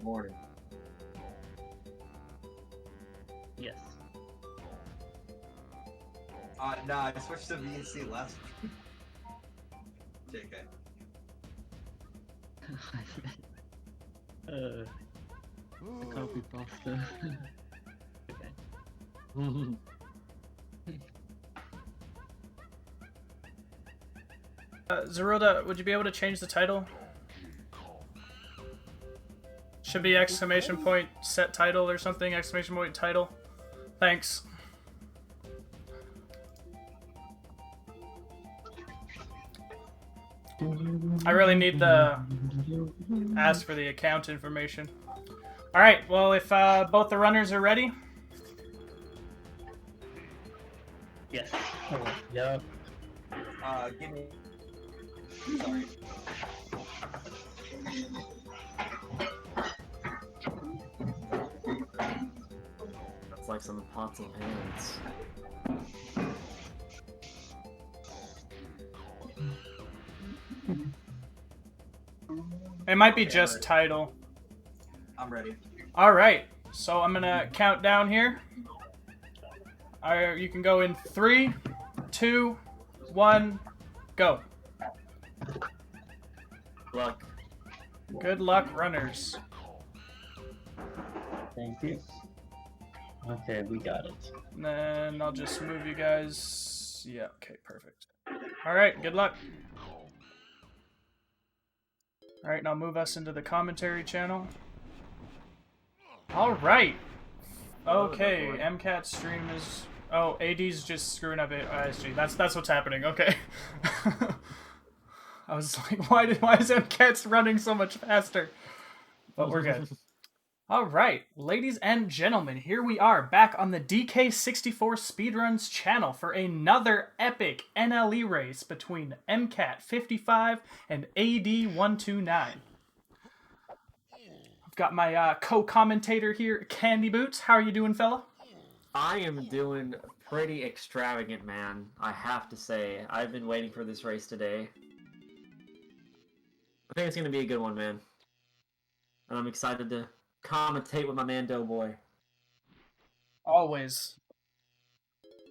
Morning. Yes. Nah, I switched to B and C last week. JK. I can't be faster. Okay. Zerilda, would you be able to change the title? Should be exclamation point set title or something, exclamation point title. Thanks. I really need the ask for the account information. Alright, well if both the runners are ready. Yes. Oh, yep. Give me. Sorry. That's like some pots and pans. It might be just right. title. I'm ready. Alright, so I'm gonna count down here. You can go in 3, 2, 1, go. Luck. Good luck, runners. Thank you. Okay, we got it. And then I'll just move you guys. Yeah, okay, perfect. Alright, good luck. Alright, now move us into the commentary channel. Alright. Okay, Mcat stream is... Oh, AD's just screwing up ISG. That's what's happening, okay. I was like, why is Mcat's running so much faster? But we're good. Alright, ladies and gentlemen, here we are back on the DK64 Speedruns channel for another epic NLE race between Mcat55 and ad129. I've got my co-commentator here, Candyboots. How are you doing, fella? I am doing pretty extravagant, man. I have to say. I've been waiting for this race today. I think it's going to be a good one, man. And I'm excited to commentate with my man Doughboy. Always.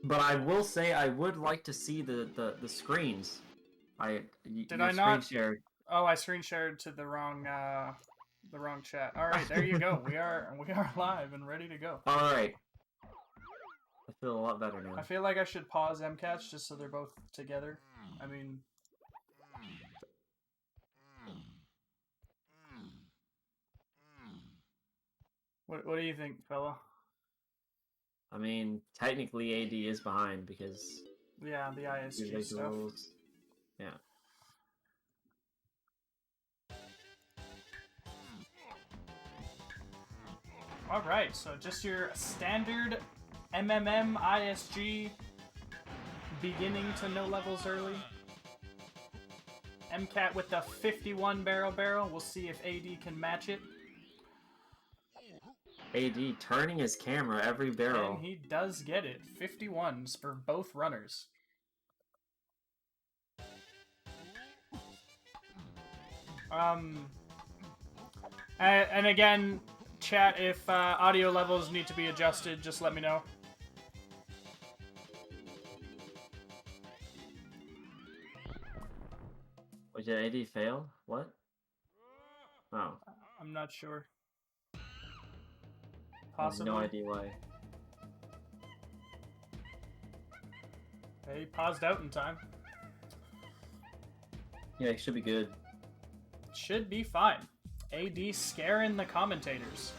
But I will say I would like to see the screens. Did I not? Shared. Oh, I screen shared to the wrong chat. All right, there you go. We are live and ready to go. All right. I feel a lot better now. I feel like I should pause MCats just so they're both together. I mean, what do you think, fella? I mean, technically AD is behind because yeah, the ISG stuff. Rules. Yeah. All right, so just your standard MMM ISG beginning to no levels early. Mcat with the 51 barrel. We'll see if AD can match it. AD turning his camera every barrel. And he does get it. 51s for both runners. And again, chat, if audio levels need to be adjusted, just let me know. Wait, did AD fail? What? Oh. I'm not sure. Possibly. I have no idea why. He paused out in time. Yeah, it should be good. Should be fine. AD scaring the commentators.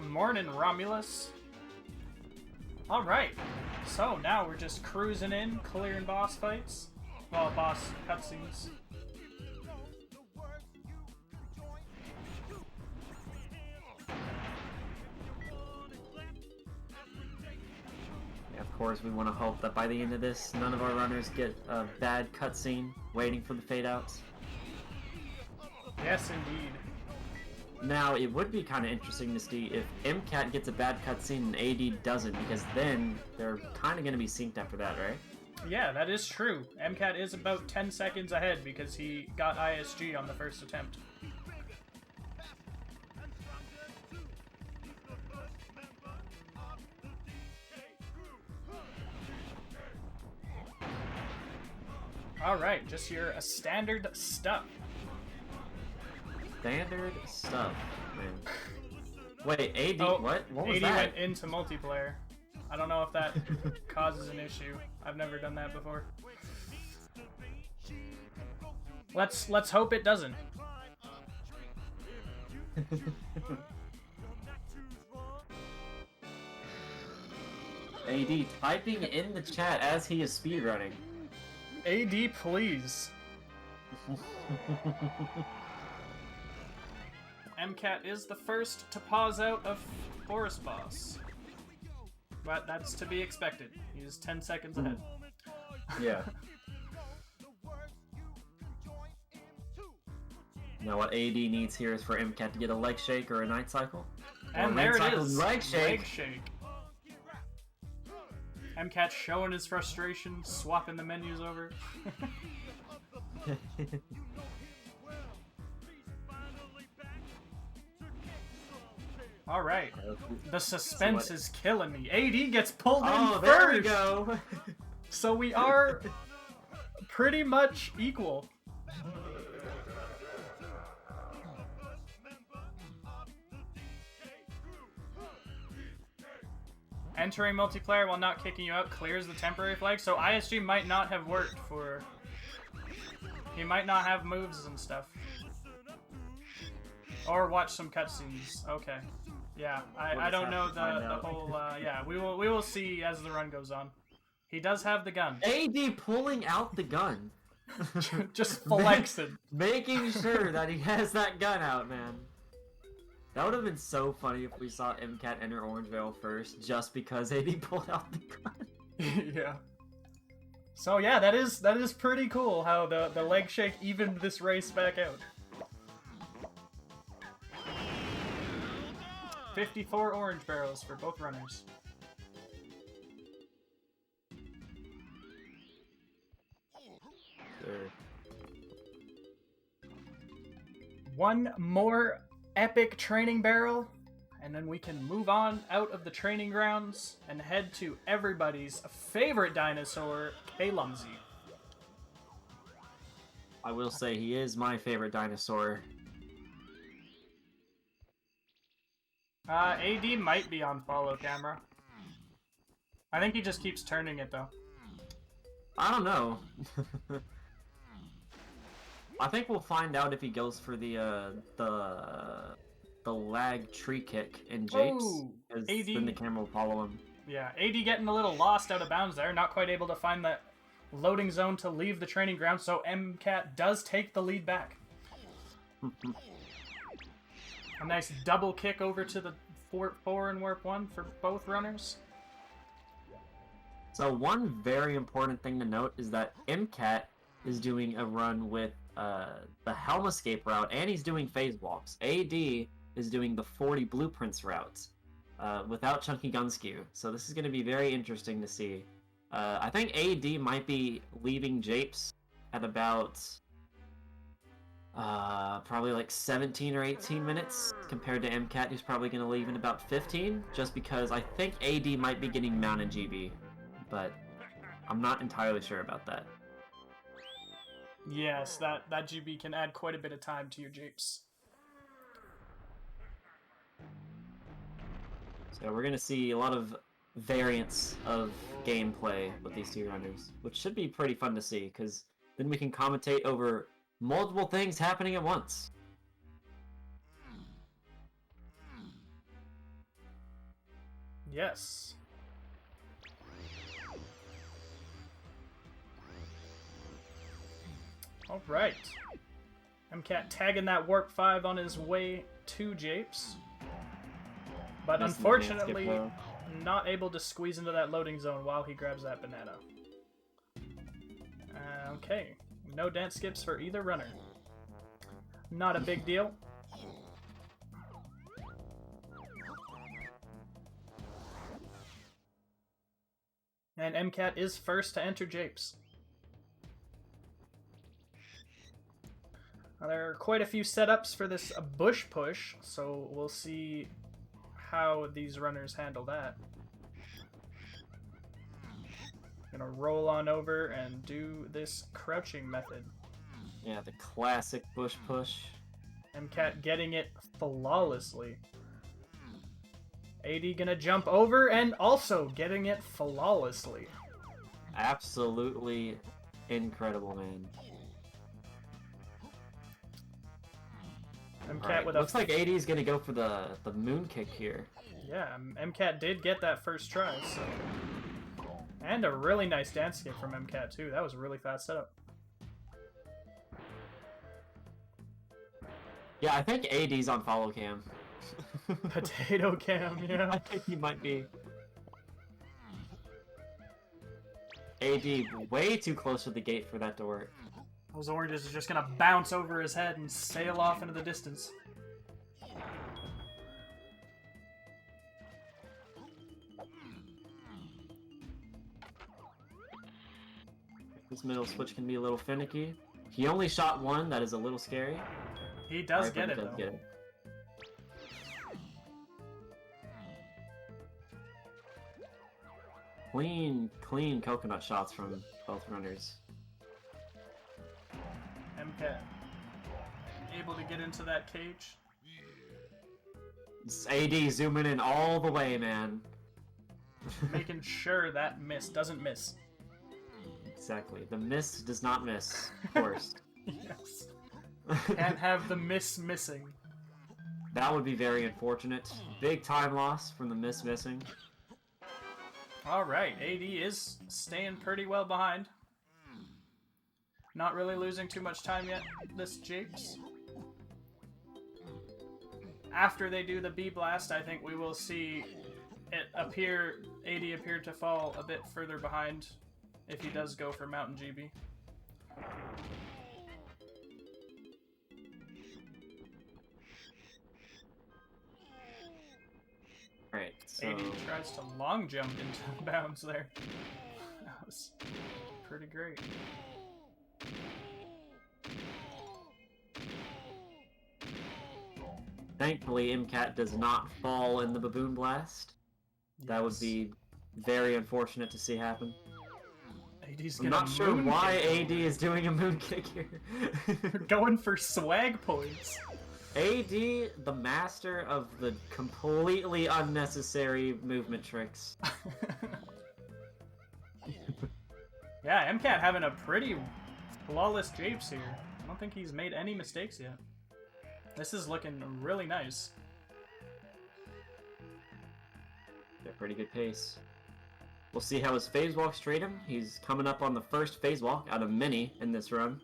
Morning, Romulus. Alright, so now we're just cruising in, clearing boss fights. Well, boss cutscenes. Yeah, of course, we want to hope that by the end of this, none of our runners get a bad cutscene waiting for the fade outs. Yes, indeed. Now, it would be kind of interesting to see if Mcat gets a bad cutscene and AD doesn't, because then they're kind of going to be synced after that, right? Yeah, that is true. Mcat is about 10 seconds ahead because he got ISG on the first attempt. Alright, just your standard stuff. Standard stuff, man. Wait, AD, Oh, what? What was AD that? went into multiplayer. I don't know if that causes an issue. I've never done that before. Let's hope it doesn't. AD typing in the chat as he is speedrunning. AD, please. Mcat is the first to pause out of Forest Boss. But that's to be expected. He's 10 seconds ahead. Yeah. Now what AD needs here is for Mcat to get a leg shake or a night cycle. And Or there night it cycle, is. Leg shake. Leg shake. Mcat showing his frustration, swapping the menus over. Alright. The suspense is killing me. AD gets pulled in Oh, first! there we go! So we are pretty much equal. Entering multiplayer while not kicking you out clears the temporary flag, so ISG might not have worked for... He might not have moves and stuff. Or watch some cutscenes. Okay. Yeah, I don't know the whole... yeah, we will see as the run goes on. He does have the gun. AD pulling out the gun. Just flexing. Making sure that he has that gun out, man. That would have been so funny if we saw Mcat enter Orangevale first, just because AD pulled out the gun. Yeah. So yeah, that is pretty cool how the leg shake evened this race back out. 54 orange barrels for both runners. Sure. One more epic training barrel, and then we can move on out of the training grounds and head to everybody's favorite dinosaur, Kalumzi. I will say he is my favorite dinosaur. AD might be on follow camera. I think he just keeps turning it though. I don't know. I think we'll find out if he goes for the lag tree kick in Japes, Oh, because AD. then the camera will follow him. Yeah, AD getting a little lost out of bounds there, not quite able to find that loading zone to leave the training ground, so Mcat does take the lead back. A nice double kick over to the warp 4 and warp 1 for both runners. So one very important thing to note is that Mcat is doing a run with the Helm Escape route, and he's doing phase walks. AD is doing the 40 blueprints route without Chunky Gun Skew. So this is going to be very interesting to see. I think AD might be leaving Japes at about probably like 17 or 18 minutes compared to Mcat, who's probably going to leave in about 15, just because I think AD might be getting mounted GB, but I'm not entirely sure about that. Yes, that GB can add quite a bit of time to your Japes. So we're going to see a lot of variants of gameplay with these two runners, which should be pretty fun to see, because then we can commentate over multiple things happening at once. Yes. Alright. Mcat tagging that warp 5 on his way to Japes. But Missing the unfortunately, dance not able to squeeze into that loading zone while he grabs that banana. Okay. No dance skips for either runner. Not a big deal. And Mcat is first to enter Japes. Now, there are quite a few setups for this bush push, so we'll see how these runners handle that. Gonna roll on over and do this crouching method. Yeah, the classic bush push. Mcat getting it flawlessly. AD gonna jump over and also getting it flawlessly. Absolutely incredible, man. Mcat Right. with Looks a... like AD is gonna go for the moon kick here. Yeah, Mcat did get that first try, so... And a really nice dance kick from Mcat, too. That was a really fast setup. Yeah, I think AD's on follow cam. Potato cam, yeah. I think he might be. AD way too close to the gate for that to work. Those oranges are just gonna bounce over his head and sail off into the distance. This middle switch can be a little finicky. He only shot one, that is a little scary. He does Alright, but get he it, does though. get it. Clean coconut shots from both runners. Mcat able to get into that cage. It's AD zooming in all the way, man. Making sure that miss doesn't miss. Exactly. The miss does not miss, of course. Yes. Can't have the miss missing. That would be very unfortunate. Big time loss from the miss missing. Alright, AD is staying pretty well behind. Not really losing too much time yet, this Japes. After they do the B blast, I think we will see it appear, AD appear to fall a bit further behind if he does go for Mountain GB. Alright, so... AD tries to long jump into bounds there. That was pretty great. Thankfully, Mcat does not fall in the Baboon Blast. That would Yes. be very unfortunate to see happen. AD's I'm gonna not sure moon why kick. AD is doing a moon kick here. Going for swag points. AD, the master of the completely unnecessary movement tricks. Yeah, Mcat having a pretty flawless Japes here. I don't think he's made any mistakes yet. This is looking really nice. Yeah, pretty good pace. We'll see how his phase walks treat him. He's coming up on the first phase walk out of many in this run.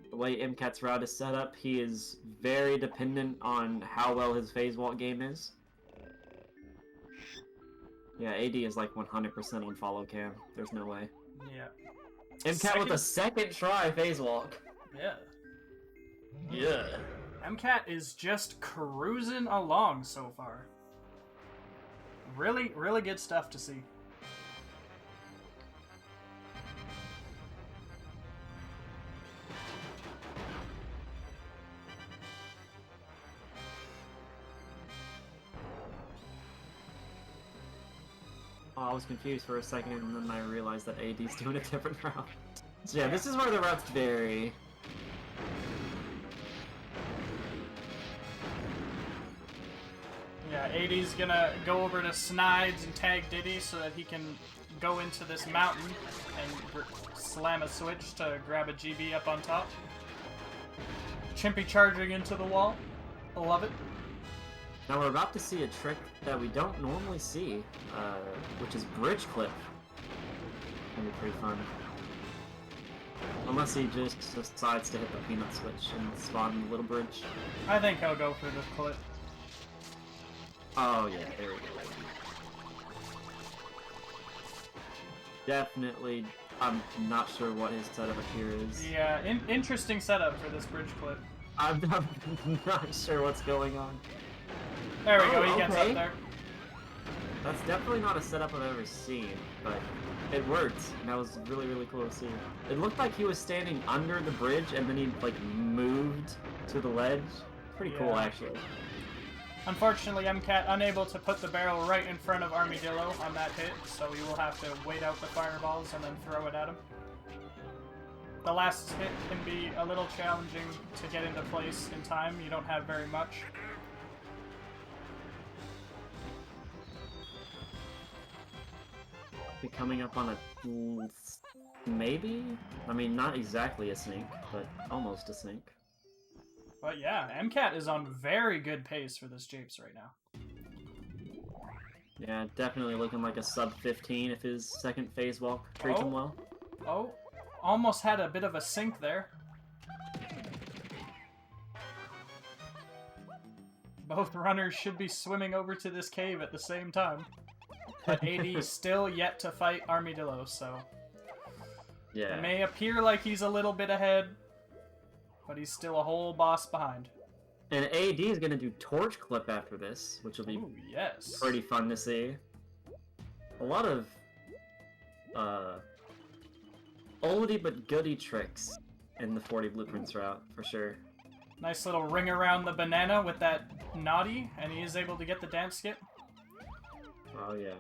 The way Mcat's route is set up, he is very dependent on how well his phase walk game is. Yeah, AD is like 100% on follow cam. There's no way. Yeah. Mcat with a second try phase walk. Yeah. Yeah. Mcat is just cruising along so far. Really, really good stuff to see. Oh, I was confused for a second, and then I realized that AD's doing a different route. So yeah, this is where the routes vary. Yeah, AD's gonna go over to Snides and tag Diddy so that he can go into this mountain and slam a switch to grab a GB up on top. Chimpy charging into the wall. I love it. Now we're about to see a trick that we don't normally see, which is bridge clip. Gonna be pretty fun. Unless he just decides to hit the peanut switch and spawn in the little bridge. I think I'll go for the clip. Oh yeah, there we go. Definitely, I'm not sure what his setup here is. Yeah, interesting setup for this bridge clip. I'm not sure what's going on. There we go, he Oh, gets okay. up there. That's definitely not a setup I've ever seen, but it worked, and that was really, really cool to see. It looked like he was standing under the bridge, and then he, like, moved to the ledge. Pretty cool, actually. Unfortunately, Mcat unable to put the barrel right in front of Armadillo on that hit, so he will have to wait out the fireballs and then throw it at him. The last hit can be a little challenging to get into place in time. You don't have very much. Be coming up on a maybe? I mean, not exactly a sync, but almost a sync. But yeah, Mcat is on very good pace for this Japes right now. Yeah, definitely looking like a sub 15 if his second phase walk treats him well. Oh, almost had a bit of a sink there. Both runners should be swimming over to this cave at the same time. But AD still yet to fight Armadillo, so... Yeah. It may appear like he's a little bit ahead, but he's still a whole boss behind. And AD is going to do Torch Clip after this, which will be pretty fun to see. A lot of oldie but goodie tricks in the 40 Blueprints route, for sure. Nice little ring around the banana with that naughty, and he is able to get the dance skip. Oh yeah.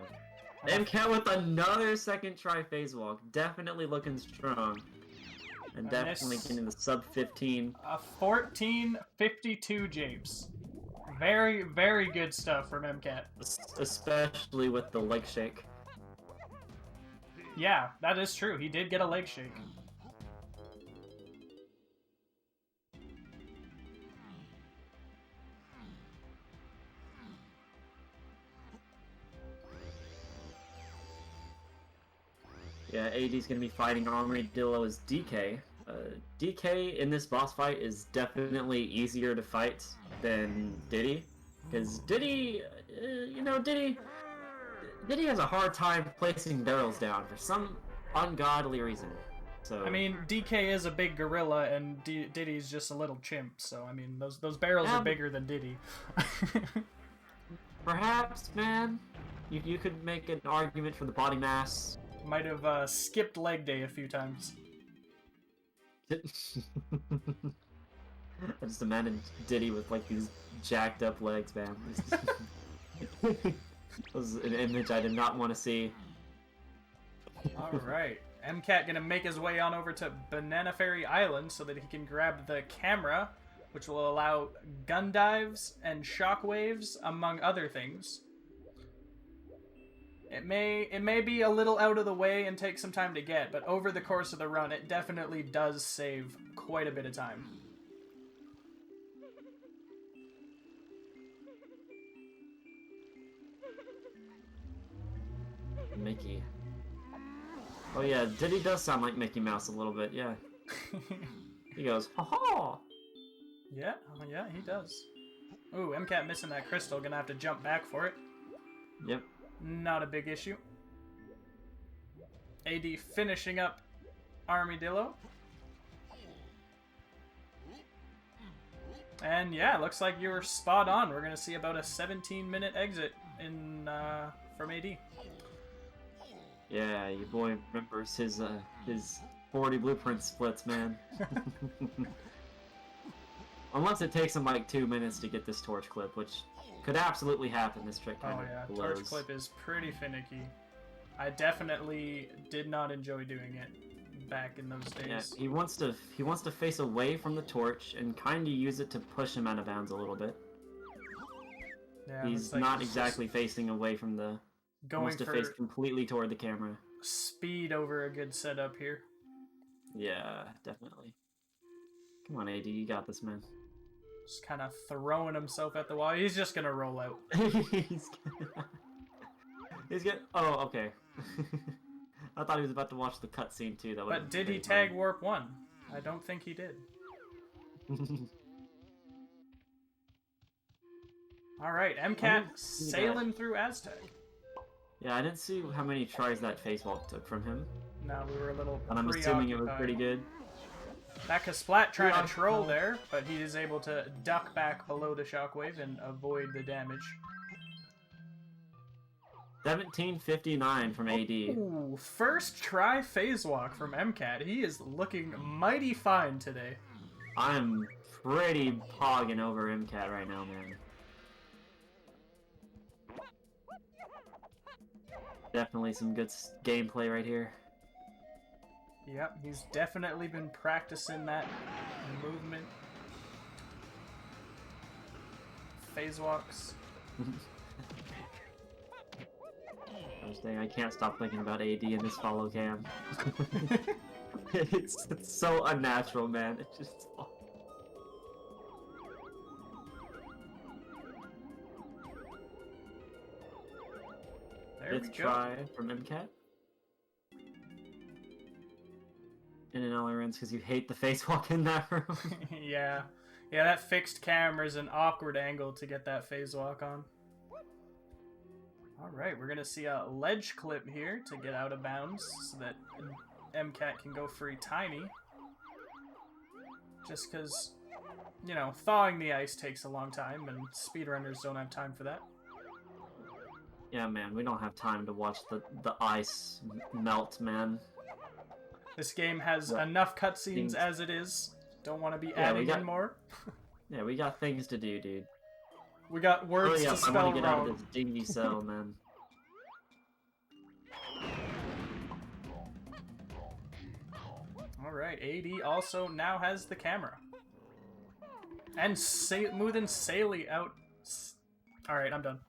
Mcat with another second try phase walk. Definitely looking strong. And definitely getting the sub 15. A 14.52 Japes. Very, very good stuff from Mcat. Especially with the leg shake. Yeah, that is true. He did get a leg shake. Yeah, AD's gonna be fighting Armadillo as DK. DK in this boss fight is definitely easier to fight than Diddy. Because Diddy, Diddy has a hard time placing barrels down for some ungodly reason. So I mean, DK is a big gorilla, and Diddy's just a little chimp. So I mean, those barrels are bigger than Diddy. Perhaps, man, you could make an argument for the body mass. Might have skipped leg day a few times. I just imagine Diddy with like these jacked up legs, man. That was an image I did not want to see. Alright. Mcat gonna make his way on over to Banana Ferry Island so that he can grab the camera, which will allow gun dives and shockwaves, among other things. It may be a little out of the way and take some time to get, but over the course of the run, it definitely does save quite a bit of time. Mickey. Oh yeah, Diddy does sound like Mickey Mouse a little bit, yeah. He goes, ha-ha! Yeah, he does. Ooh, Mcat missing that crystal, gonna have to jump back for it. Yep. Not a big issue. AD finishing up Armadillo. And yeah, looks like you were spot on. We're gonna see about a 17-minute exit in from AD. Yeah, your boy remembers his 40 blueprint splits, man. Unless it takes him like 2 minutes to get this torch clip, which could absolutely happen. This trick kind of blows. Torch clip is pretty finicky. I definitely did not enjoy doing it back in those days. Yeah, he wants to face away from the torch and kind of use it to push him out of bounds a little bit. Yeah, he's not exactly facing away from the. He wants to face completely toward the camera. Speed over a good setup here. Yeah, definitely. Come on, AD, you got this, man. Just kind of throwing himself at the wall. He's just gonna roll out. He's gonna. Oh, okay. I thought he was about to watch the cutscene too. But did he tag Warp 1? I don't think he did. Alright, Mcat sailing through Aztec. Yeah, I didn't see how many tries that face walk took from him. No, we were a little. And I'm assuming it was pretty good. That Kasplat trying to troll there, but he is able to duck back below the shockwave and avoid the damage. 1759 from AD. Ooh, first try phase walk from Mcat. He is looking mighty fine today. I'm pretty hogging over Mcat right now, man. Definitely some good gameplay right here. Yep, he's definitely been practicing that movement. Phase walks. I can't stop thinking about AD in this follow cam. it's so unnatural, man. It's just. Let's try from Mcat. In an all runs because you hate the face walk in that room. Yeah, that fixed camera is an awkward angle to get that phase walk on. All right, we're gonna see a ledge clip here to get out of bounds so that Mcat can go free tiny. Just because, you know, thawing the ice takes a long time, and speedrunners don't have time for that. Yeah, man, we don't have time to watch the ice melt, man. This game has enough cutscenes as it is. Don't want to be adding in more. Yeah, we got things to do, dude. We got words to spell I want to get wrong. out of this dingy cell, man. Alright, AD also now has the camera. And smooth and saily out. Alright, I'm done.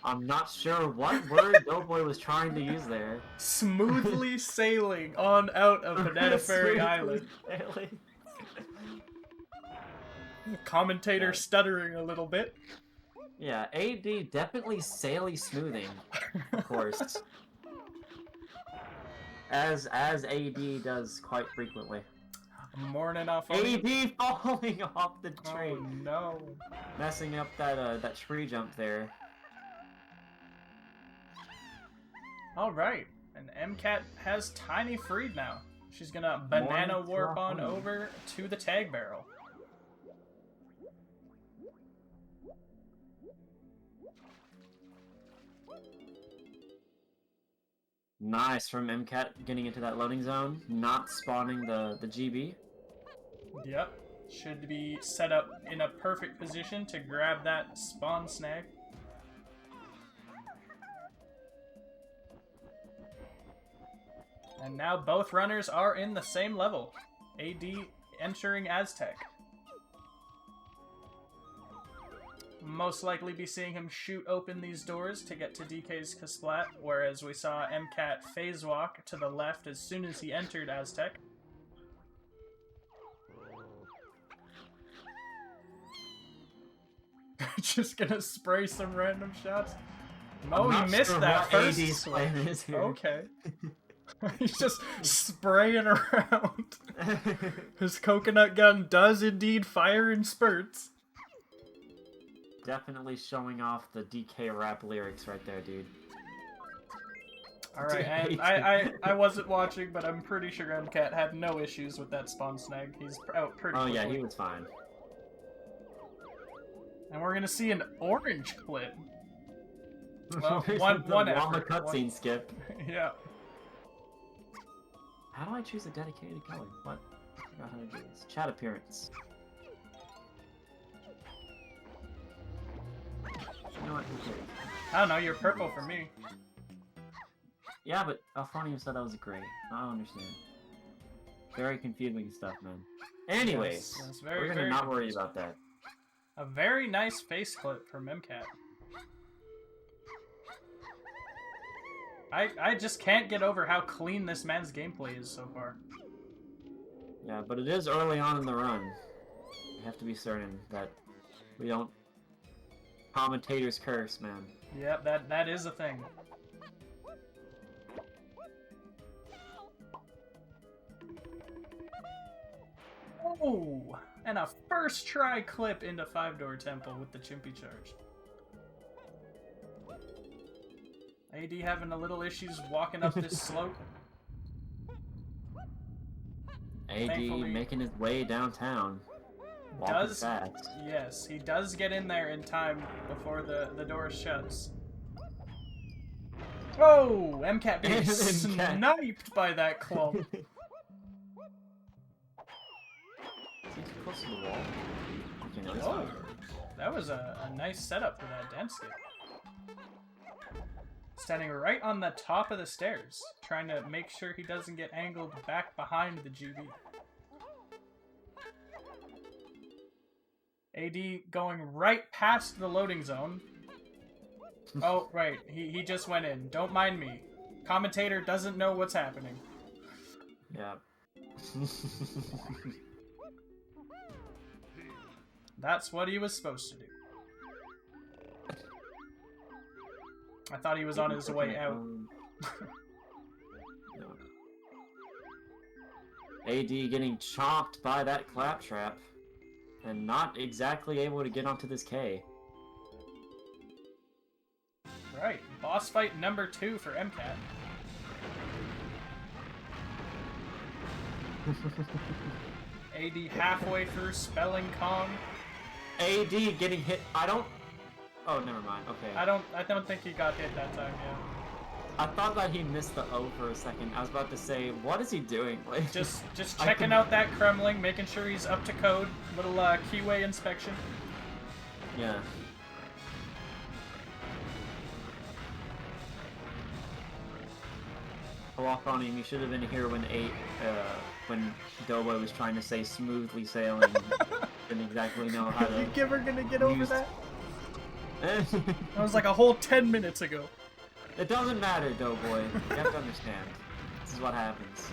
I'm not sure what word Doughboy was trying to use there. Smoothly sailing on out of Banana Ferry Island. Commentator stuttering a little bit. Yeah, AD definitely saily smoothing, of course. As AD does quite frequently. Morning off. AD falling off the tree. Oh no. Messing up that tree jump there. Alright, and Mcat has Tiny freed now. She's gonna banana warp on over to the tag barrel. Nice from Mcat getting into that loading zone, not spawning the GB. Yep, should be set up in a perfect position to grab that spawn snag. And now both runners are in the same level. AD entering Aztec. Most likely be seeing him shoot open these doors to get to DK's Kasplat, whereas we saw Mcat phase walk to the left as soon as he entered Aztec. Just gonna spray some random shots. Oh, he missed that first swing. Okay. He's just spraying around. His coconut gun does indeed fire in spurts. Definitely showing off the DK rap lyrics right there, dude. Alright, and I wasn't watching, but I'm pretty sure Mcat had no issues with that spawn snag. He's out pretty quickly. Yeah, he was fine. And we're gonna see an orange clip. Well, one effort. Cutscene skip. Yeah. How do I choose a dedicated color? What? I forgot how to do this. Chat appearance. You know what? Okay. I don't know, you're purple for me. Yeah, but Alphonium said that was gray. I don't understand. Very confusing stuff, man. Anyways, yes, we're gonna not worry about that. A very nice face clip from Mcat. I just can't get over how clean this man's gameplay is so far. Yeah, but it is early on in the run. We have to be certain that we don't... Commentator's curse, man. Yep, that is a thing. Oh! And a first try clip into 5-door temple with the Chimpy charge. AD having a little issues walking up this slope. AD Thankfully, making his way downtown. Walking fast. Yes, he does get in there in time before the door shuts. Oh, MCat being MCat. sniped by that clump. Is he too close to the wall? Okay, no, he's Oh, fine. that was a nice setup for that dance skip. Standing right on the top of the stairs, trying to make sure he doesn't get angled back behind the GB. AD going right past the loading zone. Oh, right, he just went in. Don't mind me. Commentator doesn't know what's happening. Yeah. That's what he was supposed to do. I thought he was on his way out. No. AD getting chopped by that claptrap and not exactly able to get onto this K. Right, boss fight number 2 for MCat. AD halfway through spelling Kong. AD getting hit. Oh, never mind. Okay. I don't think he got hit that time, yeah. I thought that he missed the O for a second. I was about to say, what is he doing? Like, Just checking out that Kremling, making sure he's up to code. Little keyway inspection. Yeah. I'll walk on him. You should have been here when Doughboy was trying to say smoothly sailing. Didn't exactly know how to. You ever gonna get over use- that? That was like a whole 10 minutes ago. It doesn't matter, Doughboy. You have to understand. This is what happens.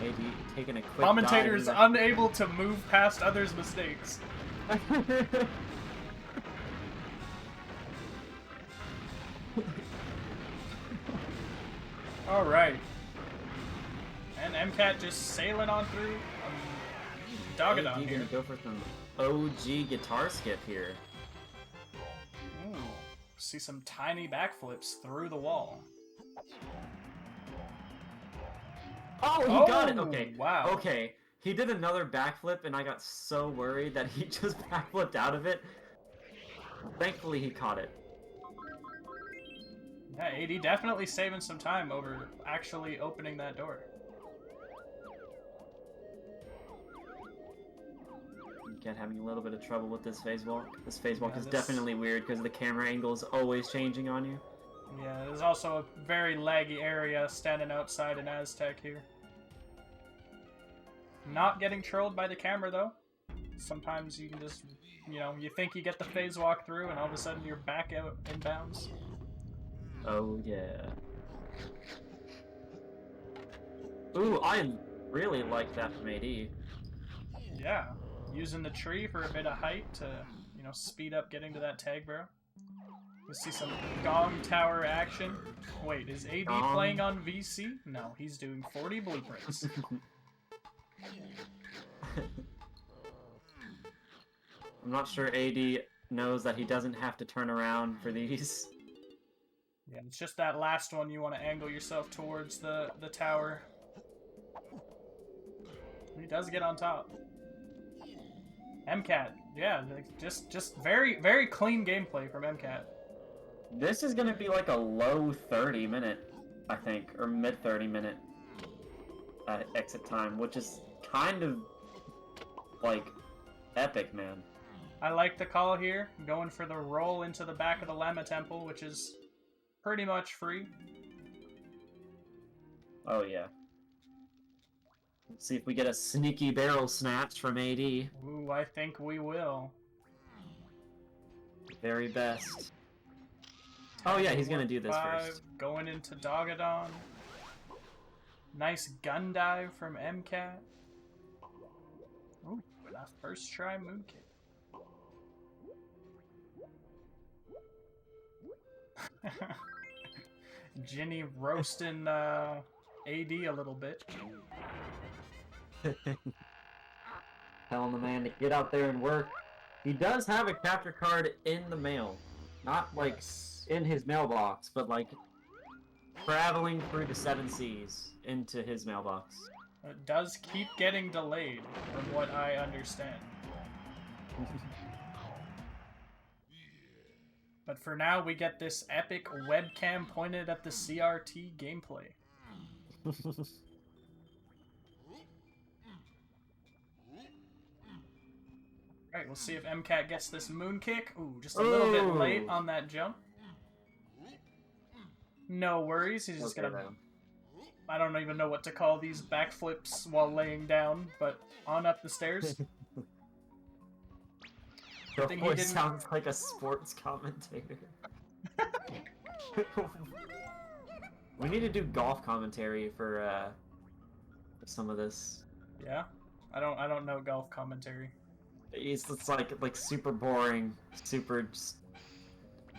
AD taking a quick Commentator dive is in unable to move past others' mistakes. the- Alright. And MCat just sailing on through. Doughboy AD here. gonna go for some OG guitar skip here. Ooh. See some tiny backflips through the wall. Oh, he got it! Oh, Okay. wow. Okay. He did another backflip, and I got so worried that he just backflipped out of it. Thankfully, he caught it. Yeah, AD definitely saving some time over actually opening that door. Cat having a little bit of trouble with this phase walk. This phase walk Yeah, is this- definitely weird because the camera angle is always changing on you. Yeah, there's also a very laggy area standing outside in Aztec here. Not getting trolled by the camera, though. Sometimes you can just, you think you get the phase walk through, and all of a sudden you're back out inbounds. Oh, yeah. Ooh, I really like that from AD. Yeah, using the tree for a bit of height to, speed up getting to that tag barrel. We see some Gong Tower action. Wait, is AD Gong. playing on VC? No, he's doing 40 blueprints. I'm not sure AD knows that he doesn't have to turn around for these. Yeah, it's just that last one you want to angle yourself towards the tower. He does get on top. MCat, yeah, just very, very clean gameplay from MCat. This is gonna be like a low 30 minute, I think, or mid 30 minute exit time, which is kind of like epic, man. I like the call here, going for the roll into the back of the Llama Temple, which is pretty much free. Oh yeah. Let's see if we get a sneaky barrel snatch from AD. Ooh, I think we will. Very best. Oh yeah, he's gonna do this 5, first. Going into Dogadon. Nice gun dive from MCat. Ooh, that first try moonkick. Ginny roasting AD a little bit. Telling the man to get out there and work. He does have a capture card in the mail. Not like Yes. in his mailbox, but like traveling through the 7 seas into his mailbox. It does keep getting delayed, from what I understand. But for now, we get this epic webcam pointed at the CRT gameplay. Alright, we'll see if MCAT gets this moon kick. Ooh, just a little bit late on that jump. No worries, he's just gonna... I don't even know what to call these backflips while laying down, but on up the stairs. Doughboy sounds like a sports commentator. We need to do golf commentary for some of this. Yeah? I don't know golf commentary. It's like super boring, super just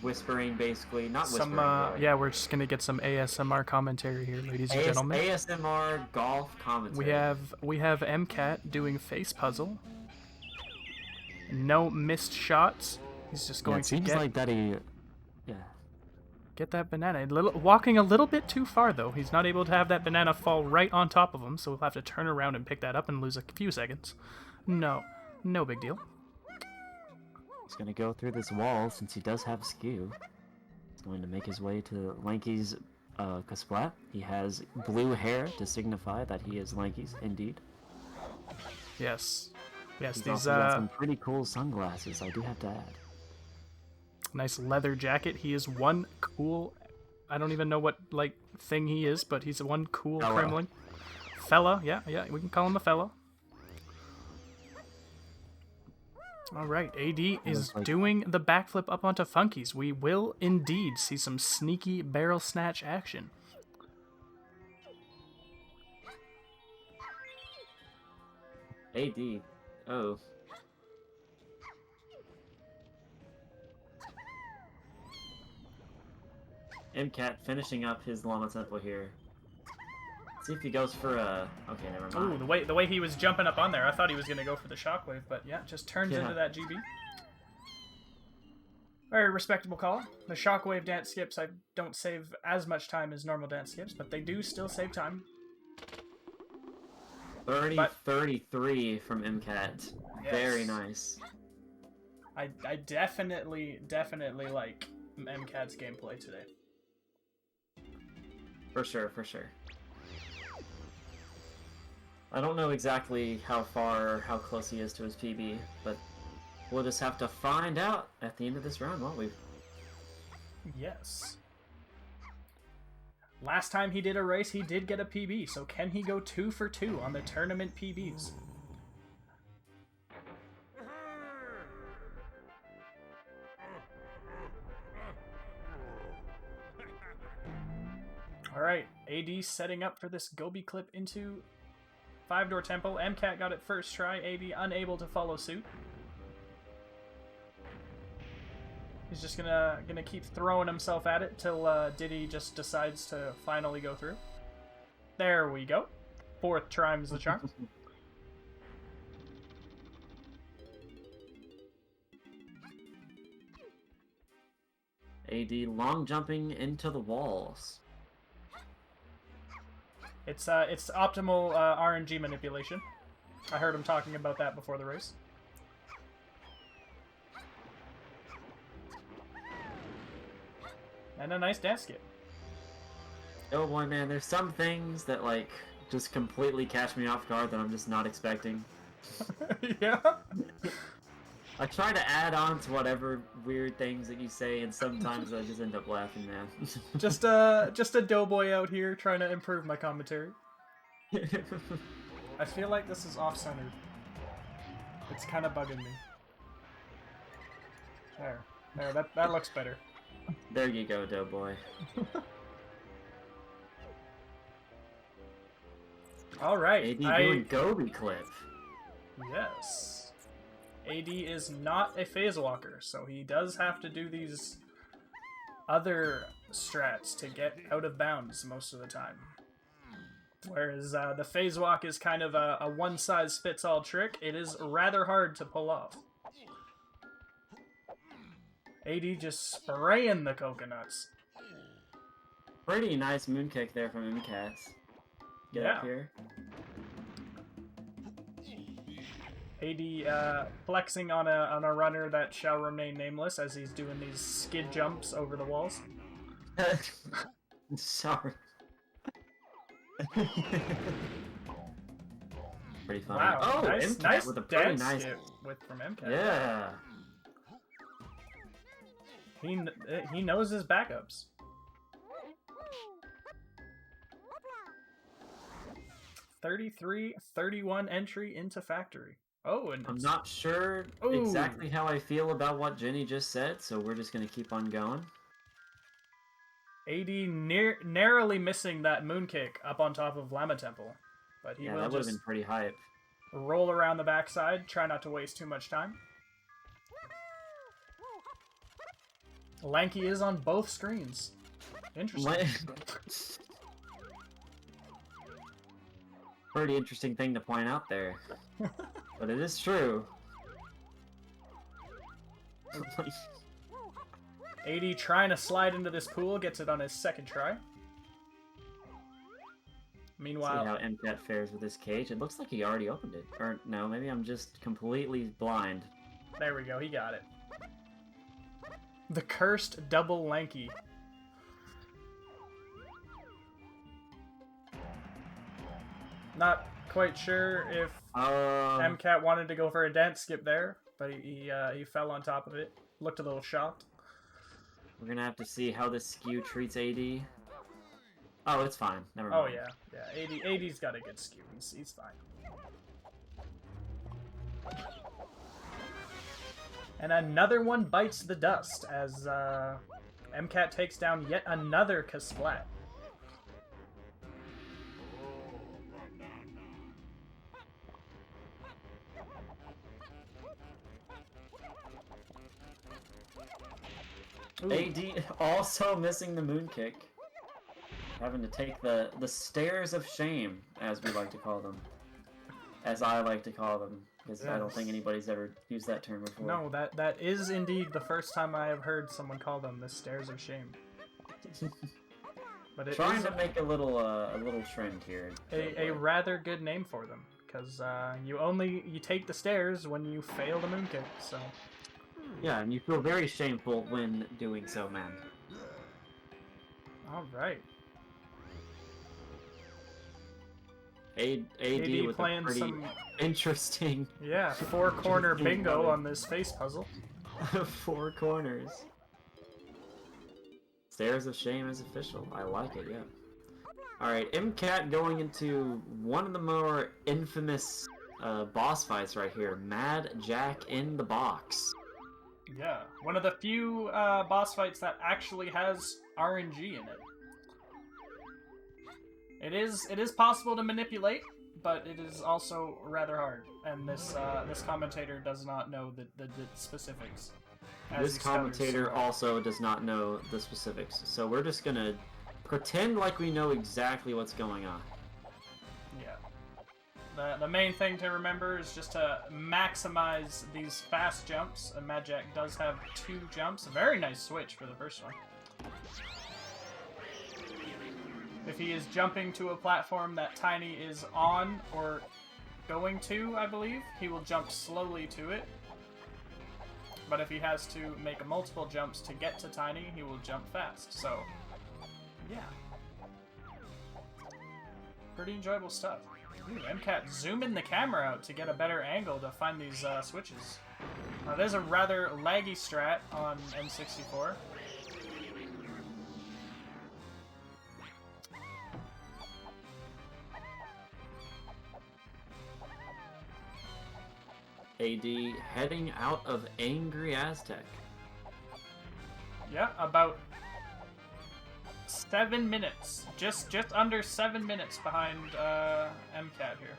whispering, basically. Not whispering. Yeah, we're just gonna get some ASMR commentary here, ladies and gentlemen. ASMR golf commentary. We have MCAT doing face puzzle. No missed shots. He's just going to get... like that he... Yeah. Get that banana. Walking a little bit too far, though. He's not able to have that banana fall right on top of him, so we'll have to turn around and pick that up and lose a few seconds. No big deal. He's going to go through this wall since he does have skew. He's going to make his way to Lanky's Kasplat. He has blue hair to signify that he is Lanky's, indeed. Yes. Yes, He's these also got some pretty cool sunglasses, I do have to add. Nice leather jacket. He is one cool... I don't even know what, like, thing he is, but he's one cool Kremlin. Fella, yeah, we can call him a fella. Alright, AD is doing the backflip up onto Funkies. We will indeed see some sneaky barrel snatch action. AD. Oh. Mcat finishing up his Llama Temple here. Let's see if he goes for a... Okay, never mind. Ooh, the way he was jumping up on there, I thought he was going to go for the shockwave, but yeah, just turns into that GB. Very respectable call. The shockwave dance skips, I don't save as much time as normal dance skips, but they do still save time. 30-33 from Mcat. Yes. Very nice. I definitely like Mcat's gameplay today. For sure. I don't know exactly how close he is to his PB, but we'll just have to find out at the end of this round, won't we? Yes. Last time he did a race, he did get a PB, so can he go 2 for 2 on the tournament PBs? Alright, AD setting up for this Gobi clip into 5-door temple. Mcat got it first try, AD unable to follow suit. He's just gonna keep throwing himself at it till Diddy just decides to finally go through. There we go. 4th time's the charm. AD long jumping into the walls. It's optimal RNG manipulation. I heard him talking about that before the race. And a nice dance skip. Oh boy, man, there's some things that, like, just completely catch me off guard that I'm just not expecting. Yeah? I try to add on to whatever weird things that you say, and sometimes I just end up laughing, man. just a doughboy out here trying to improve my commentary. I feel like this is off-centered. It's kind of bugging me. There, that looks better. There you go, Doughboy. All right, AD doing Gobi clip. Yes. AD is not a phase walker, so he does have to do these other strats to get out of bounds most of the time. Whereas the phase walk is kind of a one-size-fits-all trick. It is rather hard to pull off. AD just spraying the coconuts. Pretty nice moonkick there from Mcat. Get up here. AD flexing on a runner that shall remain nameless as he's doing these skid jumps over the walls. Sorry. Pretty funny. Wow, Oh, nice, MCAT nice with a pretty dance nice. skip from MCAT. Yeah. He knows his backups. $33-31 entry into factory. Oh, and I'm not sure exactly how I feel about what Jenny just said, so we're just gonna keep on going. AD narrowly missing that moon kick up on top of Llama Temple, but he Yeah, will that would have just been pretty hype. roll around the backside, try not to waste too much time. Lanky is on both screens. Interesting. Pretty interesting thing to point out there. But it is true. AD trying to slide into this pool, gets it on his second try. Meanwhile, see how MCAT fares with this cage. It looks like he already opened it. Or no, maybe I'm just completely blind. there we go, he got it. The cursed double lanky. Not quite sure if MCAT wanted to go for a dance skip there, but he fell on top of it. Looked a little shocked. We're gonna have to see how this skew treats AD. Oh, it's fine. Never mind. Oh yeah. AD's got a good skew. He's fine. And another one bites the dust as MCAT takes down yet another Kasplat. Ooh. AD also missing the moon kick. Having to take the stairs of shame, as we like to call them. As I like to call them. Because I don't think anybody's ever used that term before. No, that is indeed the first time I have heard someone call them the stairs of shame. But it Trying is to make a little trend here. a rather good name for them, because you take the stairs when you fail the moon kick. So yeah, and you feel very shameful when doing so, man. all right. AD with a playing pretty some interesting. Yeah, four-corner bingo on this face puzzle. 4 corners. Stairs of Shame is official. I like it, yeah. Alright, MCAT going into one of the more infamous boss fights right here. Mad Jack in the Box. Yeah, one of the few boss fights that actually has RNG in it. It is possible to manipulate, but it is also rather hard, and this commentator does not know the specifics. This commentator also does not know the specifics, so we're just gonna pretend like we know exactly what's going on. Yeah. The main thing to remember is just to maximize these fast jumps, and Mad Jack does have 2 jumps. A very nice switch for the first one. If he is jumping to a platform that Tiny is on or going to, I believe, he will jump slowly to it. But if he has to make multiple jumps to get to Tiny, he will jump fast. So, yeah. Pretty enjoyable stuff. Ooh, MCAT zooming the camera out to get a better angle to find these switches. There's a rather laggy strat on N64. AD heading out of Angry Aztec. Yeah, about 7 minutes. Just under 7 minutes behind MCAT here.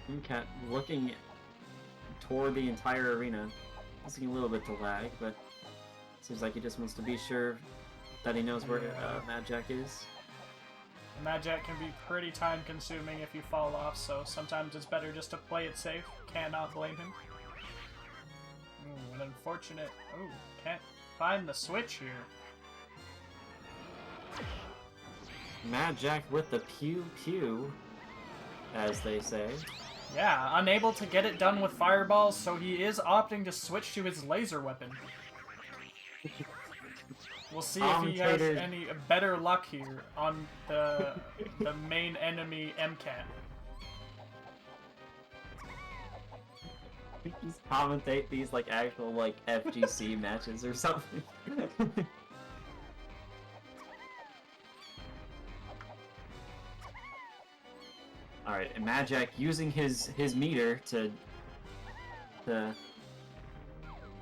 MCAT looking toward the entire arena. Seeing a little bit to lag, but seems like he just wants to be sure that he knows where Mad Jack is. Mad Jack can be pretty time consuming if you fall off, so sometimes it's better just to play it safe. Cannot blame him. Ooh, an unfortunate... Ooh, can't find the switch here. Mad Jack with the pew pew, as they say. Yeah, unable to get it done with fireballs, so he is opting to switch to his laser weapon. We'll see if he has any better luck here on the main enemy Mcat. Just commentate these like actual like FGC matches or something. Alright, and Mad Jack using his meter to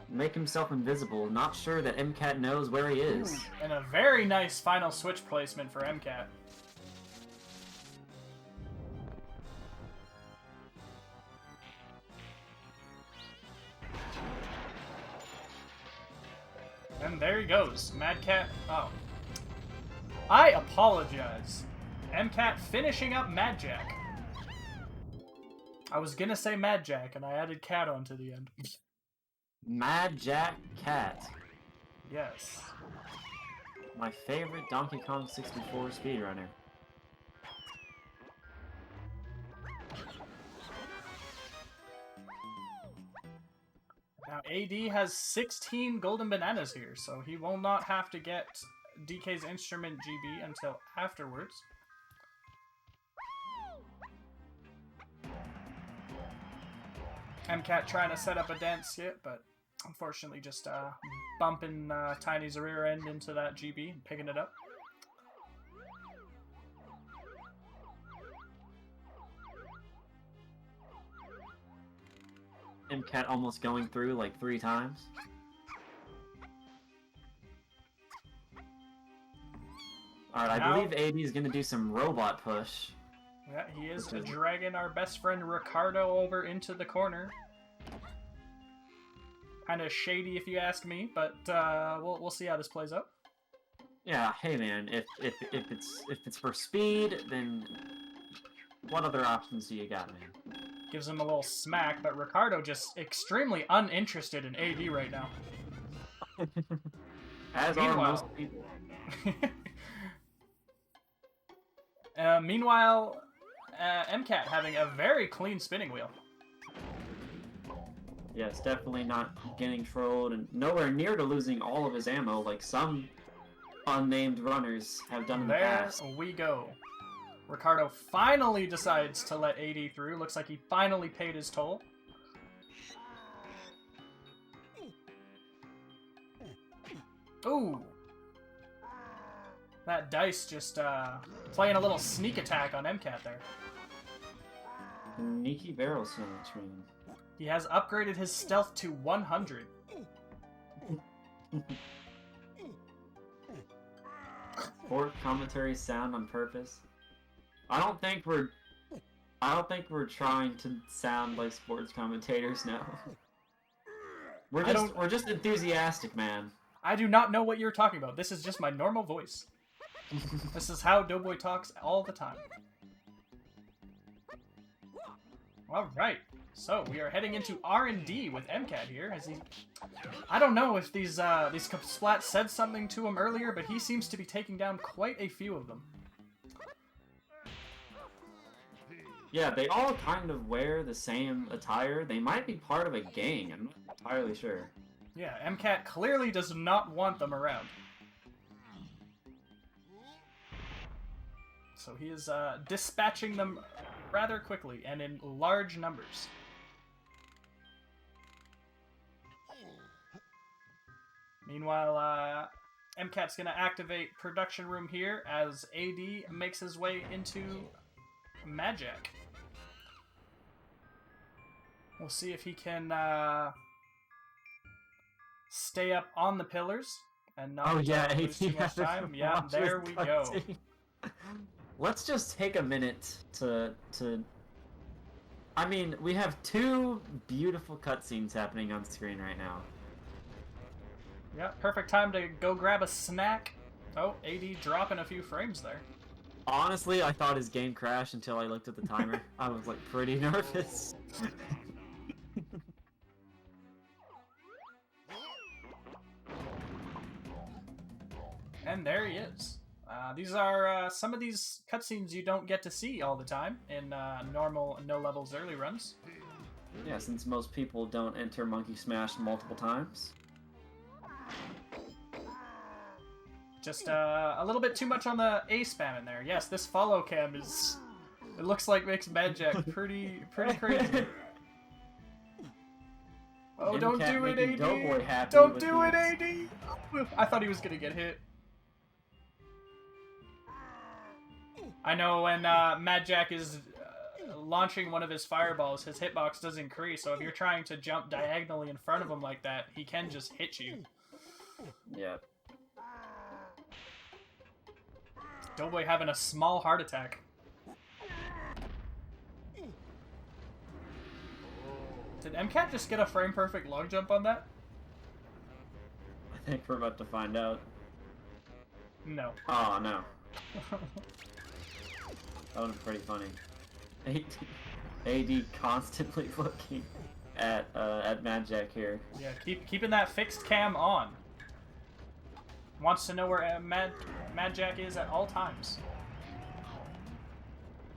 make himself invisible, not sure that Mcat knows where he is. Ooh, and a very nice final switch placement for Mcat. And there he goes. Mad Cat. Oh. I apologize. Mcat finishing up Mad Jack. I was gonna say Mad Jack, and I added cat onto the end. Mad Jack Cat. Yes. My favorite Donkey Kong 64 speedrunner. Now, AD has 16 golden bananas here, so he will not have to get DK's instrument GB until afterwards. Mcat trying to set up a dance hit, but unfortunately just bumping Tiny's rear end into that GB and picking it up. Mcat almost going through like 3 times. Alright, I believe AD is gonna do some robot push. Yeah, he is dragging our best friend Ricardo over into the corner. Kind of shady if you ask me, but we'll see how this plays out. Yeah, hey man, if it's for speed, then what other options do you got, man? Gives him a little smack, but Ricardo just extremely uninterested in AD right now. As are most people. Meanwhile, Mcat having a very clean spinning wheel. Yes, definitely not getting trolled and nowhere near to losing all of his ammo like some unnamed runners have done in the past. There we go. Ricardo finally decides to let AD through. Looks like he finally paid his toll. Ooh. That dice just playing a little sneak attack on Mcat there. Sneaky barrel sandwich, man. He has upgraded his stealth to 100. Sport commentary sound on purpose. I don't think we're trying to sound like sports commentators now. We're just enthusiastic, man. I do not know what you're talking about. This is just my normal voice. This is how Doughboy talks all the time. All right. So we are heading into R&D with Mcat here. As he, I don't know if these splats said something to him earlier, but he seems to be taking down quite a few of them. Yeah, they all kind of wear the same attire. They might be part of a gang. I'm not entirely sure. Yeah, Mcat clearly does not want them around. So he is dispatching them rather quickly and in large numbers. Meanwhile, Mcat's going to activate production room here as AD makes his way into Mad Jack. We'll see if he can stay up on the pillars and not lose too much time. Yeah, there we go. Let's just take a minute to... I mean, we have 2 beautiful cutscenes happening on screen right now. Yeah, perfect time to go grab a snack. Oh, AD dropping a few frames there. Honestly, I thought his game crashed until I looked at the timer. I was like pretty nervous. And there he is. These are some of these cutscenes you don't get to see all the time in normal no levels early runs. Yeah, since most people don't enter Monkey Smash multiple times. Just a little bit too much on the A spam in there. Yes, this follow cam is... It looks like makes Madjack pretty crazy. Oh, don't do it, AD! Doughboy happy Don't with do it, these. AD! I thought he was gonna get hit. I know when Madjack is launching one of his fireballs, his hitbox does increase, so if you're trying to jump diagonally in front of him like that, he can just hit you. Yeah. Doughboy having a small heart attack. Did Mcat just get a frame-perfect long jump on that? I think we're about to find out. No. Oh, no. That would be pretty funny. AD constantly looking at Madjack here. Yeah, keeping that fixed cam on. Wants to know where Madjack is at all times.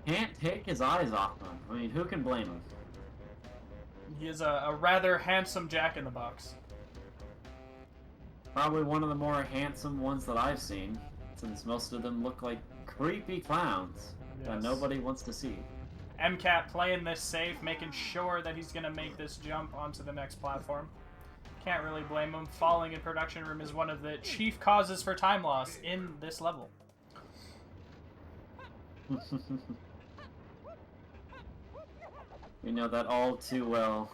Can't take his eyes off him. I mean, who can blame him? He is a rather handsome Jack-in-the-Box. Probably one of the more handsome ones that I've seen, since most of them look like creepy clowns that Yes. nobody wants to see. Mcat playing this safe, making sure that he's going to make this jump onto the next platform. Can't really blame him. Falling in production room is one of the chief causes for time loss in this level. We know that all too well.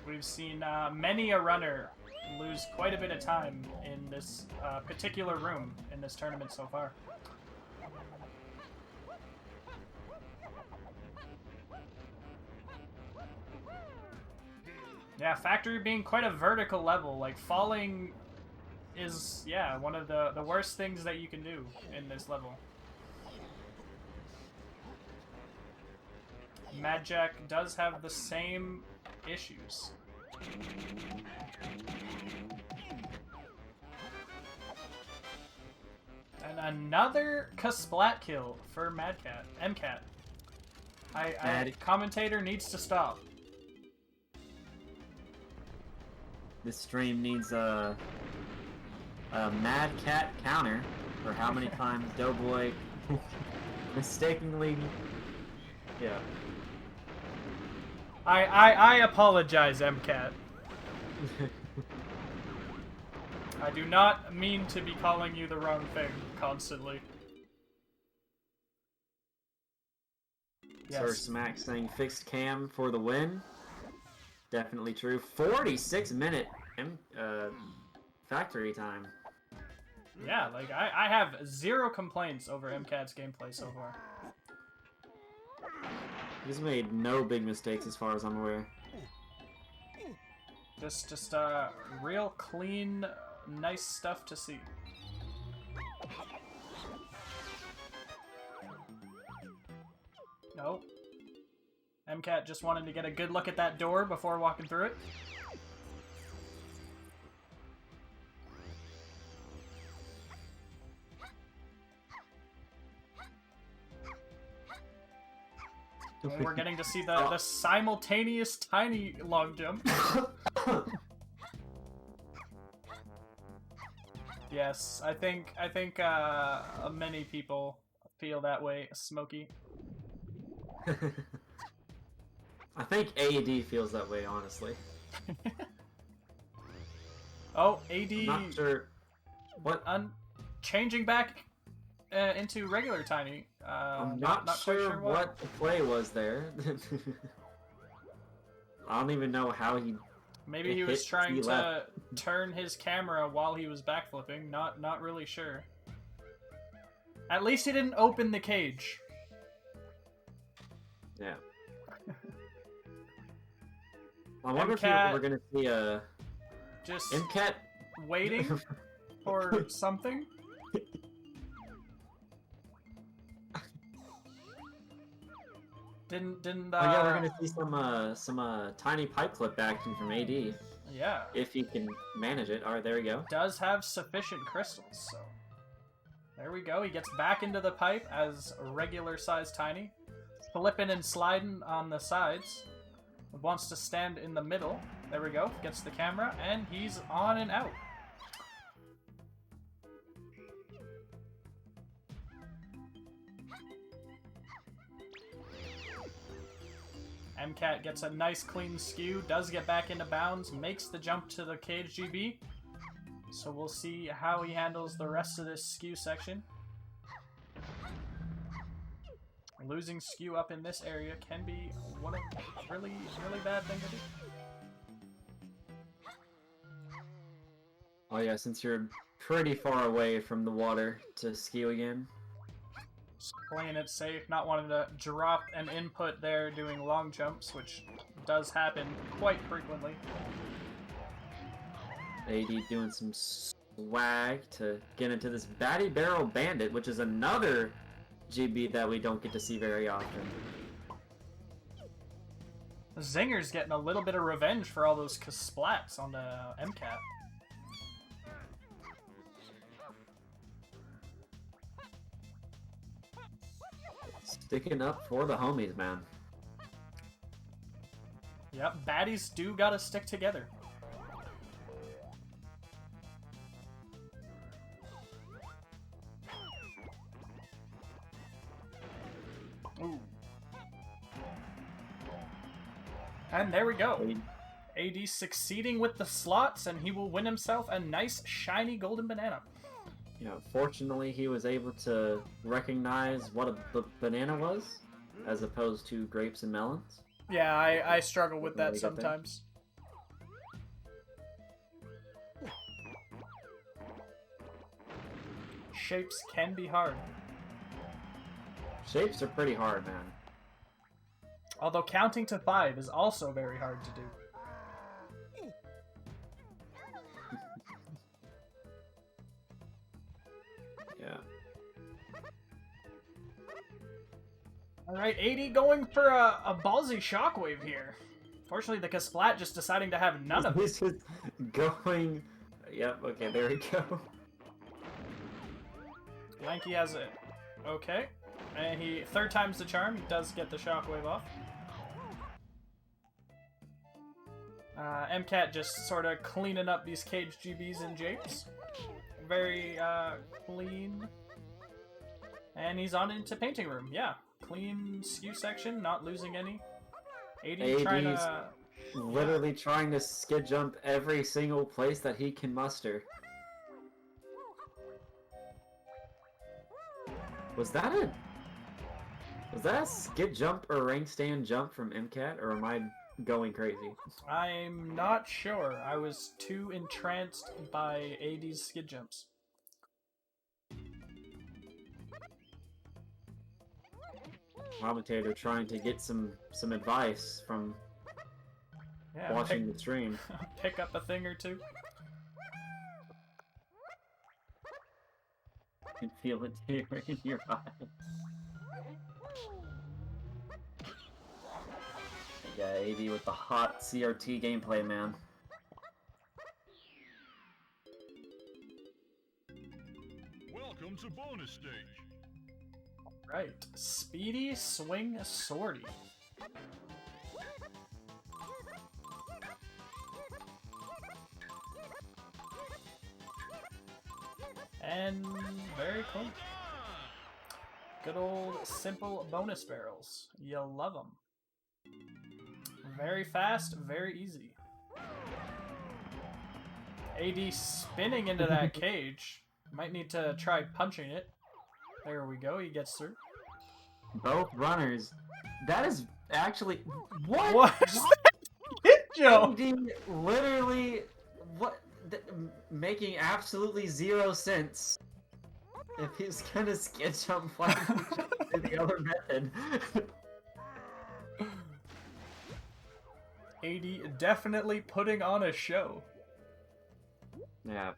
We've seen many a runner lose quite a bit of time in this particular room in this tournament so far. Yeah, Factory being quite a vertical level, like falling is, yeah, one of the worst things that you can do in this level. Madjack does have the same issues. And another Kasplat kill for Mcat. Commentator needs to stop. This stream needs a Mad Cat counter for how many times Doughboy mistakenly... Yeah. I apologize, Mcat. I do not mean to be calling you the wrong thing constantly. Sir Smack saying fixed cam for the win. Definitely true. 46-minute factory time. Yeah, like I have zero complaints over MCAT's gameplay so far. He's made no big mistakes as far as I'm aware. Just real clean, nice stuff to see. Nope. MCAT just wanted to get a good look at that door before walking through it. And we're getting to see the simultaneous tiny long jump. Yes, I think many people feel that way, Smokey. I think AD feels that way, honestly. Oh, AD. I'm not sure. What? Changing back into regular tiny. I'm not quite sure what the play was there. I don't even know how he. Maybe he was trying to turn his camera while he was backflipping. Not really sure. At least he didn't open the cage. Yeah. I wonder if we're gonna see a just Mcat waiting for something. Didn't Oh yeah, we're gonna see some tiny pipe clip action from AD yeah. if he can manage it. All right, there we go. Does have sufficient crystals, so there we go. He gets back into the pipe as a regular size Tiny, flipping and sliding on the sides. Wants to stand in the middle. There we go. Gets the camera, and he's on and out. Mcat gets a nice clean skew, does get back into bounds, makes the jump to the cage GB. So we'll see how he handles the rest of this skew section. Losing skew up in this area can be one of really bad thing to do. Oh yeah, since you're pretty far away from the water to skew again. Just playing it safe, not wanting to drop an input there doing long jumps, which does happen quite frequently. AD doing some swag to get into this Batty Barrel Bandit, which is another GB that we don't get to see very often. Zinger's getting a little bit of revenge for all those splats on the Mcat. Sticking up for the homies, man. Yep, baddies do gotta stick together. Ooh. And there we go. AD succeeding with the slots, and he will win himself a nice, shiny golden banana. Yeah, fortunately he was able to recognize what a banana was, as opposed to grapes and melons. Yeah, I struggle with that Really good thing. sometimes. Shapes can be hard. Shapes are pretty hard, man. Although counting to 5 is also very hard to do. Yeah. Alright, 80 going for a ballsy shockwave here. Fortunately, the Kasplat just deciding to have none of it. This is going... Yep, okay, there we go. Lanky has it. Okay. And he, third time's the charm, he does get the shockwave off. Mcat just sort of cleaning up these cage GBs and japes. Very clean. And he's on into painting room, yeah. Clean skew section, not losing any. 80 trying to... literally trying to skid jump every single place that he can muster. Was that a skid jump or rank stand jump from Mcat, or am I going crazy? I'm not sure. I was too entranced by AD's skid jumps. Commentator trying to get some advice from Yeah, watching the stream. pick up a thing or two. You can feel it tearing in your eye. Yeah, AD with the hot CRT gameplay, man. Welcome to bonus stage. Right. Speedy Swing Swordy. And very clean. Good old simple bonus barrels. You love them. Very fast, very easy. AD spinning into that cage. Might need to try punching it. There we go, he gets through. Both runners. That is actually... What? What? Joe! AD literally... What? Making absolutely zero sense. If he's gonna skid jump, why would he jump to the other method? AD definitely putting on a show. Yeah.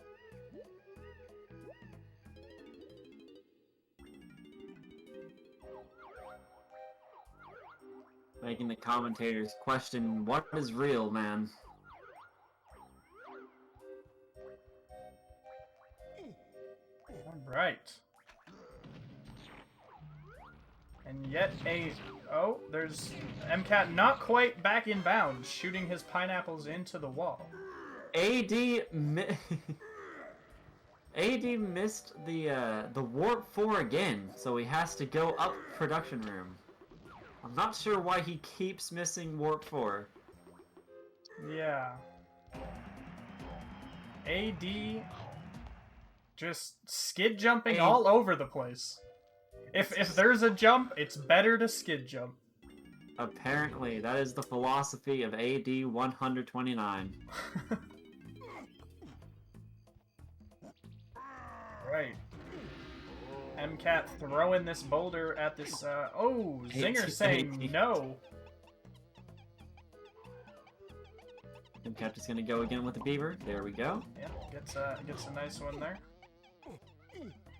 Making the commentators question what is real, man. Alright. And yet oh, there's Mcat not quite back in bounds, shooting his pineapples into the wall. AD missed the warp 4 again, so he has to go up production room. I'm not sure why he keeps missing warp 4. Yeah. AD just skid jumping all over the place. If there's a jump, it's better to skid jump. Apparently, that is the philosophy of ad129. Right. Mcat throwing this boulder at this, oh, Zinger saying no. Mcat is gonna go again with the beaver. There we go. Yeah, gets a nice one there.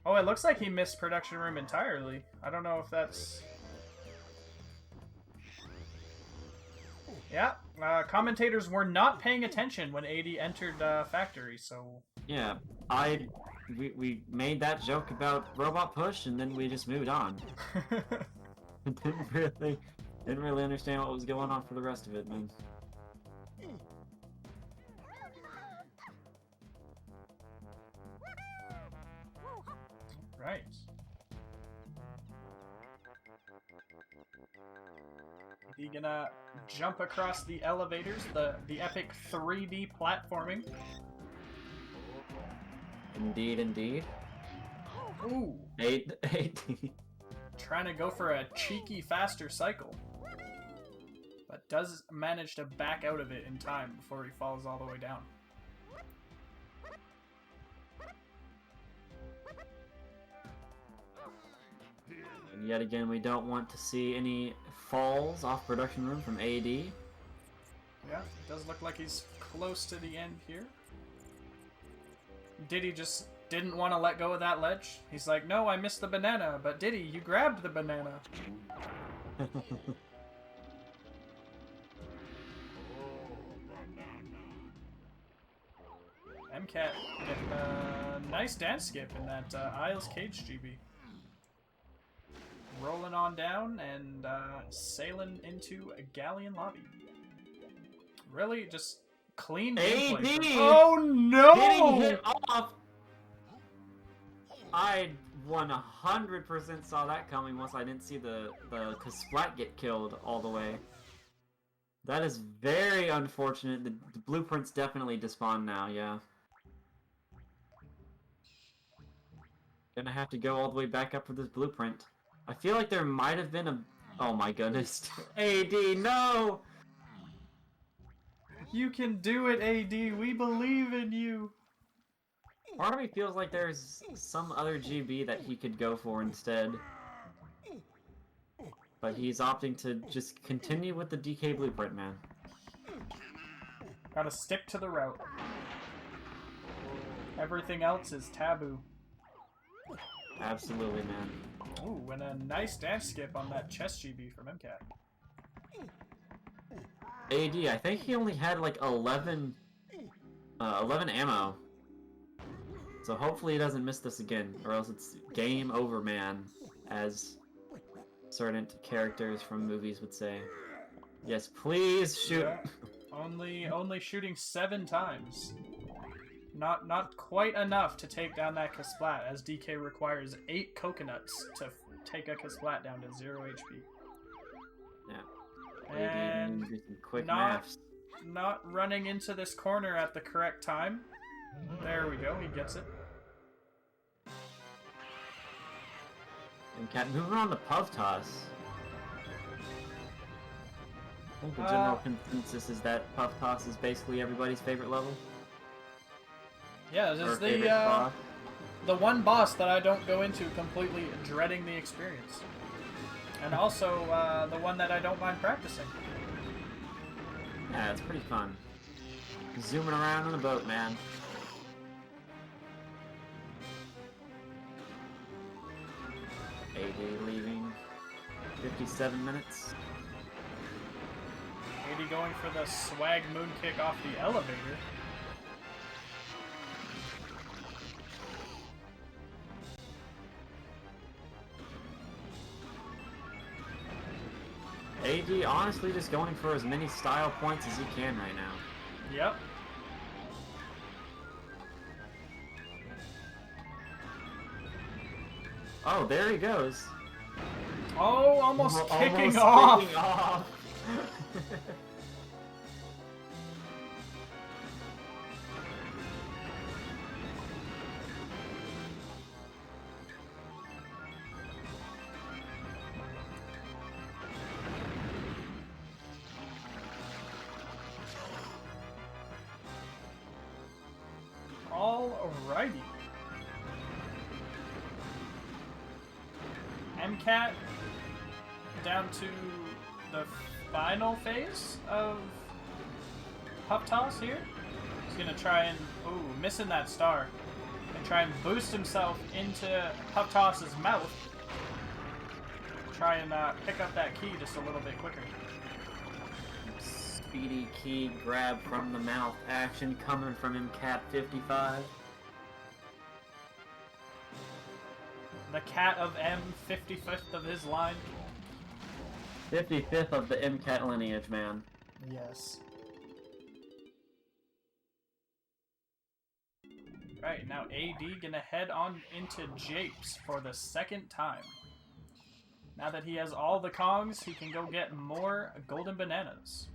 Oh, it looks like he missed production room entirely. I don't know if that's... Yeah, commentators were not paying attention when AD entered factory, so... Yeah, we made that joke about robot push, and then we just moved on. didn't really understand what was going on for the rest of it, man. Right. He gonna jump across the elevators, the epic 3D platforming. Indeed, indeed. Ooh. Trying to go for a cheeky faster cycle. But does manage to back out of it in time before he falls all the way down. And yet again, we don't want to see any falls off production room from AD. Yeah, it does look like he's close to the end here. Diddy just didn't want to let go of that ledge. He's like, no, I missed the banana, but Diddy, you grabbed the banana. Mcat getting a nice dance skip in that Isles Cage GB. Rolling on down and sailing into a galleon lobby. Really, just clean gameplay. AD! Oh no! Getting hit off! I 100% saw that coming once I didn't see the Splat get killed all the way. That is very unfortunate. The blueprints definitely despawn now, yeah. Gonna have to go all the way back up for this blueprint. I feel like there might have been a... Oh my goodness. AD, no! You can do it, AD. We believe in you. Part of me feels like there's some other GB that he could go for instead. But he's opting to just continue with the DK blueprint, man. Gotta stick to the route. Everything else is taboo. Absolutely, man. Ooh, and a nice dash skip on that chest GB from Mcat. AD, I think he only had like 11 ammo. So hopefully he doesn't miss this again, or else it's game over, man, as certain characters from movies would say. Yes, please shoot. Yeah. Only shooting 7 times. Not quite enough to take down that Kasplat, as DK requires 8 coconuts to take a Kasplat down to 0 HP. Yeah. And do some quick not maths. running into this corner at the correct time. There we go, he gets it. And Cat, moving on to Puff Toss. I think the general consensus is that Puff Toss is basically everybody's favorite level. Yeah, this Or is favorite boss. the one boss that I don't go into completely dreading the experience. And also, the one that I don't mind practicing. Yeah, it's pretty fun. Zooming around on a boat, man. AD leaving. 57 minutes. AD going for the swag moon kick off the elevator. AD honestly just going for as many style points as he can right now. Yep. Oh, there he goes. Oh, almost kicking Almost off. kicking off. Alrighty. Mcat down to the final phase of Puff Toss here. He's gonna try and, ooh, missing that star. And try and boost himself into Puff Toss's mouth. Try and pick up that key just a little bit quicker. Speedy key grab from the mouth action coming from Mcat55. The cat of M, 55th of his line. 55th of the Mcat lineage, man. Yes. Right, now AD gonna head on into Japes for the second time. Now that he has all the Kongs, he can go get more golden bananas.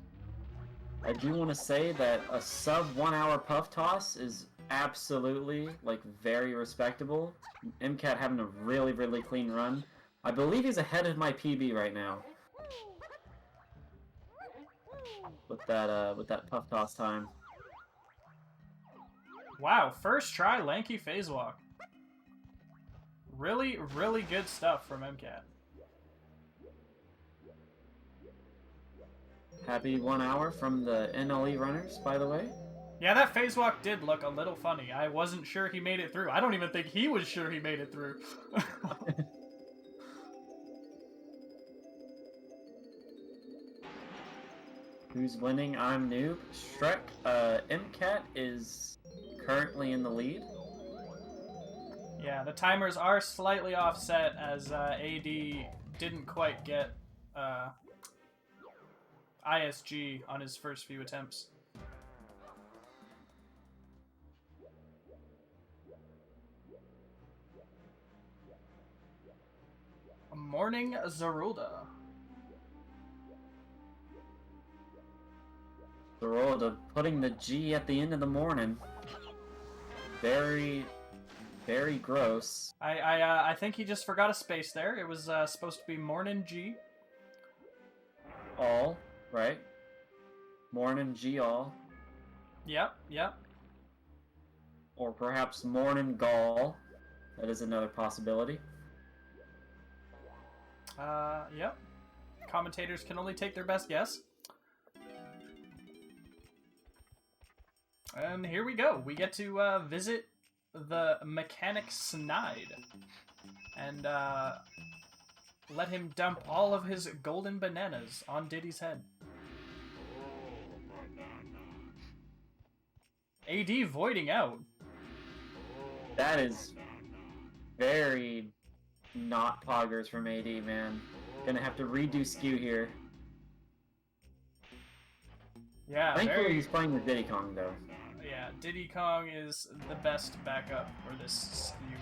I do want to say that a sub 1 hour puff toss is absolutely, like, very respectable. Mcat having a really, really clean run. I believe he's ahead of my PB right now. With that puff toss time. Wow, first try lanky phase walk. Really, really good stuff from Mcat. Happy 1 hour from the NLE runners, by the way. Yeah, that phase walk did look a little funny. I wasn't sure he made it through. I don't even think he was sure he made it through. Who's winning? I'm noob. Shrek. Mcat is currently in the lead. Yeah, the timers are slightly offset as AD didn't quite get ISG on his first few attempts. Morning Zerulda. Zerulda putting the G at the end of the morning. Very, very gross. I think he just forgot a space there. It was supposed to be morning G. All, right? Morning G all. Yep, yep. Or perhaps morning Gall. That is another possibility. Yep. Commentators can only take their best guess. And here we go. We get to visit the mechanic Snide and let him dump all of his golden bananas on Diddy's head. AD voiding out. That is very not poggers from AD, man. Gonna have to redo skew here. Yeah, Thankfully he's playing with Diddy Kong, though. Yeah, Diddy Kong is the best backup for this skew.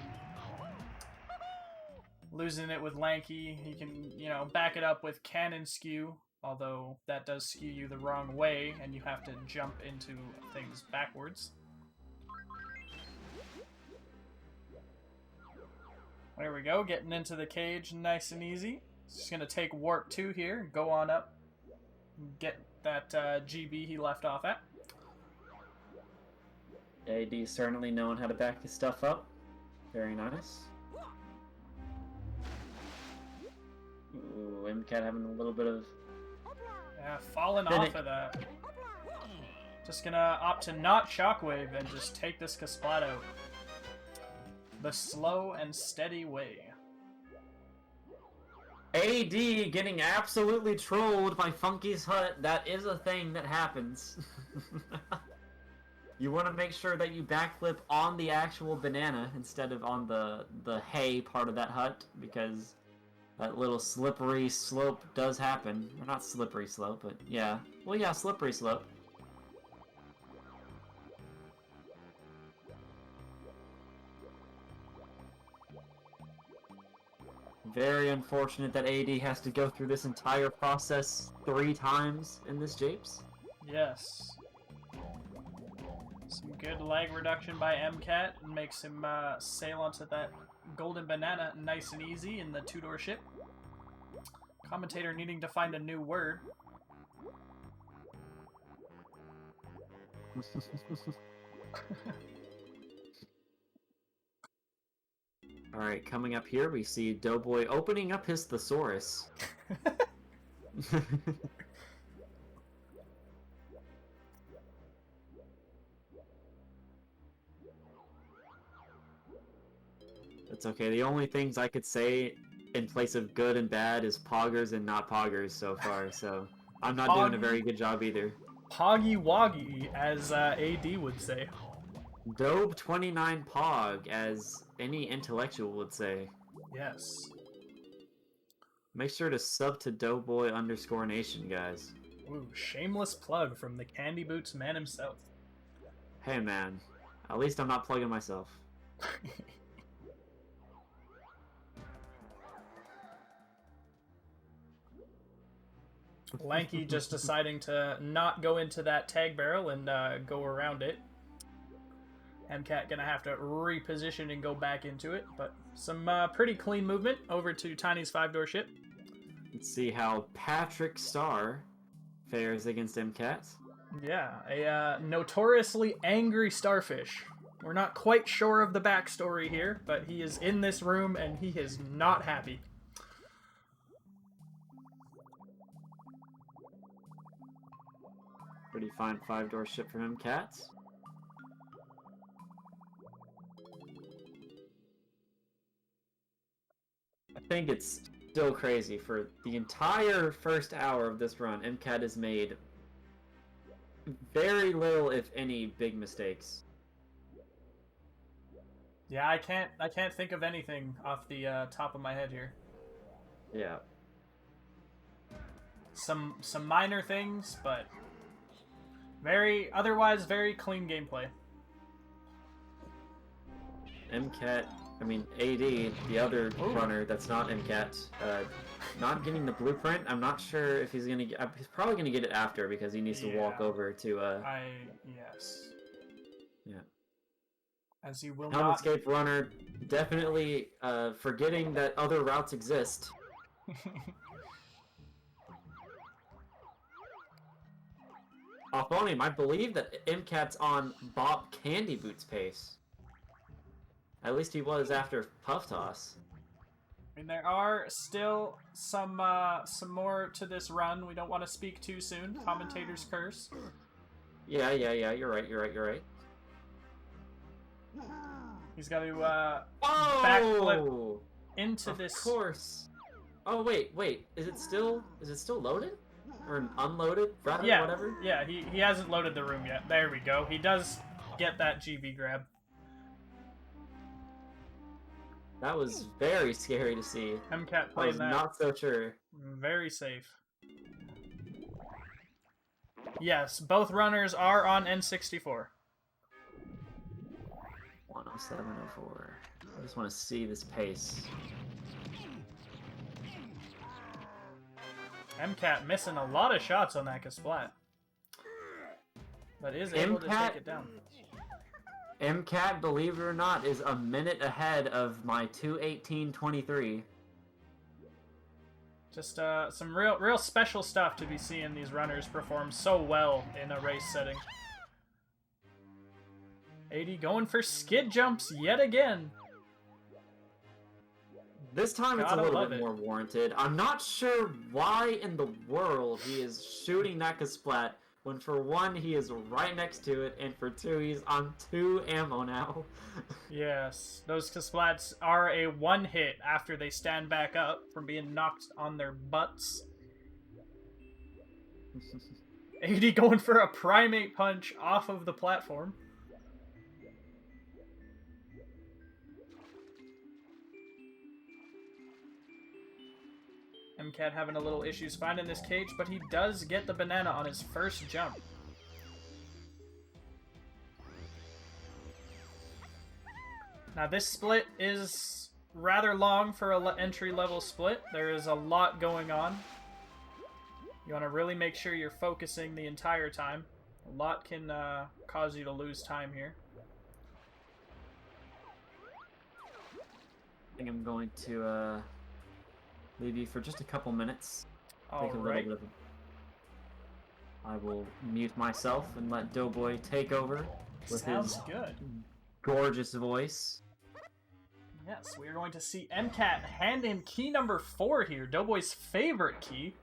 Losing it with Lanky, he can, you know, back it up with Cannon Skew, although that does skew you the wrong way, and you have to jump into things backwards. There we go, getting into the cage nice and easy. Just gonna take Warp 2 here, go on up, get that GB he left off at. AD certainly knowing how to back his stuff up. Very nice. Ooh, Mcat having a little bit of... Yeah, falling off of that. Just gonna opt to not Shockwave and just take this Kasplat out. The slow and steady way. AD getting absolutely trolled by Funky's Hut. That is a thing that happens. You want to make sure that you backflip on the actual banana instead of on the hay part of that hut, because that little slippery slope does happen. Or not slippery slope, but yeah. Well, yeah, slippery slope. Very unfortunate that AD has to go through this entire process 3 times in this Japes. Yes. Some good lag reduction by Mcat makes him sail onto that golden banana nice and easy in the two-door ship. Commentator needing to find a new word. Alright, coming up here we see Doughboy opening up his thesaurus. It's okay, the only things I could say in place of good and bad is poggers and not poggers so far, so I'm not doing a very good job either. Poggy Woggy, as AD would say. Doughboy29 Pog, as any intellectual would say. Yes. Make sure to sub to Doughboy_Nation, guys. Ooh, shameless plug from the Candyboots man himself. Hey man, at least I'm not plugging myself. Lanky just deciding to not go into that tag barrel and go around it. Mcat gonna have to reposition and go back into it, but some pretty clean movement over to Tiny's 5-door ship. Let's see how Patrick Starr fares against Mcat. Yeah, a notoriously angry starfish. We're not quite sure of the backstory here, but he is in this room and he is not happy. Pretty fine 5-door ship from Mcat. I think it's still crazy. For the entire first hour of this run, Mcat has made very little, if any, big mistakes. Yeah, I can't think of anything off the top of my head here. Yeah. Some minor things, but otherwise very clean gameplay. Mcat, I mean AD, the other runner that's not Mcat, not getting the blueprint. I'm not sure if he's gonna get. He's probably gonna get it after because he needs to walk over to. Yes. Yeah. As he will not. Helmetscape runner definitely forgetting that other routes exist. Off on him, I believe that Mcat's on Bob Candyboots pace. At least he was after Puff Toss. I mean, there are still some more to this run. We don't want to speak too soon. Commentator's curse. Yeah. You're right. He's got to backflip into this. Of course. Oh wait. Is it still loaded? Or unloaded, rather, yeah, whatever? Yeah, he hasn't loaded the room yet. There we go. He does get that GV grab. That was very scary to see. Mcat I playing was that not so sure. very safe. Yes, both runners are on N64. 107.04. I just want to see this pace. Mcat missing a lot of shots on that Kasplat, but is able to take it down. Mcat, believe it or not, is a minute ahead of my 2:18.23. Just some real special stuff to be seeing these runners perform so well in a race setting. 80 going for skid jumps yet again. This time it's a Gotta little love bit it. more warranted. I'm not sure why in the world he is shooting that Kasplat when for one, he is right next to it, and for two, he's on 2 ammo now. Yes, those Kasplats are a one hit after they stand back up from being knocked on their butts. AD going for a primate punch off of the platform. Mcat having a little issues finding this cage, but he does get the banana on his first jump. Now this split is rather long for an entry-level split. There is a lot going on. You want to really make sure you're focusing the entire time. A lot can cause you to lose time here. I think I'm going to leave you for just a couple minutes. Alright. I will mute myself and let Doughboy take over with Sounds his good. gorgeous voice. Yes, we are going to see Mcat hand in key number 4 here, Doughboy's favorite key.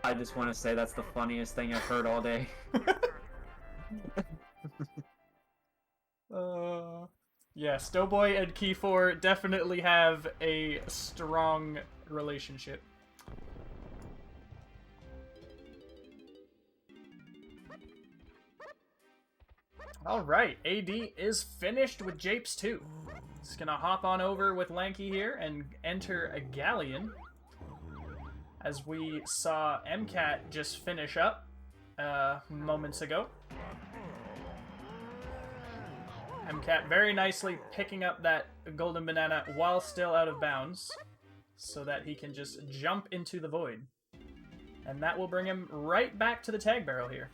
I just want to say that's the funniest thing I've heard all day. Yes, Doughboy and Key 4 definitely have a strong relationship. Alright, AD is finished with Japes 2. He's gonna hop on over with Lanky here and enter a Galleon. As we saw Mcat just finish up moments ago. Mcat very nicely picking up that golden banana while still out of bounds, so that he can just jump into the void. And that will bring him right back to the tag barrel here.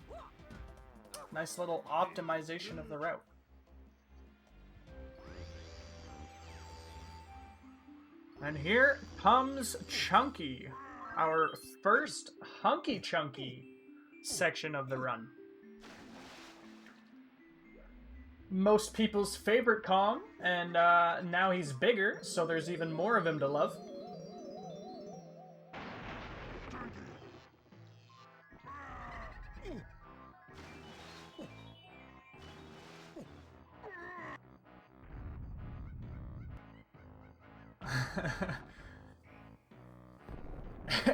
Nice little optimization of the route. And here comes Chunky, our first Hunky Chunky section of the run. Most people's favorite Kong, and now he's bigger, so there's even more of him to love.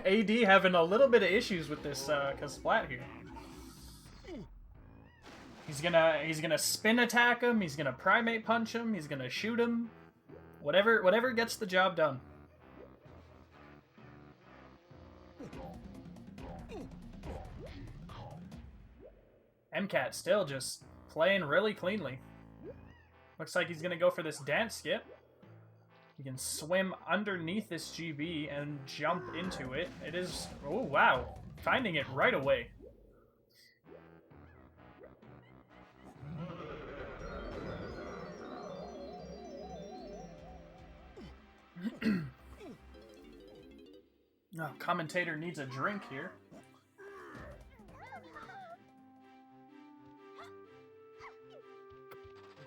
AD having a little bit of issues with this Kasplat here. He's gonna spin attack him, he's gonna primate punch him, he's gonna shoot him. Whatever gets the job done. Mcat still just playing really cleanly. Looks like he's gonna go for this dance skip. He can swim underneath this GB and jump into it. It is... oh, wow. Finding it right away. Oh, commentator needs a drink here.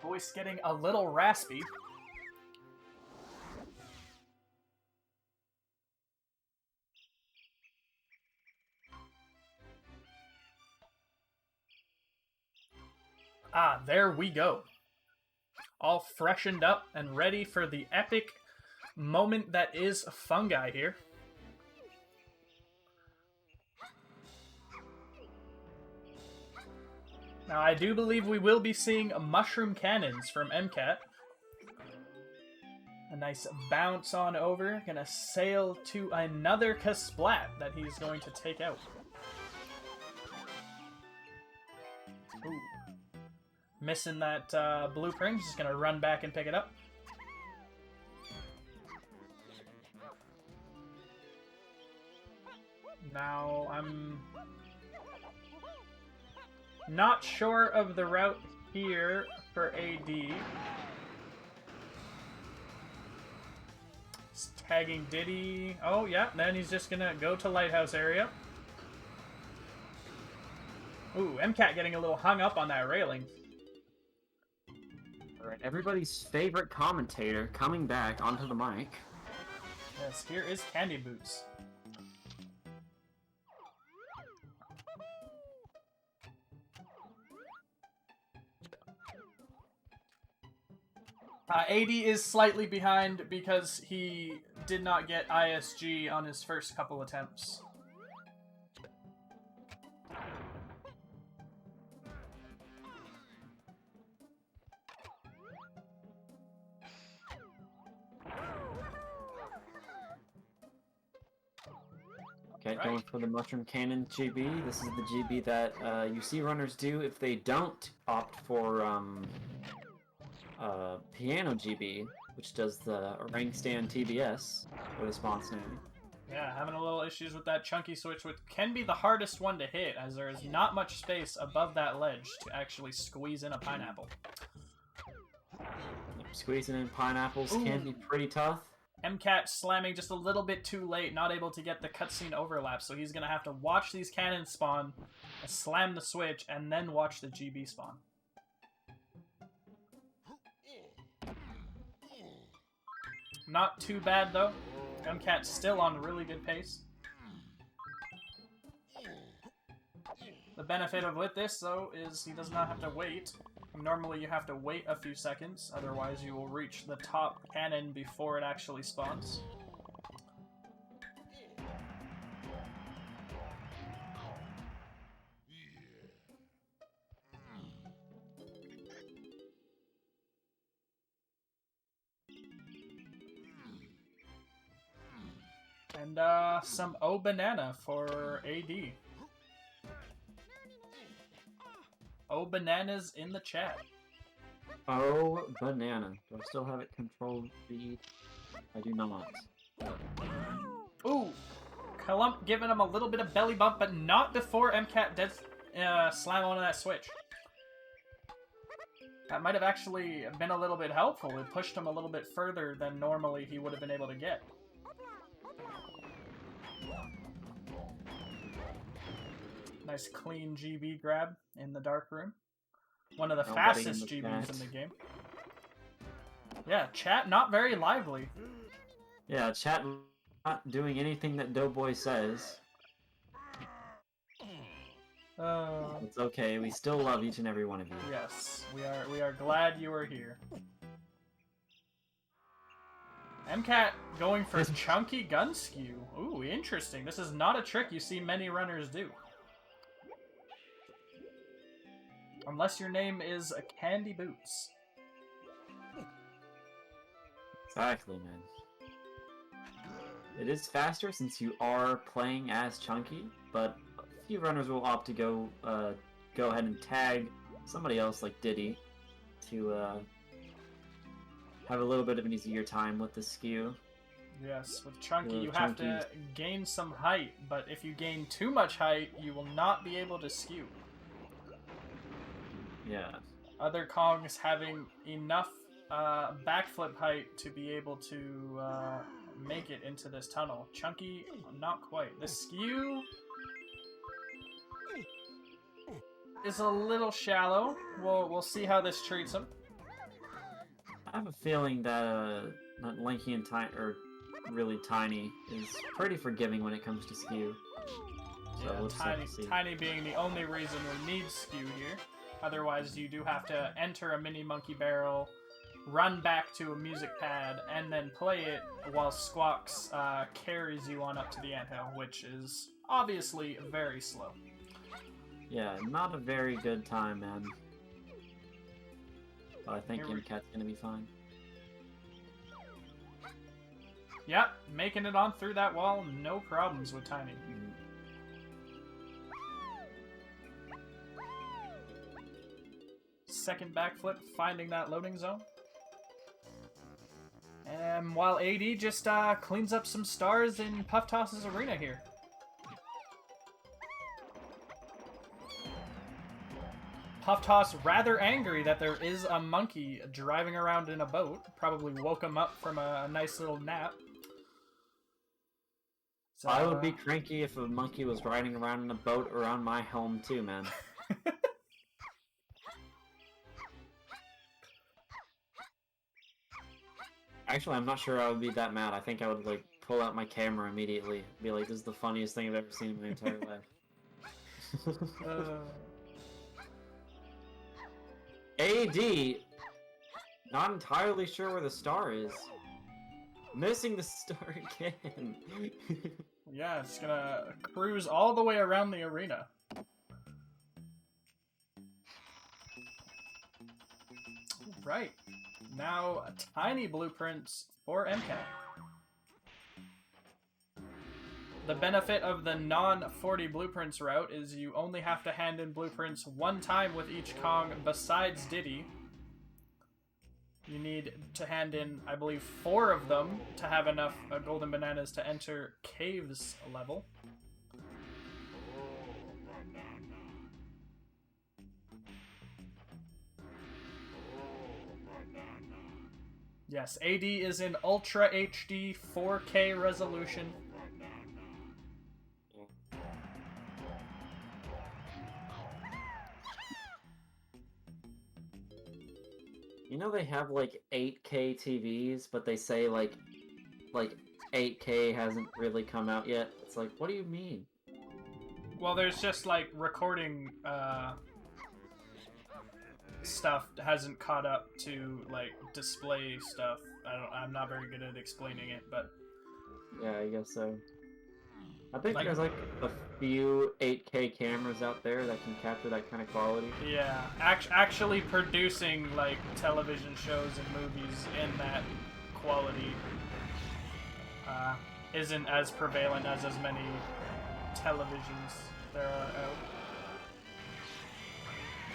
Voice getting a little raspy. Ah, there we go. All freshened up and ready for the epic moment that is Fungi here. Now, I do believe we will be seeing mushroom cannons from Mcat. A nice bounce on over. Gonna sail to another Kasplat that he's going to take out. Ooh. Missing that blueprint. Just gonna run back and pick it up. Now, I'm not sure of the route here for AD. He's tagging Diddy. Oh, yeah, then he's just gonna go to Lighthouse area. Ooh, Mcat getting a little hung up on that railing. Alright, everybody's favorite commentator coming back onto the mic. Yes, here is Candyboots. AD is slightly behind because he did not get ISG on his first couple attempts. Okay, Right. going for the Mushroom Cannon GB. This is the GB that you see runners do if they don't opt for Piano GB, which does the rank stand TBS for the spawn snapping. Yeah, having a little issues with that chunky switch, which can be the hardest one to hit, as there is not much space above that ledge to actually squeeze in a pineapple. Squeezing in pineapples can be pretty tough. Mcat slamming just a little bit too late, not able to get the cutscene overlap, so he's going to have to watch these cannons spawn, slam the switch, and then watch the GB spawn. Not too bad, though. Mcat's still on really good pace. The benefit of with this, though, is he does not have to wait. Normally you have to wait a few seconds, otherwise you will reach the top cannon before it actually spawns. And some O Banana for AD. Oh, Bananas in the chat. Oh, banana. Do I still have it controlled V? I do not. Ooh, Clump giving him a little bit of belly bump, but not before Mcat does slam onto that switch. That might have actually been a little bit helpful. It pushed him a little bit further than normally he would have been able to get. Nice clean GB grab in the dark room. One of the fastest GBs in the game. Yeah, chat not very lively. Yeah, chat not doing anything that Doughboy says. It's okay, we still love each and every one of you. Yes, we are glad you are here. Mcat going for chunky gun skew. Ooh, interesting. This is not a trick you see many runners do. Unless your name is Candyboots. Exactly, man. It is faster since you are playing as Chunky, but a few runners will opt to go ahead and tag somebody else like Diddy to have a little bit of an easier time with the skew. Yes, with Chunky you have to gain some height, but if you gain too much height, you will not be able to skew. Yeah. Other Kongs having enough backflip height to be able to make it into this tunnel. Chunky, not quite. The skew is a little shallow. We'll see how this treats him. I have a feeling that that Lanky and really Tiny is pretty forgiving when it comes to skew. So Yeah, we'll just have to see. Tiny being the only reason we need skew here. Otherwise, you do have to enter a mini monkey barrel, run back to a music pad, and then play it while Squawks carries you on up to the anthill, which is obviously very slow. Yeah, not a very good time, man. But I think Mcat's gonna be fine. Yep, making it on through that wall, no problems with Tiny. Second backflip, finding that loading zone. And while AD just cleans up some stars in Puff Toss's arena here. Puff Toss rather angry that there is a monkey driving around in a boat. Probably woke him up from a nice little nap. So, I would be cranky if a monkey was riding around in a boat around my home too, man. Actually, I'm not sure I would be that mad. I think I would, like, pull out my camera immediately. Be like, this is the funniest thing I've ever seen in my entire life. AD Not entirely sure where the star is. Missing the star again. Yeah, it's gonna cruise all the way around the arena. Right. Now, tiny blueprints for MCAT. The benefit of the non-40 blueprints route is you only have to hand in blueprints one time with each Kong besides Diddy. You need to hand in, I believe, 4 of them to have enough golden bananas to enter Caves level. Yes, AD is in Ultra HD 4K resolution. You know they have like 8K TVs, but they say like 8K hasn't really come out yet. It's like, what do you mean? Well, there's just like recording stuff hasn't caught up to like display stuff. I'm not very good at explaining it, but Yeah, I guess so. I think Like- there's like a few 8K cameras out there that can capture that kind of quality. yeah, actually producing like television shows and movies in that quality isn't as prevalent as many televisions there are out.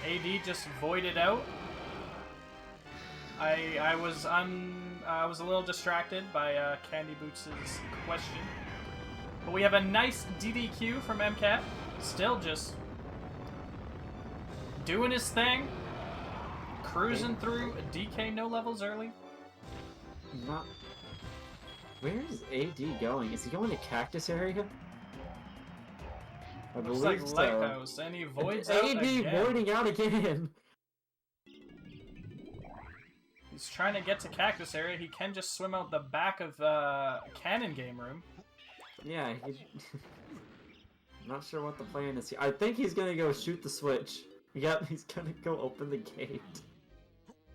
AD just voided out. I was a little distracted by Candyboots' question. But we have a nice DDQ from Mcat. Still just doing his thing. Cruising through DK no levels early. Not. Where is AD going? Is he going to Cactus area? I Looks believe like so. Lighthouse, and he voids It's out AD again. voiding out again. He's trying to get to Cactus area. He can just swim out the back of Cannon game room. Yeah, I'm not sure what the plan is here. I think he's gonna go shoot the switch. Yep, he's gonna go open the gate.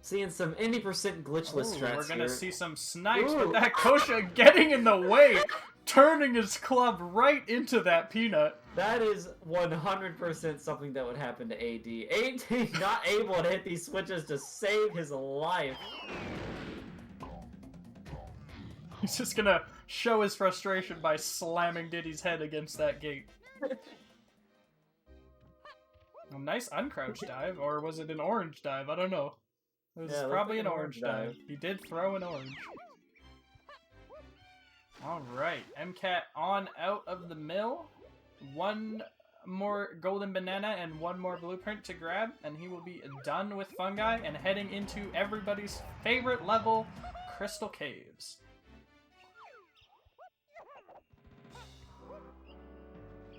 Seeing some 80% glitchless Ooh, strats we're gonna here. see some snipes, Ooh. but that Kosha getting in the way, turning his club right into that peanut. That is 100% something that would happen to AD. AD not able to hit these switches to save his life. He's just gonna show his frustration by slamming Diddy's head against that gate. A nice uncrouch dive, or was it an orange dive? I don't know. It was Yeah, it looked probably like an an orange orange dive. dive. He did throw an orange. Alright, MCAT on out of the mill. One more golden banana and one more blueprint to grab, and he will be done with fungi and heading into everybody's favorite level, Crystal Caves.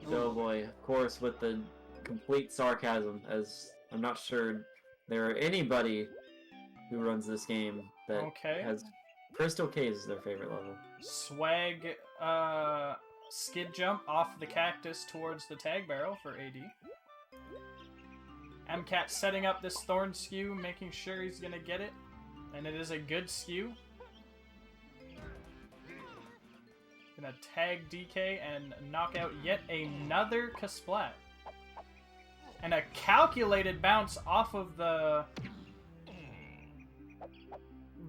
Doughboy, of course, with the complete sarcasm, as I'm not sure there are anybody who runs this game that Okay. has Crystal Caves as their favorite level. Swag skid jump off the cactus towards the tag barrel for AD. Mcat setting up this thorn skew, making sure he's gonna get it, and it is a good skew. Gonna tag DK and knock out yet another Kasplat. And a calculated bounce off of the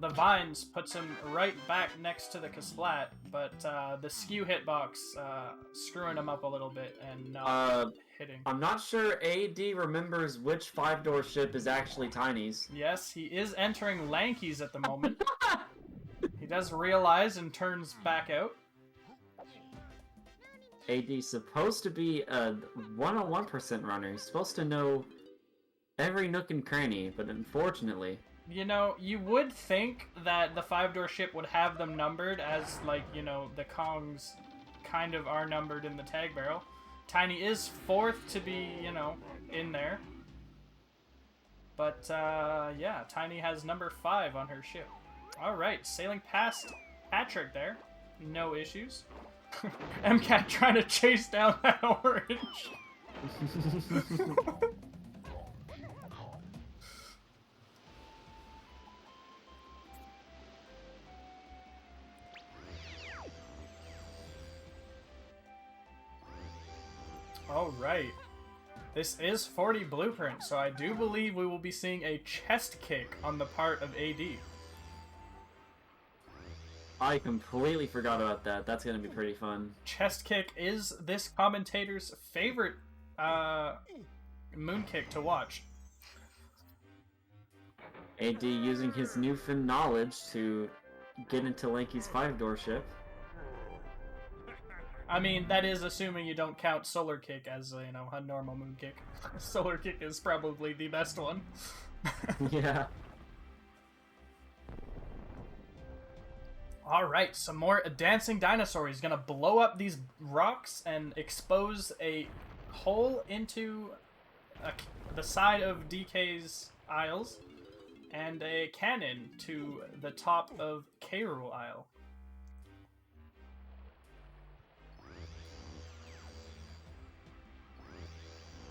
vines puts him right back next to the Kasplat, but the skew hitbox screwing him up a little bit and not hitting. I'm not sure AD remembers which 5-door ship is actually Tiny's. Yes, he is entering Lankies at the moment. He does realize and turns back out. AD's supposed to be a 101% runner. He's supposed to know every nook and cranny, but unfortunately... You know, you would think that the 5-door ship would have them numbered as, like, you know, the Kongs kind of are numbered in the tag barrel. Tiny is 4th to be, you know, in there. But, yeah, Tiny has number 5 on her ship. Alright, sailing past Patrick there. No issues. Mcat trying to chase down that orange. All right. This is 40 Blueprint, so I do believe we will be seeing a chest kick on the part of AD. I completely forgot about that. That's gonna be pretty fun. Chest kick is this commentator's favorite moon kick to watch. AD using his newfound knowledge to get into Lanky's 5-door ship. I mean, that is assuming you don't count Solar Kick as, you know, a normal moon kick. Solar Kick is probably the best one. Yeah. Alright, some more dancing dinosaur. He's gonna blow up these rocks and expose a hole into the side of DK's aisles and a cannon to the top of K. Rool Isle.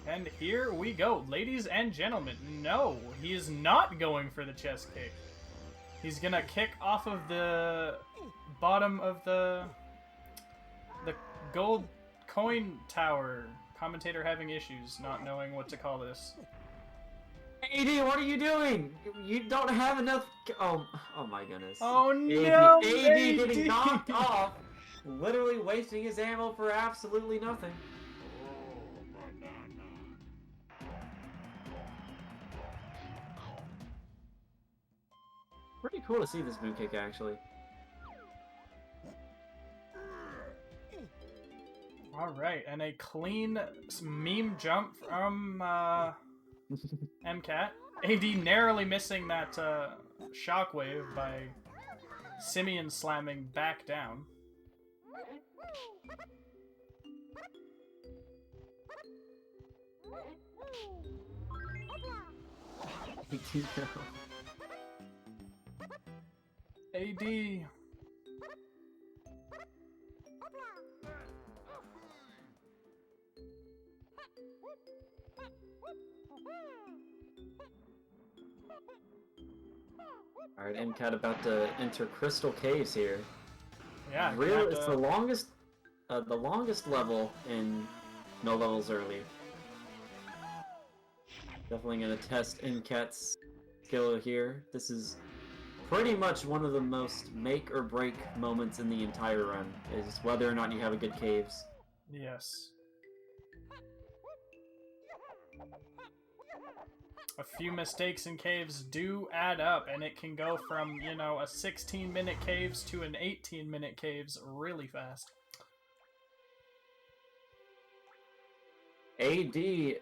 And here we go, ladies and gentlemen. No, he is not going for the chest kick. He's gonna kick off of the bottom of the gold coin tower. Commentator having issues, not knowing what to call this. AD, what are you doing? You don't have enough. Oh my goodness. Oh no! AD getting knocked off, literally wasting his ammo for absolutely nothing. Pretty cool to see this moon kick, actually. Alright, and a clean meme jump from Mcat. AD narrowly missing that shockwave by Simeon slamming back down. AD. Alright, Mcat about to enter Crystal Caves here. Yeah, Real, it's the longest level in No Levels Early. Definitely gonna test Mcat's skill here. This is pretty much one of the most make or break moments in the entire run, is whether or not you have a good caves. Yes. A few mistakes in caves do add up, and it can go from, you know, a 16-minute caves to an 18-minute caves really fast. AD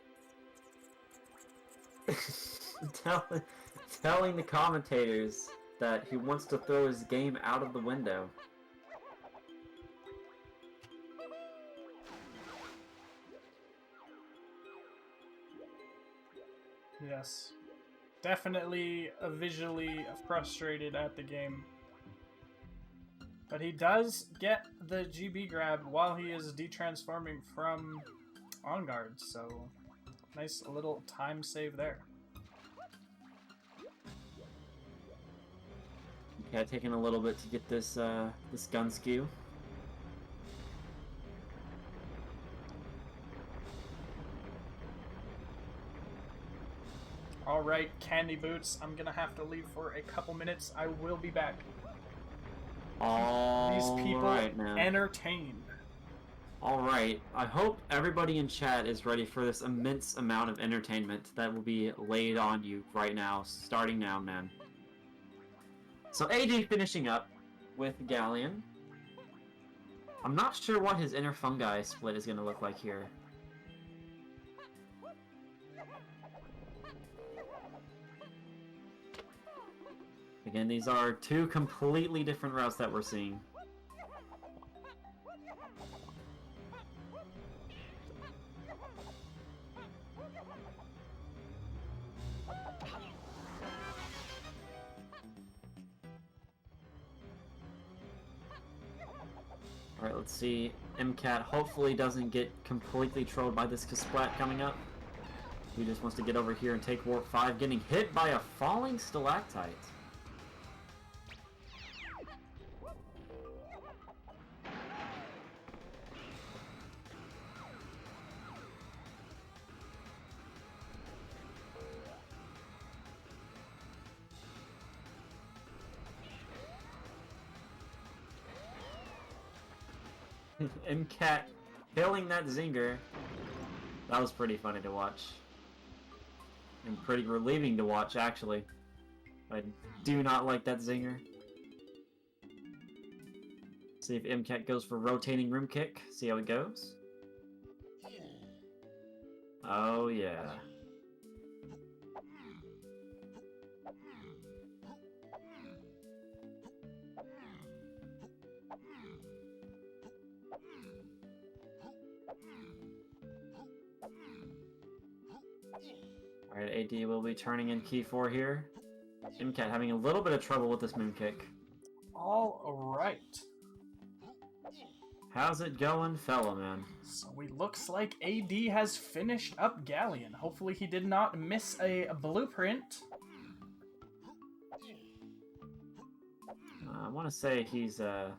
telling the commentators that he wants to throw his game out of the window. Yes. Definitely visually frustrated at the game. But he does get the GB grab while he is detransforming from On Guard, so nice little time save there. Yeah, taking a little bit to get this this gun skew. Alright, Candyboots, I'm gonna have to leave for a couple minutes. I will be back. These people entertain. Alright, I hope everybody in chat is ready for this immense amount of entertainment that will be laid on you right now, starting now, man. So AD finishing up with Galleon. I'm not sure what his inner fungi split is going to look like here. Again, these are two completely different routes that we're seeing. Alright, let's see. Mcat hopefully doesn't get completely trolled by this Kasplat coming up. He just wants to get over here and take Warp 5, getting hit by a falling stalactite. Mcat killing that zinger. That was pretty funny to watch. And pretty relieving to watch, actually. I do not like that zinger. See if Mcat goes for rotating room kick. See how it goes. Oh, yeah. Alright, AD will be turning in key 4 here. Mcat having a little bit of trouble with this moon kick. All right. How's it going, fella man? So it looks like AD has finished up Galleon. Hopefully he did not miss a blueprint. I want to say he's I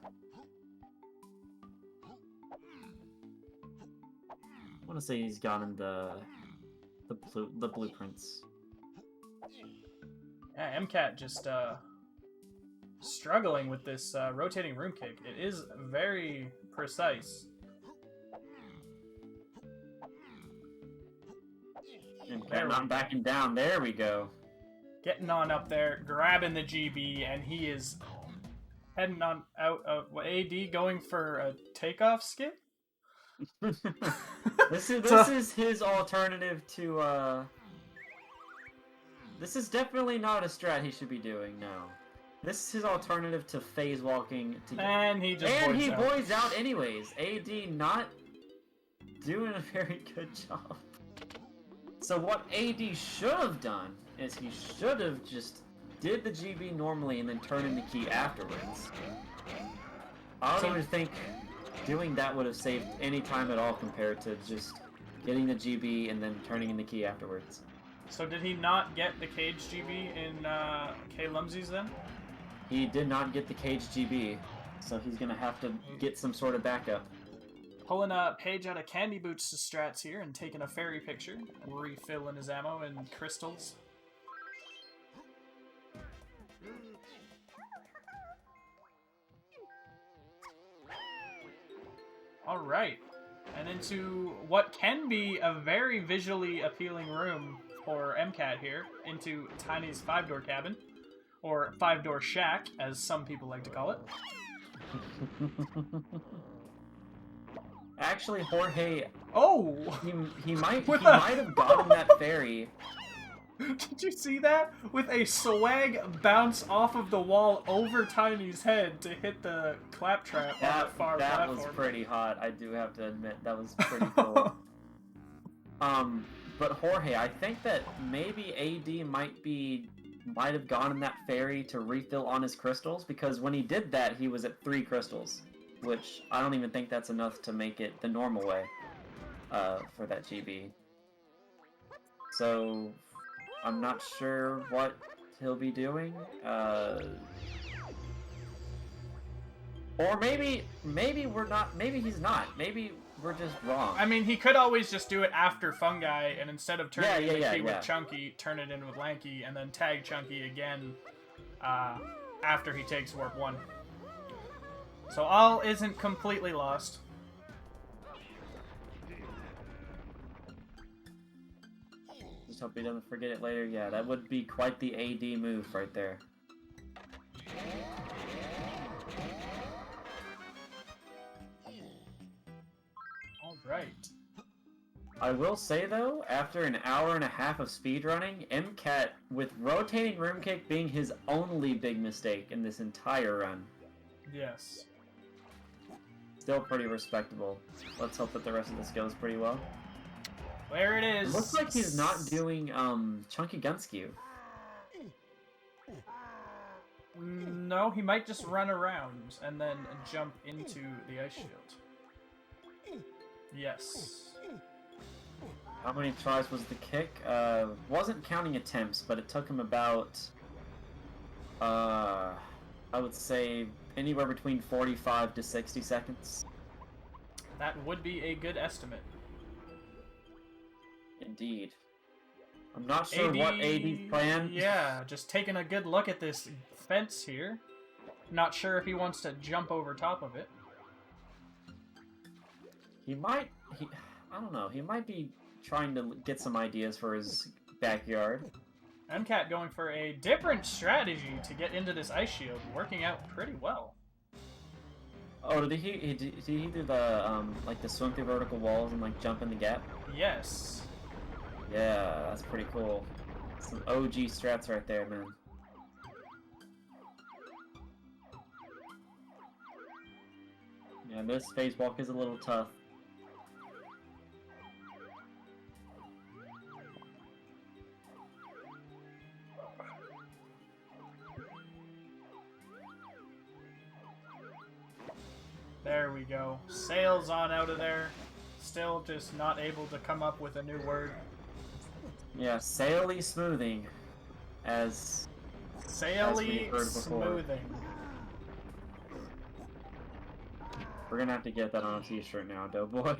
want to say he's gotten the blueprints. Yeah, Mcat just struggling with this rotating room kick. It is very precise. Mcat not backing down. There we go. Getting on up there, grabbing the GB, and he is heading on out of AD going for a takeoff skip. This is his alternative to This is definitely not a strat he should be doing, no. This is his alternative to phase walking to And he just and he out. voids out anyways. AD not doing a very good job. So what AD should have done is he should have just did the GB normally and then turned in the key afterwards. I don't even think doing that would have saved any time at all compared to just getting the GB and then turning in the key afterwards. So did he not get the cage GB in K Lumsies then? He did not get the cage GB, so he's gonna have to get some sort of backup. Pulling a page out of Candyboots' strats here and taking a fairy picture and refilling his ammo and crystals. Alright, and into what can be a very visually appealing room for Mcat here, into Tiny's 5-door cabin, or 5-door shack, as some people like to call it. Actually, Jorge, Oh! he might With have gotten that fairy. Did you see that? With a swag bounce off of the wall over Tiny's head to hit the claptrap on the far That platform. was pretty hot, I do have to admit. That was pretty cool. But Jorge, I think that maybe AD might have gone in that ferry to refill on his crystals, because when he did that, he was at 3 crystals, which I don't even think that's enough to make it the normal way for that GB. So I'm not sure what he'll be doing. Or maybe we're not. Maybe he's not. Maybe we're just wrong. I mean, he could always just do it after Fungi, and instead of turning in the key with yeah. Chunky, turn it in with Lanky, and then tag Chunky again after he takes Warp 1. So all isn't completely lost. Just hope he doesn't forget it later. Yeah, that would be quite the AD move right there. Alright. I will say though, after an hour and a half of speedrunning, Mcat, with rotating room kick being his only big mistake in this entire run, Yes. still pretty respectable. Let's hope that the rest of this goes pretty well. There it is. It looks like he's not doing Chunky Gun Skew. No, he might just run around and then jump into the ice shield. Yes. How many tries was the kick? Wasn't counting attempts, but it took him about, I would say, anywhere between 45 to 60 seconds. That would be a good estimate. Indeed. I'm not sure what AD's plan. Yeah, just taking a good look at this fence here. Not sure if he wants to jump over top of it. I don't know, he might be trying to get some ideas for his backyard. Mcat going for a different strategy to get into this ice shield, working out pretty well. Oh, did he do the like the swim through vertical walls and like jump in the gap? Yes. Yeah, that's pretty cool. Some OG strats right there, man. Yeah, this phase walk is a little tough. There we go. Sails on out of there. Still just not able to come up with a new word. Yeah, saily smoothing, as Saily we've heard before. smoothing. We're gonna have to get that on a t-shirt now, Doughboy.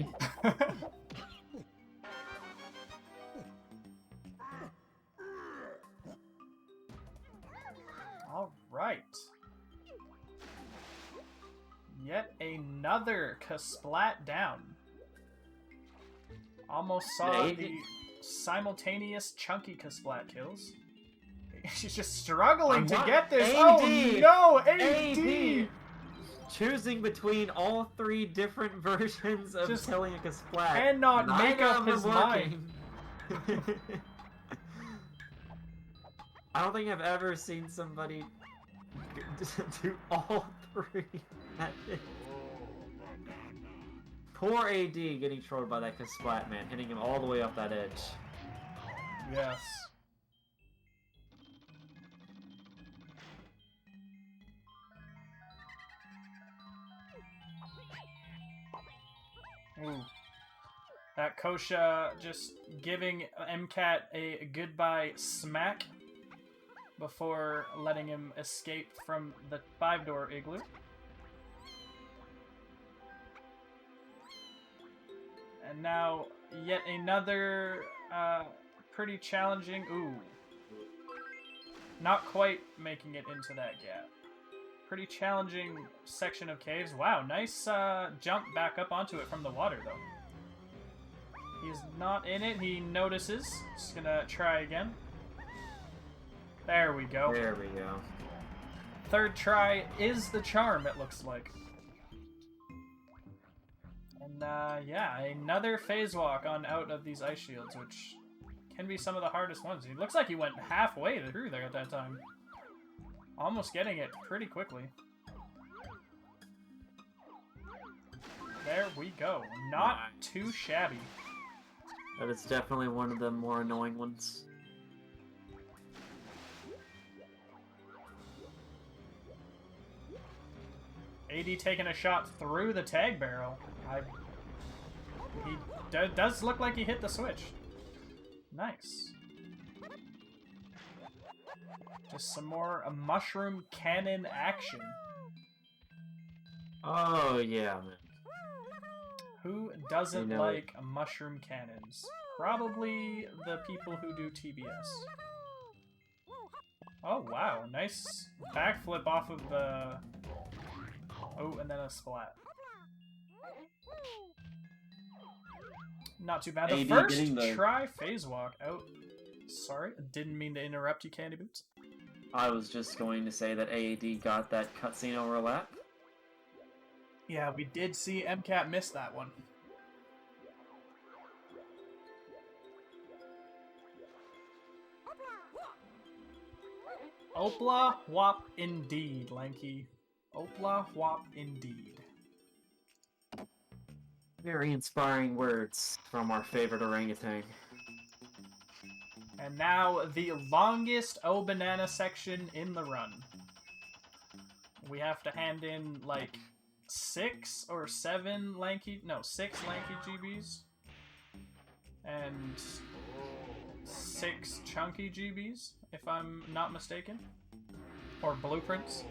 All right. Yet another Kasplat down. Almost saw Yeah, the simultaneous chunky Kasplat kills. She's just struggling to get this. AD! Oh no, AD! AD! Choosing between all three different versions of Just killing a Kasplat. cannot Neither make up of them his working. I don't think I've ever seen somebody do all three. Poor AD getting trolled by that Kasplat, man, hitting him all the way off that edge. Yes. Ooh. That Kosha just giving Mcat a goodbye smack before letting him escape from the 5-door igloo. And now, yet another pretty challenging... Ooh. Not quite making it into that gap. Pretty challenging section of caves. Wow, nice jump back up onto it from the water, though. He's not in it. He notices. Just gonna try again. There we go. There we go. Third try is the charm, it looks like. And, yeah, another phase walk on out of these ice shields, which can be some of the hardest ones. It looks like he went halfway through there at that time. Almost getting it pretty quickly. There we go. Not too shabby. But it's definitely one of the more annoying ones. AD taking a shot through the tag barrel. He does look like he hit the switch. Nice. Just some more mushroom cannon action. Oh, yeah, man. Who doesn't You know like mushroom cannons? Probably the people who do TBS. Oh, wow. Nice backflip off of the... Oh, and then a splat. Not too bad. The AD first getting the- try phase walk out. Sorry, didn't mean to interrupt you, Candyboots. I was just going to say that AAD got that cutscene overlap. Yeah, we did see Mcat miss that one. Opla whop indeed, Lanky. Opla whop indeed. Very inspiring words from our favorite orangutan. And now the longest O banana section in the run. We have to hand in like 6 or 7 lanky, no, 6 lanky GBs. And 6 chunky GBs, if I'm not mistaken. Or blueprints.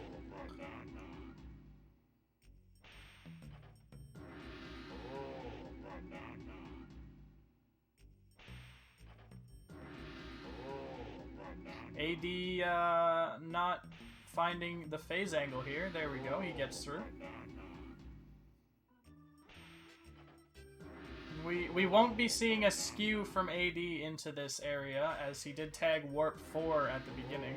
AD not finding the phase angle here. There we go. He gets through. We won't be seeing a skew from AD into this area, as he did tag Warp 4 at the beginning.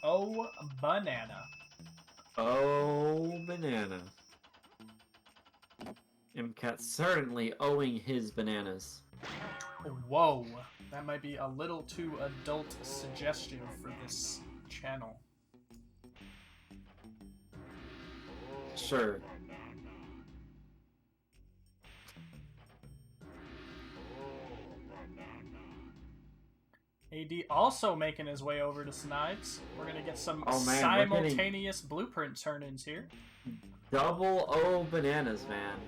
Oh, banana. Oh, banana. Mcat certainly owing his bananas. Whoa, that might be a little too adult suggestive for this channel. Sure. AD also making his way over to Snides. We're gonna get some Oh, man, simultaneous blueprint turn-ins here. Double O bananas, man.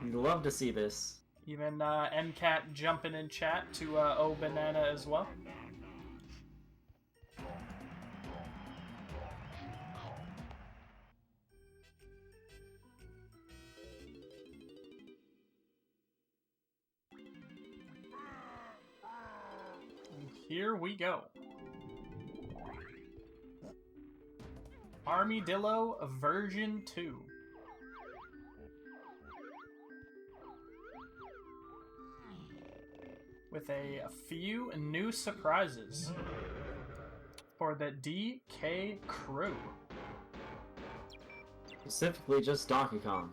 We'd love to see this. Even Mcat jumping in chat to O banana as well. Here we go. Armadillo version 2. With a few new surprises for the DK crew. Specifically just Donkey Kong.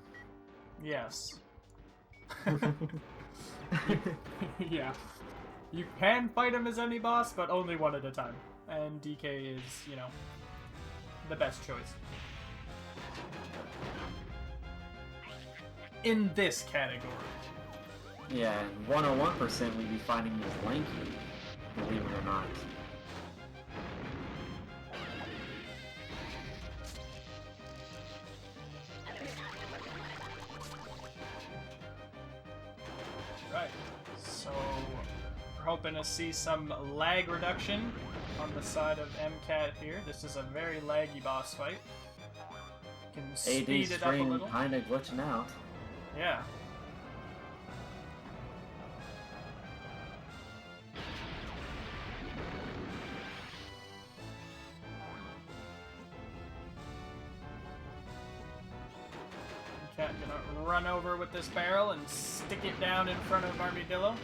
Yes. Yeah. You can fight him as any boss, but only one at a time. And DK is, you know, the best choice. In this category. Yeah, and 101% we'd be finding as lanky, believe it or not. Right. So we're hoping to see some lag reduction on the side of Mcat here. This is a very laggy boss fight. Can speed AD it up a stream little. kinda glitching out. Yeah. Cat gonna run over with this barrel and stick it down in front of Armadillo.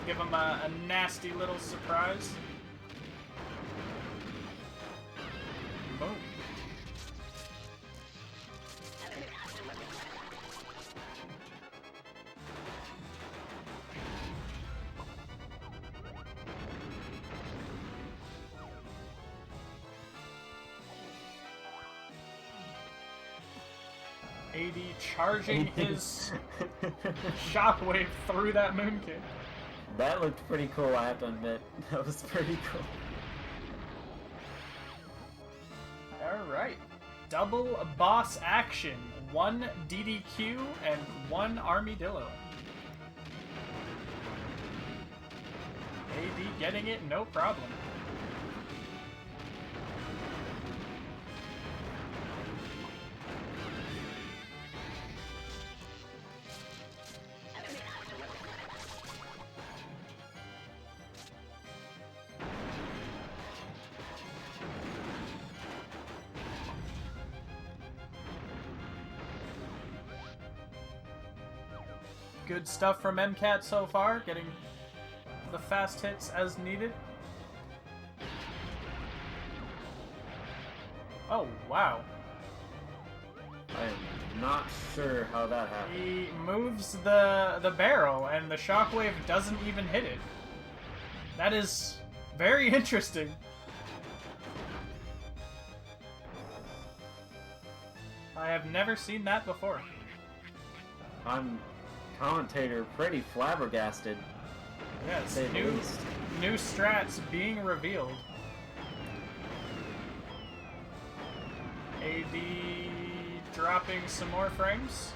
Give him a nasty little surprise. Boom. AD charging his shockwave through that moon kick. That looked pretty cool, I have to admit. That was pretty cool. Alright. Double boss action. 1 DDQ and 1 Armadillo. AD getting it, no problem. Good stuff from Mcat so far, getting the fast hits as needed. Oh, wow. I am not sure how that happened. He moves the barrel and the shockwave doesn't even hit it. That is very interesting. I have never seen that before. I'm commentator pretty flabbergasted. Yes, to say the least. new strats being revealed. AD dropping some more frames.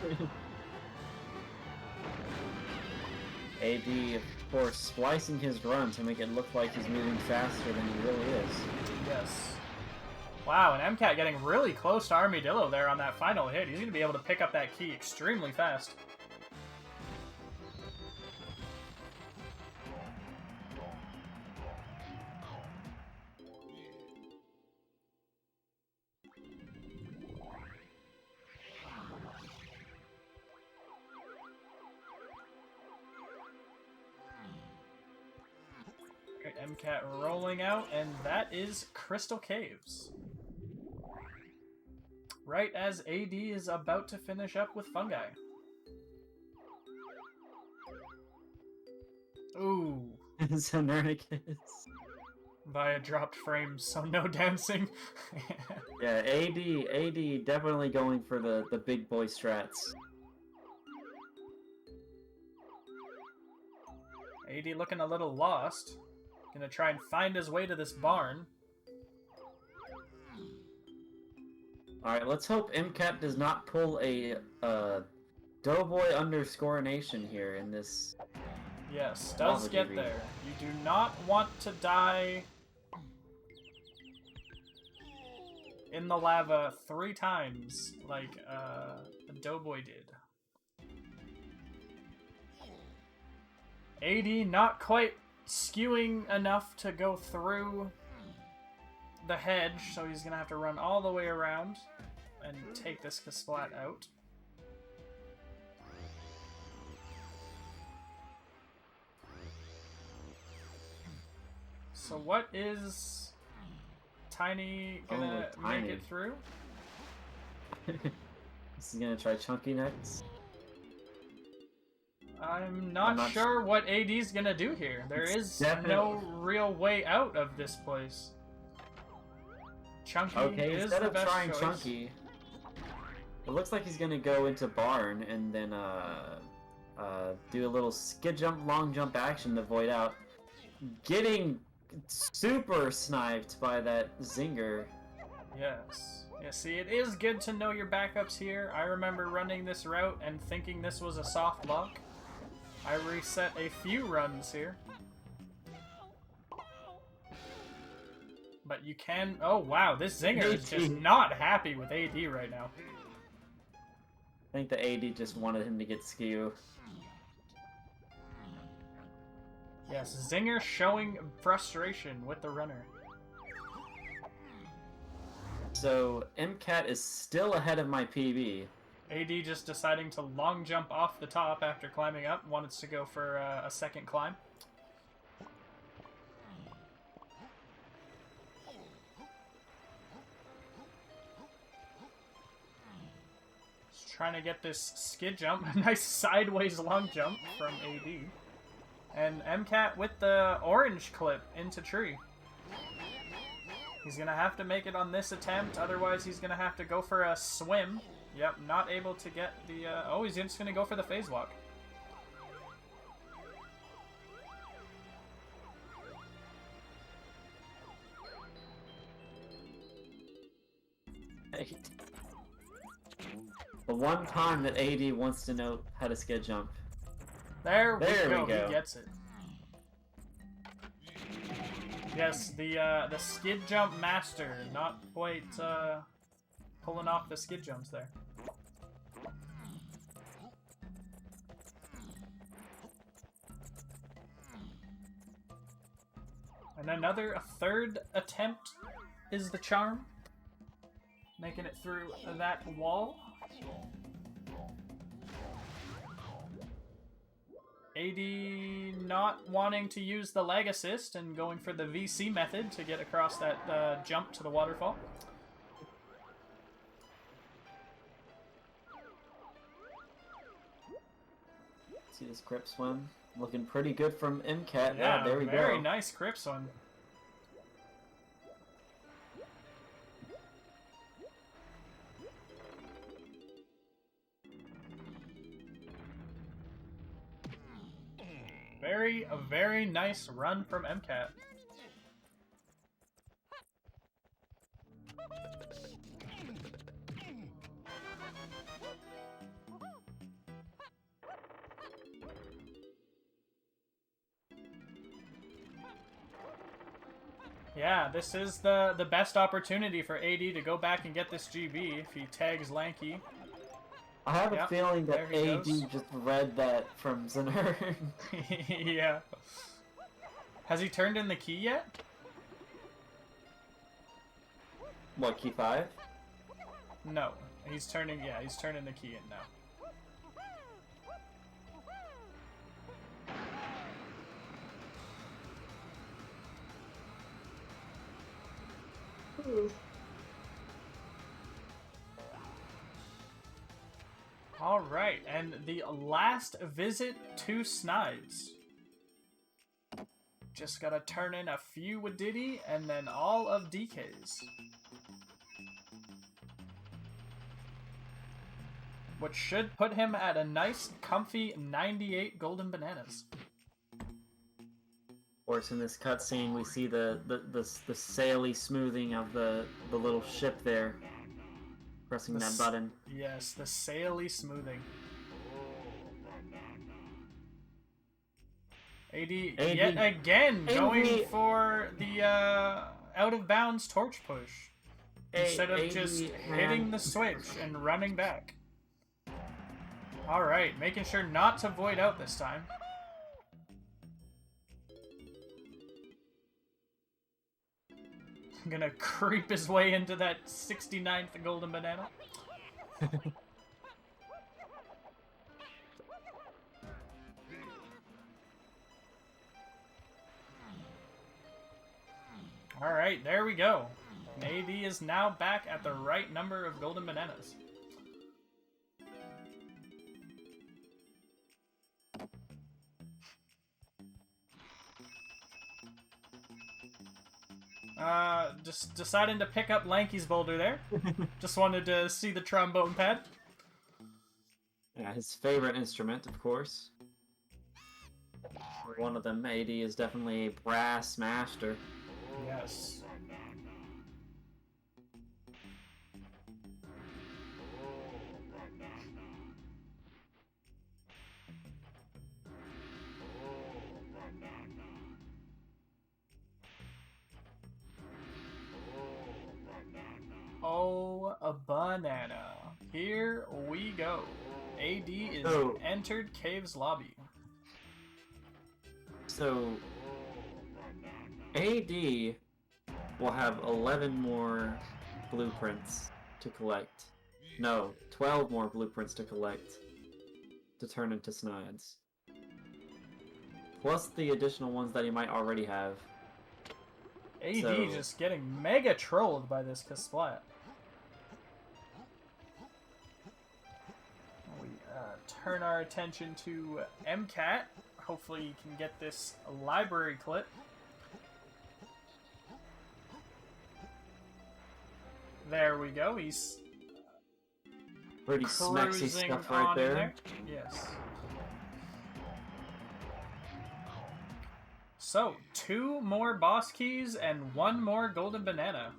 AD, of course, splicing his run to make it look like he's moving faster than he really is. Yes. Wow, and Mcat getting really close to Armadillo there on that final hit. He's going to be able to pick up that key extremely fast. Mcat rolling out, and that is Crystal Caves. Right as AD is about to finish up with Fungi. Ooh. So Nernicus. Via dropped frames, so no dancing. Yeah, AD definitely going for the big boy strats. AD looking a little lost. Gonna try and find his way to this barn. Alright, let's hope Mcat does not pull a Doughboy underscore nation here in this. Yes, does lava get debris. there. You do not want to die in the lava 3 times like Doughboy did. AD not quite skewing enough to go through the hedge, so he's gonna have to run all the way around and take this Kasplat out. So what is Tiny gonna Tiny. make it through? This is gonna try Chunky next. I'm not sure what AD's gonna do here. There is no real way out of this place. Chunky Okay, is instead the of best trying choice. Chunky, it looks like he's gonna go into Barn and then do a little skid jump, long jump action to void out. Getting super sniped by that Zinger. Yes. Yeah, see, it is good to know your backups here. I remember running this route and thinking this was a soft lock. I reset a few runs here. But you can... Oh, wow, this Zinger is just not happy with AD right now. I think the AD just wanted him to get skew. Yes, Zinger showing frustration with the runner. So, Mcat is still ahead of my PB. AD just deciding to long jump off the top after climbing up. Wanted to go for a second climb. Just trying to get this skid jump. A nice sideways long jump from AD. And Mcat with the orange clip into tree. He's going to have to make it on this attempt, otherwise he's going to have to go for a swim. Yep, not able to get the... oh, he's just going to go for the phase walk. The one time that AD wants to know how to skid jump. There we go. go. He gets it. Yes, the skid jump master, not quite pulling off the skid jumps there. And a third attempt is the charm, making it through that wall. AD not wanting to use the leg assist and going for the VC method to get across that jump to the waterfall. See this grip swim? Looking pretty good from Mcat. Yeah, There we go. very nice grip swim. A very nice run from Mcat. Yeah, this is the best opportunity for AD to go back and get this GB if he tags Lanky. I have a Yep, feeling that there he AD goes. just read that from Zinner. Yeah. Has he turned in the key yet? What, key 5? No. He's turning the key in now. Alright, and the last visit to Snides. Just gotta turn in a few with Diddy, and then all of DK's. Which should put him at a nice, comfy 98 golden bananas. Of course, in this cutscene, we see the saily smoothing of the little ship there, pressing that button. Yes, the saily smoothing. AD yet again going for the out of bounds torch push instead of just hitting the switch and running back. All right, making sure not to void out this time. Gonna creep his way into that 69th golden banana. Alright, there we go. AD is now back at the right number of golden bananas. Just deciding to pick up Lanky's boulder there. Just wanted to see the trombone pad. Yeah, his favorite instrument, of course. One of them, AD, is definitely a brass master. Yes. Oh, a banana. Here we go. AD is entered Cave's lobby. So, AD will have 11 more blueprints to collect. No, 12 more blueprints to collect to turn into Snides. Plus the additional ones that he might already have. AD just getting mega trolled by this Kasplat. We turn our attention to Mcat. Hopefully you can get this library clip. There we go. He's pretty smexy stuff right there. Yes. So, 2 more boss keys and 1 more golden banana.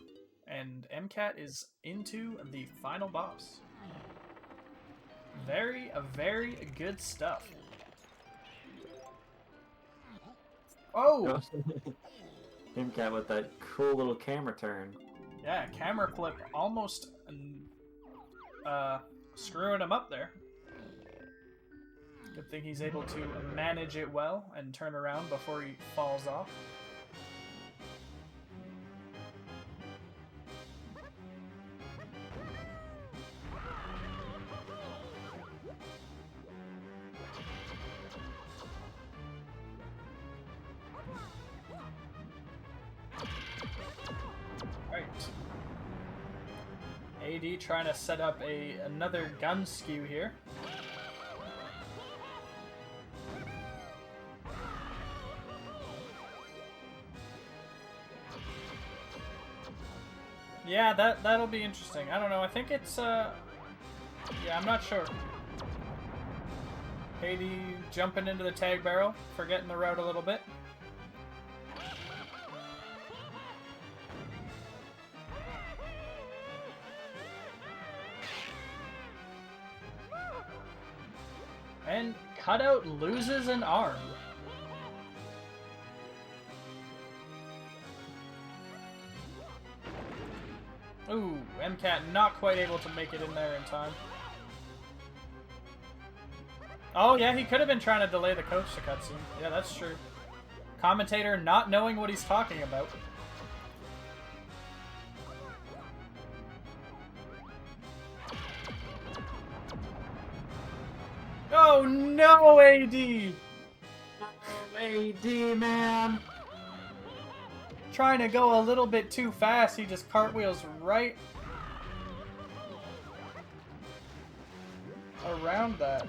And Mcat is into the final boss. Very good stuff. Oh! Mcat with that cool little camera turn. Yeah, camera flip almost screwing him up there. Good thing he's able to manage it well and turn around before he falls off. AD trying to set up another gun skew here. Yeah, that'll be interesting. I don't know. I think it's yeah, I'm not sure. AD jumping into the tag barrel, forgetting the route a little bit. And Cutout loses an arm. Ooh, Mcat not quite able to make it in there in time. Oh yeah, he could have been trying to delay the coach to cutscene. Yeah, that's true. Commentator not knowing what he's talking about. Oh no, AD! Oh, AD, man! Trying to go a little bit too fast, he just cartwheels right around that.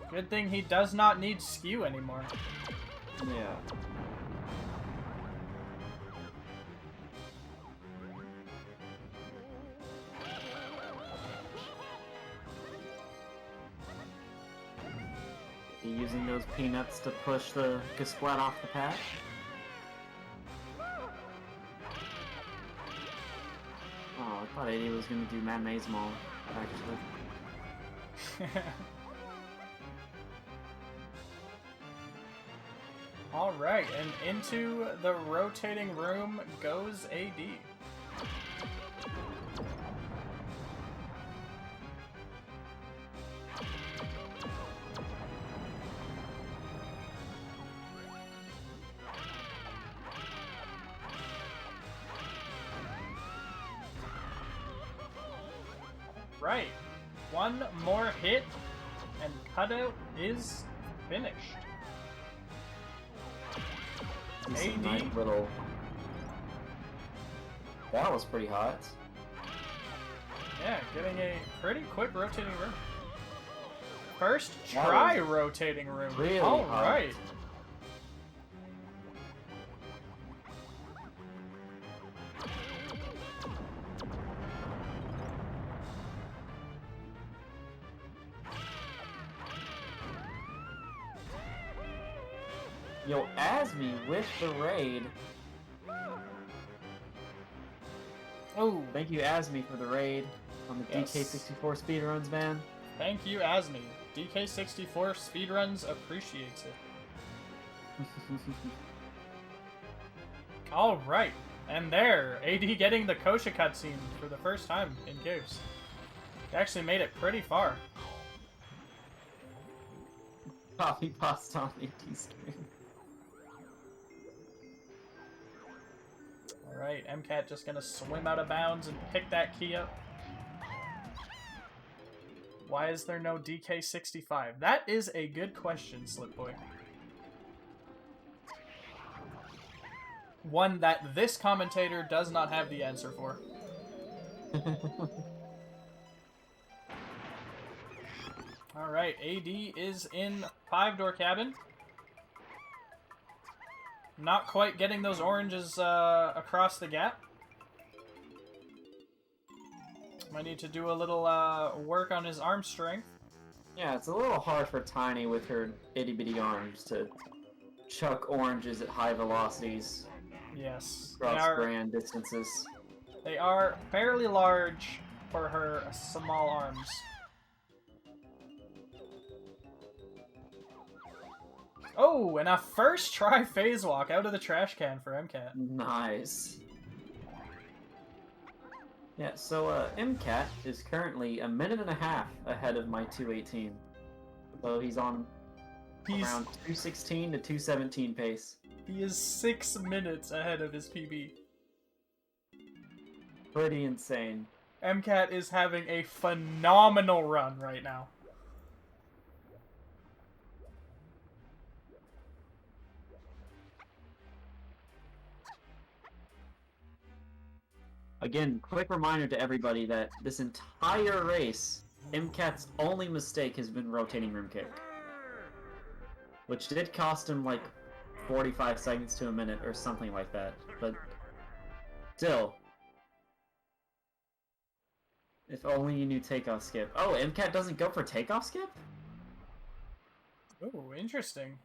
Good thing he does not need skew anymore. Yeah. Using those peanuts to push the Splat off the pad. Oh, I thought AD was going to do Mad Maze Mall, actually. Alright, and into the rotating room goes AD. Right. One more hit, and cutout is finished. Decent, AD. nice little... That was pretty hot. Yeah, getting a pretty quick rotating room. First That try was rotating room. really Alright. Yo, Asmi with the raid. Oh, Thank you, Asmi, for the raid on the Yes. DK64 speedruns, man. thank you, Asmi. DK64 speedruns appreciates it. Alright, and there, AD getting the Kosha cutscene for the first time in Gibbs. He actually made it pretty far. Copy pasta on AD screen. Alright, Mcat just gonna swim out of bounds and pick that key up. Why is there no DK65? That is a good question, Slipboy. One that this commentator does not have the answer for. Alright, AD is in 5-door cabin. Not quite getting those oranges across the gap. Might need to do a little work on his arm strength. Yeah, it's a little hard for Tiny with her itty-bitty arms to chuck oranges at high velocities Yes, across grand distances. they are fairly large for her small arms. Oh, and a first try phase walk out of the trash can for Mcat. Nice. Yeah, so Mcat is currently a minute and a half ahead of my 218. So he's on around 216 to 217 pace. He is 6 minutes ahead of his PB. Pretty insane. Mcat is having a phenomenal run right now. Again, quick reminder to everybody that this entire race, Mcat's only mistake has been rotating room kick. Which did cost him like 45 seconds to a minute or something like that. But still. If only you knew takeoff skip. Oh, Mcat doesn't go for takeoff skip? Oh, interesting.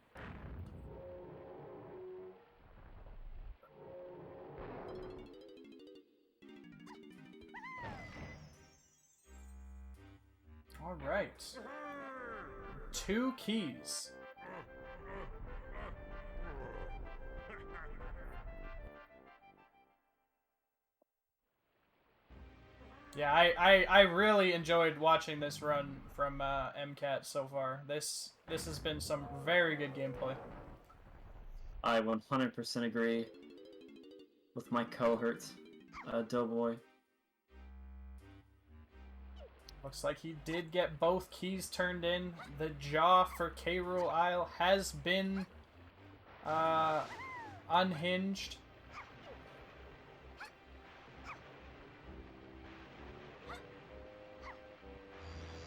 All right. 2 keys. Yeah, I really enjoyed watching this run from Mcat so far. This has been some very good gameplay. I 100% agree with my cohort, Doughboy. Looks like he did get both keys turned in. The jaw for K. Rool Isle has been unhinged.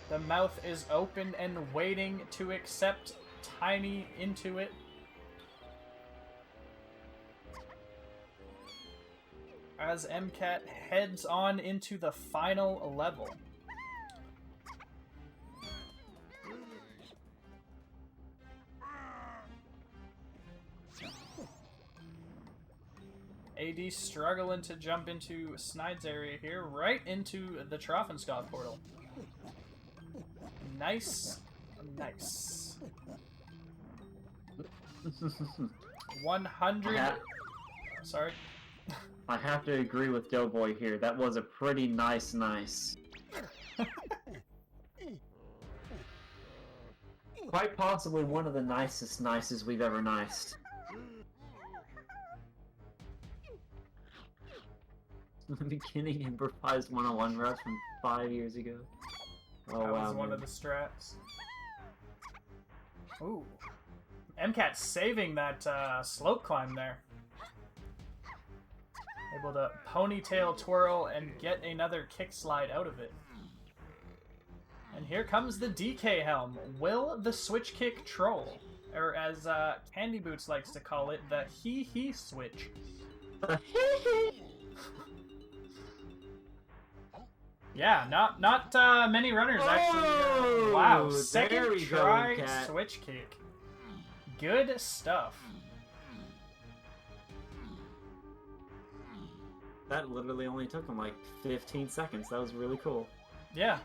The mouth is open and waiting to accept Tiny into it. As Mcat heads on into the final level. AD struggling to jump into Snide's area here, right into the Trophenscott portal. Nice. Nice. 100... Sorry. I have to agree with Doughboy here. That was a pretty nice. Quite possibly one of the nicest we've ever niced. The beginning improvised 101 rush from 5 years ago. Oh, that wow, was one man. of the strats. Ooh. Mcat saving that slope climb there. Able to ponytail twirl and get another kick slide out of it. And here comes the DK helm. Will the switch kick troll? Or as Candyboots likes to call it, the he switch. Yeah, not many runners actually. Wow, there second we go, try Cat. switch kick. Good stuff. That literally only took him like 15 seconds. That was really cool. Yeah.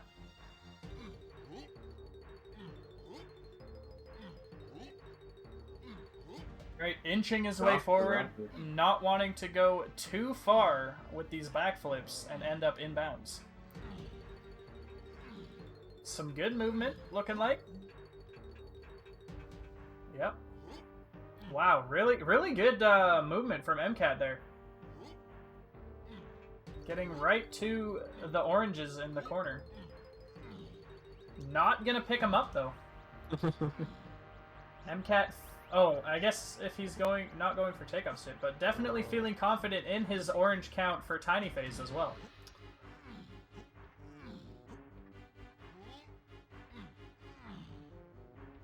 Right, inching his way Off the forward, record. not wanting to go too far with these backflips and end up inbounds. Some good movement, looking like. Yep. Wow, really good movement from Mcat there. Getting right to the oranges in the corner. Not gonna pick him up though. Mcat. Oh, I guess if he's not going for takeoff sit, but definitely feeling confident in his orange count for Tiny Phase as well.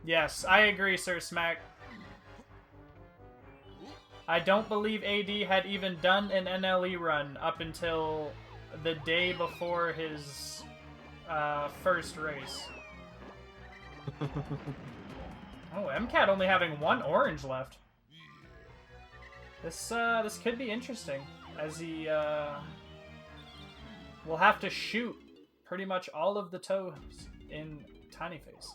Yes, I agree, Sir Smack. I don't believe AD had even done an NLE run up until the day before his first race. Oh, Mcat only having one orange left. This could be interesting, as he will have to shoot pretty much all of the toes in Tiny Phase.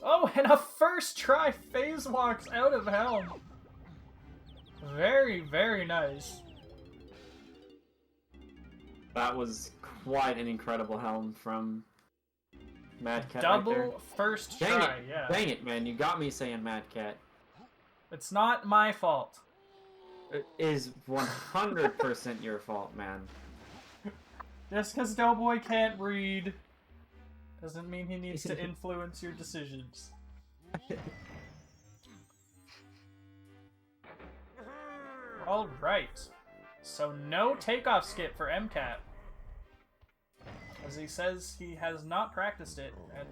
Oh, and a first try phase walks out of Helm. Very, very nice. That was quite an incredible helm from Mad Cat. Double right there. first Dang try, it. yeah. Dang it, man. You got me saying Mad Cat. It's not my fault. It is 100% your fault, man. Just because Doughboy can't read doesn't mean he needs to influence your decisions. Alright. So no takeoff skip for Mcat. As he says he has not practiced it. And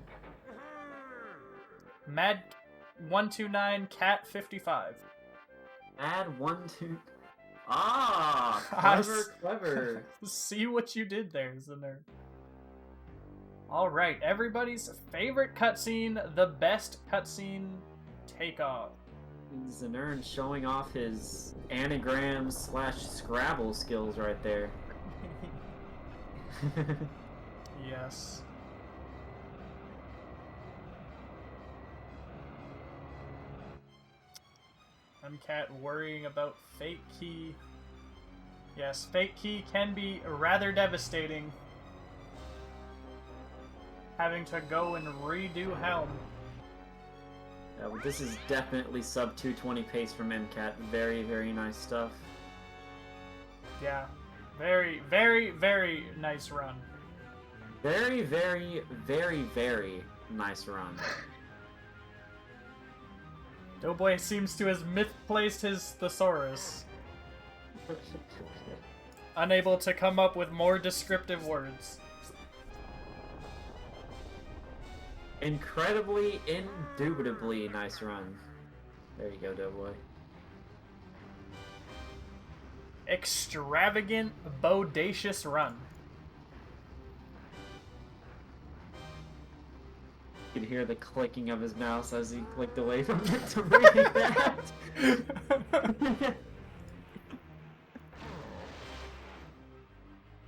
Mad129 Cat55. Ad129. Ah! I Clever. See what you did there, Zanerd. Alright, everybody's favorite cutscene, the best cutscene takeoff. Zanern showing off his anagram / Scrabble skills right there. Yes. Mcat worrying about fake key. Yes, fake key can be rather devastating. Having to go and redo Helm. Yeah, but this is definitely sub 220 pace from Mcat. Very, very nice stuff. Yeah. Very, very, very nice run. Very, very, very, very nice run. Doughboy seems to have misplaced his thesaurus. Unable to come up with more descriptive words. Incredibly, indubitably nice run. There you go, Doughboy. Extravagant, bodacious run. You could hear the clicking of his mouse as he clicked away from it to read that.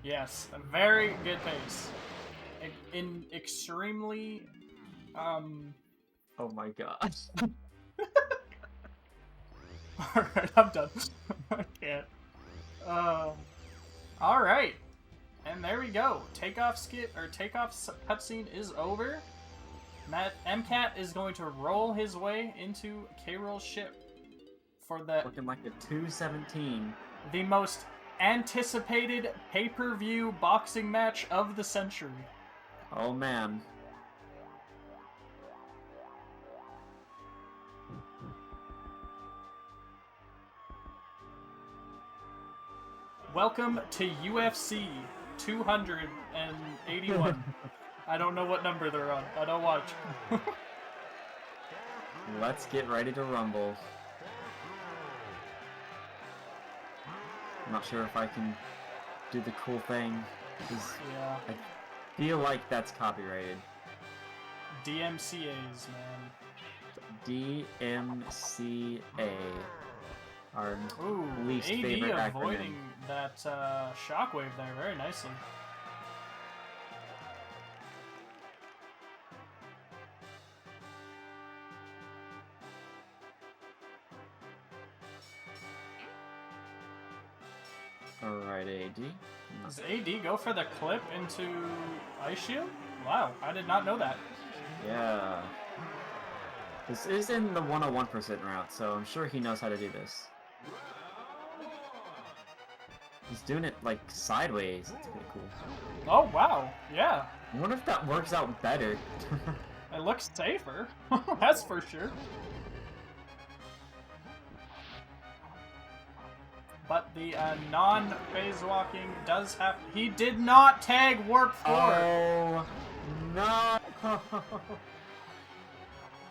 Yes, a very good pace. In extremely, Oh my gosh. Alright, I'm done. I can't. Alright. And there we go. Takeoff cutscene is over. Mcat is going to roll his way into K-Roll's ship for Looking like a 217. the most anticipated pay-per-view boxing match of the century. Oh man. Welcome to UFC 281. I don't know what number they're on. I don't watch. Let's get ready to rumble. I'm not sure if I can do the cool thing, because Yeah. I feel like that's copyrighted. DMCA's, man. DMCA. Our Ooh, least AD favorite avoiding acronym. that shockwave there very nicely. Alright, AD. Does AD go for the clip into Ice Shield? Wow, I did not know that. Yeah. This is in the 101% route, so I'm sure he knows how to do this. He's doing it, like, sideways. It's pretty cool. Oh, wow. Yeah. I wonder if that works out better. It looks safer. That's for sure. But the non-phase walking does have... He did not tag work forward. Oh, no!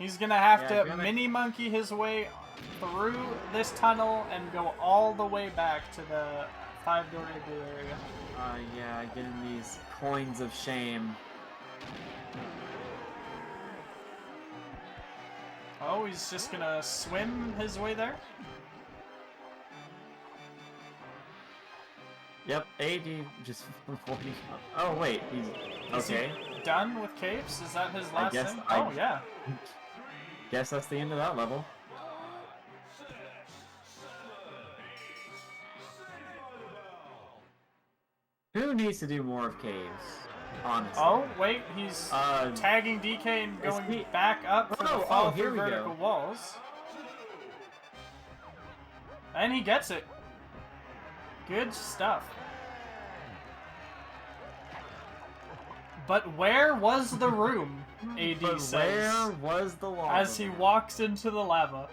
He's gonna have Yeah, to gonna- mini-monkey his way through this tunnel and go all the way back to the 5-door igloo area. Yeah, getting these coins of shame. Oh, he's just gonna swim his way there? Yep, AD just 40 up. Oh, wait, he's... Is Okay. he done with caves? Is that his last guess thing? I- Oh, yeah. Guess that's the end of that level. Who needs to do more of caves? Honestly. Oh, wait, he's Uh, tagging DK and is going he- back up for Oh, the fall here through we go. vertical walls. And he gets it. Good stuff. But where was the room? AD but says where was the lava? as he walks into the lava.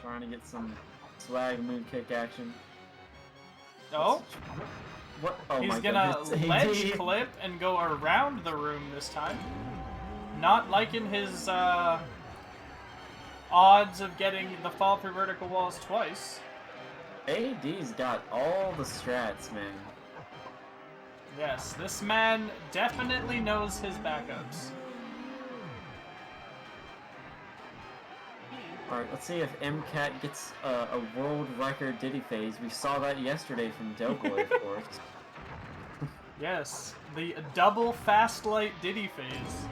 Trying to get some swag moon kick action. Oh, What? Oh he's my gonna goodness. ledge AD. clip and go around the room this time. Not liking his odds of getting the fall through vertical walls twice. AD's got all the strats, man. Yes, this man definitely knows his backups. Alright, let's see if Mcat gets a world record Diddy phase. We saw that yesterday from Doughboy, of course. Yes, the double fast light Diddy phase.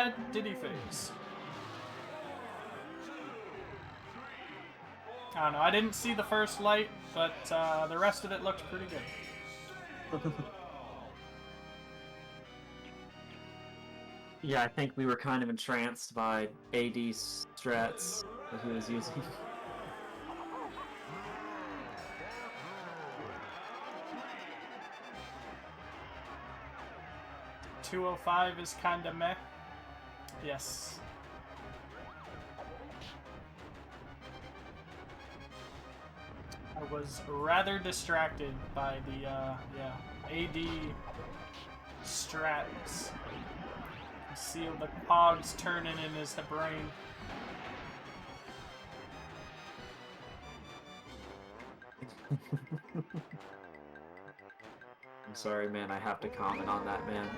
MCat did he phase? I don't know, I didn't see the first light, but the rest of it looked pretty good. Yeah, I think we were kind of entranced by AD strats that he was using. .205 is kinda meh. Yes. I was rather distracted by the, AD strats. You see the pogs turning in his brain. I'm sorry, man, I have to comment on that, man.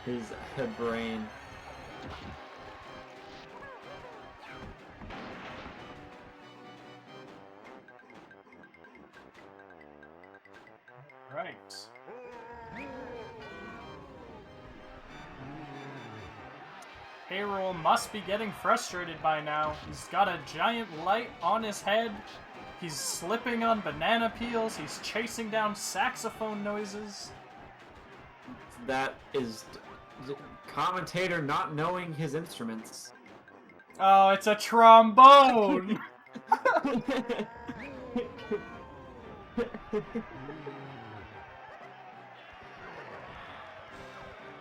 His head brain. Right. Payroll must be getting frustrated by now. He's got a giant light on his head. He's slipping on banana peels. He's chasing down saxophone noises. That is the commentator not knowing his instruments. Oh, it's a trombone!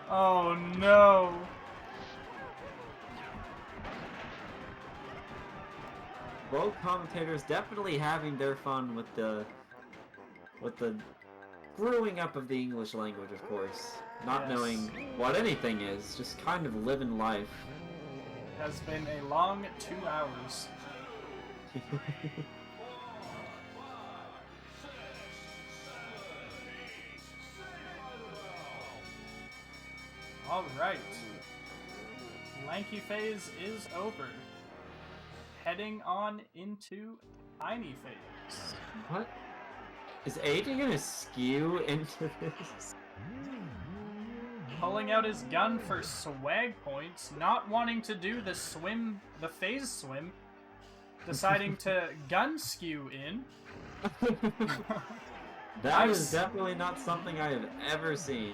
Oh no! Both commentators definitely having their fun with the growing up of the English language, of course. Not Yes. knowing what anything is, just kind of living life. It has been a long 2 hours. Alright. Lanky phase is over. Heading on into Tiny phase. What? Is AD gonna skew into this? Pulling out his gun for swag points, not wanting to do the phase swim, deciding to gun skew in. That is definitely not something I have ever seen.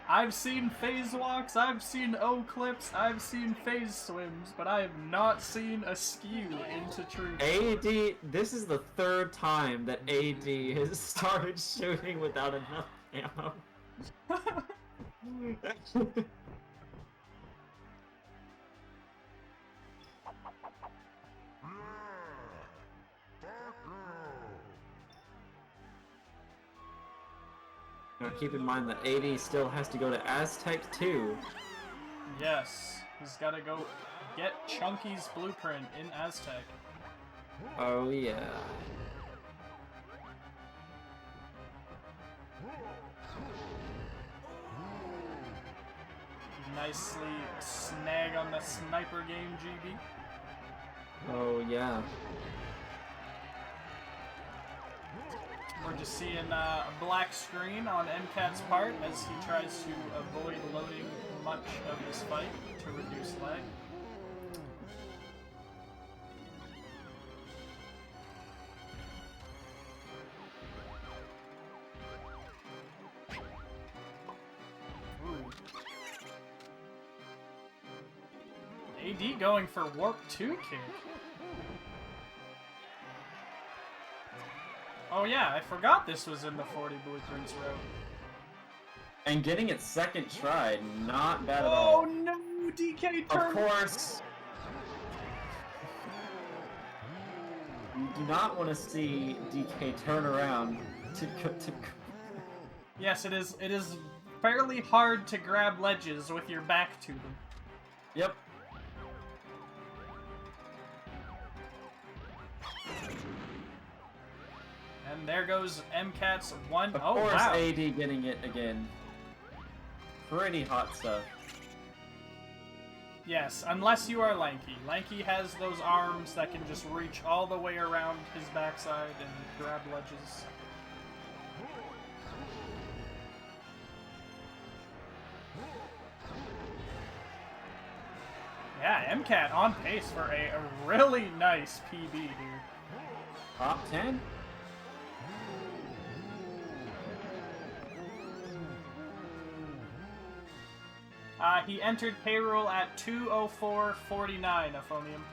I've seen phase walks, I've seen O-clips, I've seen phase swims, but I have not seen a skew into troops. AD, this is the third time that AD has started shooting without enough ammo. Now keep in mind that AD still has to go to Aztec 2. Yes, he's gotta go get Chunky's blueprint in Aztec. Oh yeah. Nicely snag on the sniper game, GB. Oh yeah. We're just seeing a black screen on Mcat's part as he tries to avoid loading much of his fight to reduce lag. Ooh. AD going for Warp 2 kick. Oh yeah, I forgot this was in the 40 blueprints row. And getting it second try, not bad at all. Oh no, DK Of turn. course. You do not want to see DK turn around to. Yes, it is fairly hard to grab ledges with your back to them. Yep. And there goes MCat's one. Of Oh course, wow. AD getting it again. Pretty hot stuff. Yes, unless you are Lanky. Lanky has those arms that can just reach all the way around his backside and grab ledges. Yeah, Mcat on pace for a really nice PB here. Top 10? He entered payroll at 204.49, Euphonium.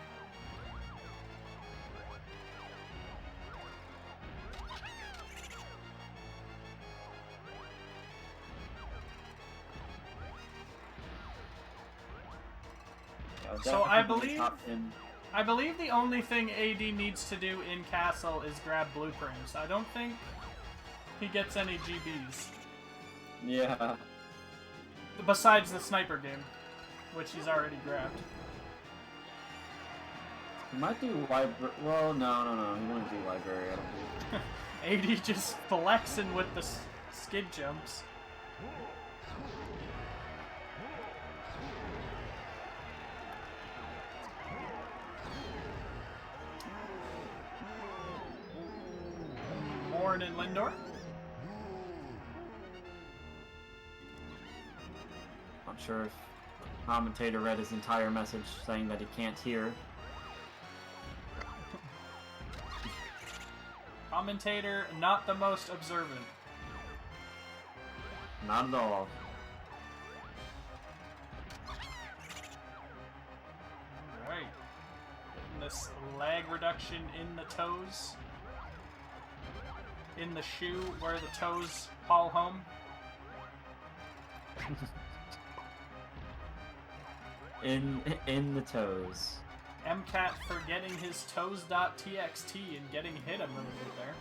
So I believe the only thing AD needs to do in Castle is grab blueprints. I don't think he gets any GBs. Yeah. Besides the sniper game, which he's already grabbed. He might do library. Well, no. He wouldn't do library, I don't think. AD just flexing with the skid jumps. Warren and Lindor. Not sure if commentator read his entire message saying that he can't hear. Commentator, not the most observant. Not at all. Alright. This lag reduction in the toes. In the shoe where the toes haul home. In the toes. Mcat forgetting his toes.txt and getting hit a little bit there.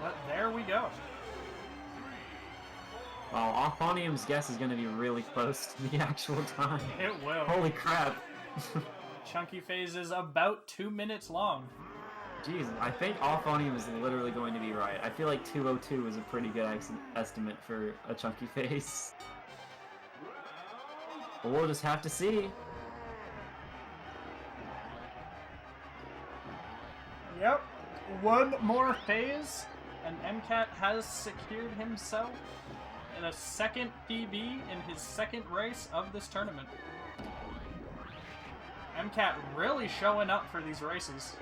But there we go. Well, Euphonium's guess is going to be really close to the actual time. It will. Holy crap. Chunky phase is about 2 minutes long. Jeez, I think Euphonium is literally going to be right. I feel like 202 is a pretty good estimate for a chunky face. But we'll just have to see. Yep. One more phase, and Mcat has secured himself in a second PB in his second race of this tournament. Mcat really showing up for these races.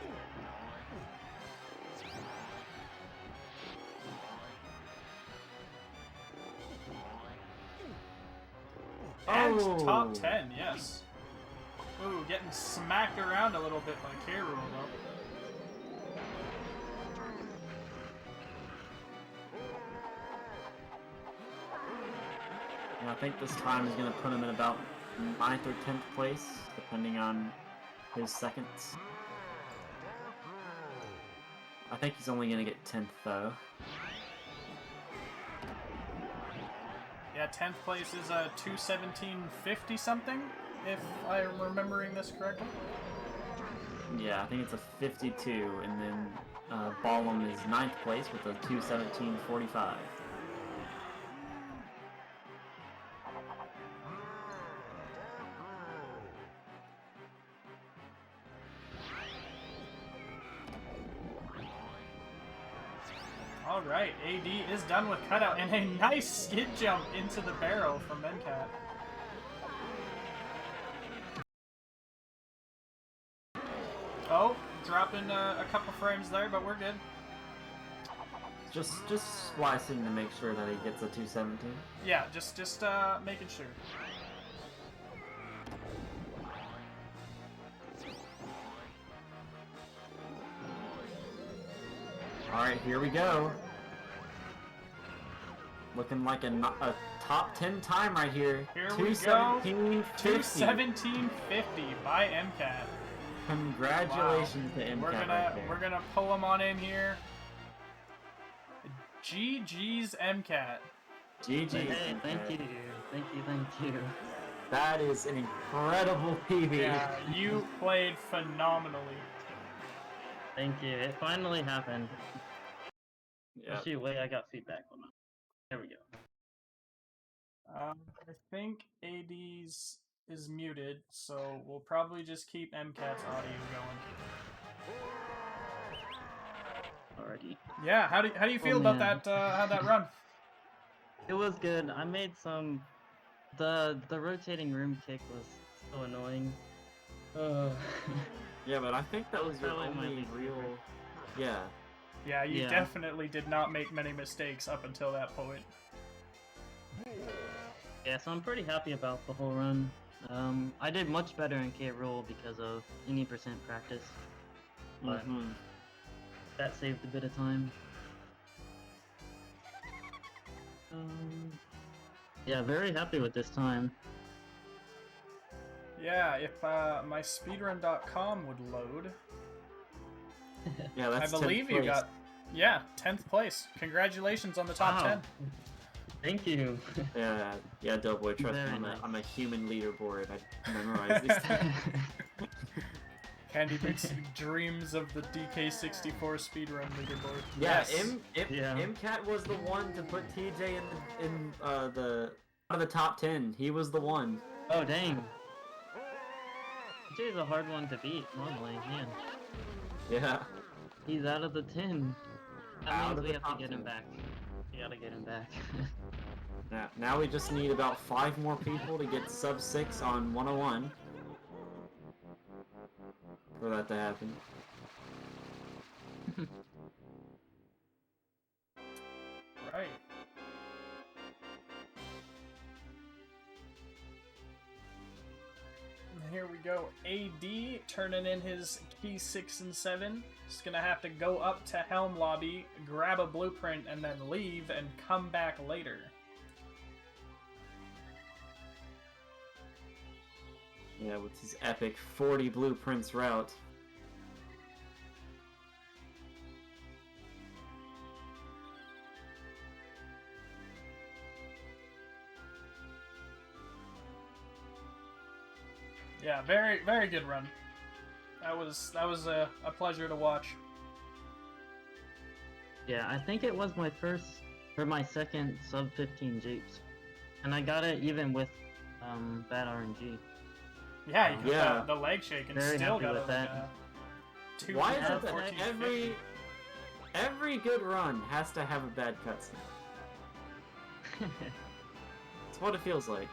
And top 10, yes. Ooh, getting smacked around a little bit by K-Rool, though. And I think this time is going to put him in about 9th or 10th place, depending on his seconds. I think he's only going to get 10th, though. Yeah, 10th place is a 217.50 something, if I'm remembering this correctly. Yeah, I think it's a 52, and then Ballum is 9th place with a 217.45. Alright, AD is done with cutout, and a nice skid jump into the barrel from Mcat. Oh, dropping a couple frames there, but we're good. Just splicing to make sure that he gets a 217. Yeah, just making sure. Alright, here we go. Looking like a top 10 time right here. Here we go. 217.50 by Mcat. Congratulations to Mcat. We're gonna pull him on in here. GG's Mcat. GG's. Hey, thank you. That is an incredible PB. Yeah, you played phenomenally. Thank you. It finally happened. Yeah. Actually, wait, I got feedback. Hold on. There we go. I think AD's is muted, so we'll probably just keep Mcat's audio going. Alrighty. Yeah, how do you feel about that? How'd that run? It was good. I made some. The rotating room kick was so annoying. Yeah, but I think that was your Probably my only least real. favorite. Yeah. Yeah, you Yeah. definitely did not make many mistakes up until that point. Yeah, so I'm pretty happy about the whole run. I did much better in K Roll because of any percent practice, but Mhm. that saved a bit of time. Yeah, very happy with this time. Yeah, if my speedrun.com would load, Yeah, I that's 10th believe you place. got, yeah, 10th place. Congratulations on the top Wow. 10. Thank you. Yeah, Doughboy, trust me, Very I'm a nice. human leaderboard. I memorize these things. Candyboots dreams of the DK64 speedrun leaderboard. Yeah, Yes. Yeah. Mcat was the one to put TJ in the out of the top 10. He was the one. Oh dang. Jay's a hard one to beat normally, man. Yeah. He's out of the 10. That Out means of we the have to top get 10. him back. We gotta get him back. Now we just need about 5 more people to get sub 6 on 101 for that to happen. Right. And here we go. AD turning in his key 6 and 7. Just gonna have to go up to Helm Lobby, grab a blueprint, and then leave and come back later. Yeah, with his epic 40 blueprints route. Yeah, very, very good run. That was a pleasure to watch. Yeah, I think it was my first or my second sub 15 Jeeps. And I got it even with bad RNG. Yeah, you got Yeah. the leg shake and Very still happy got with that. Why is Yeah, it that 1450. every good run has to have a bad cutscene? It's what it feels like.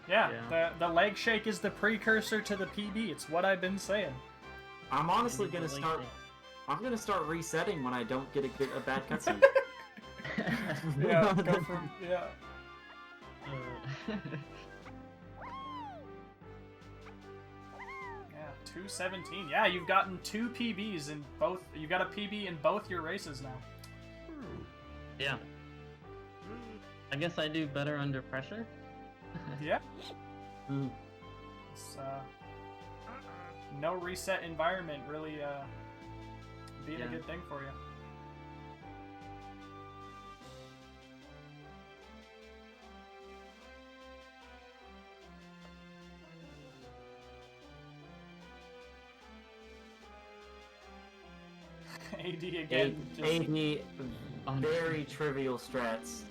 Yeah, Yeah. the leg shake is the precursor to the PB. It's what I've been saying. I'm honestly Maybe gonna the start. link I'm gonna start resetting when I don't get a bad cutscene. Yeah, go from yeah. Yeah, 217. Yeah, you've gotten 2 PBs in both. You got a PB in both your races now. Yeah. I guess I do better under pressure. Yeah. Hmm. It's, no reset environment really being a Yeah. good thing for you. AD again, just AD, very trivial strats.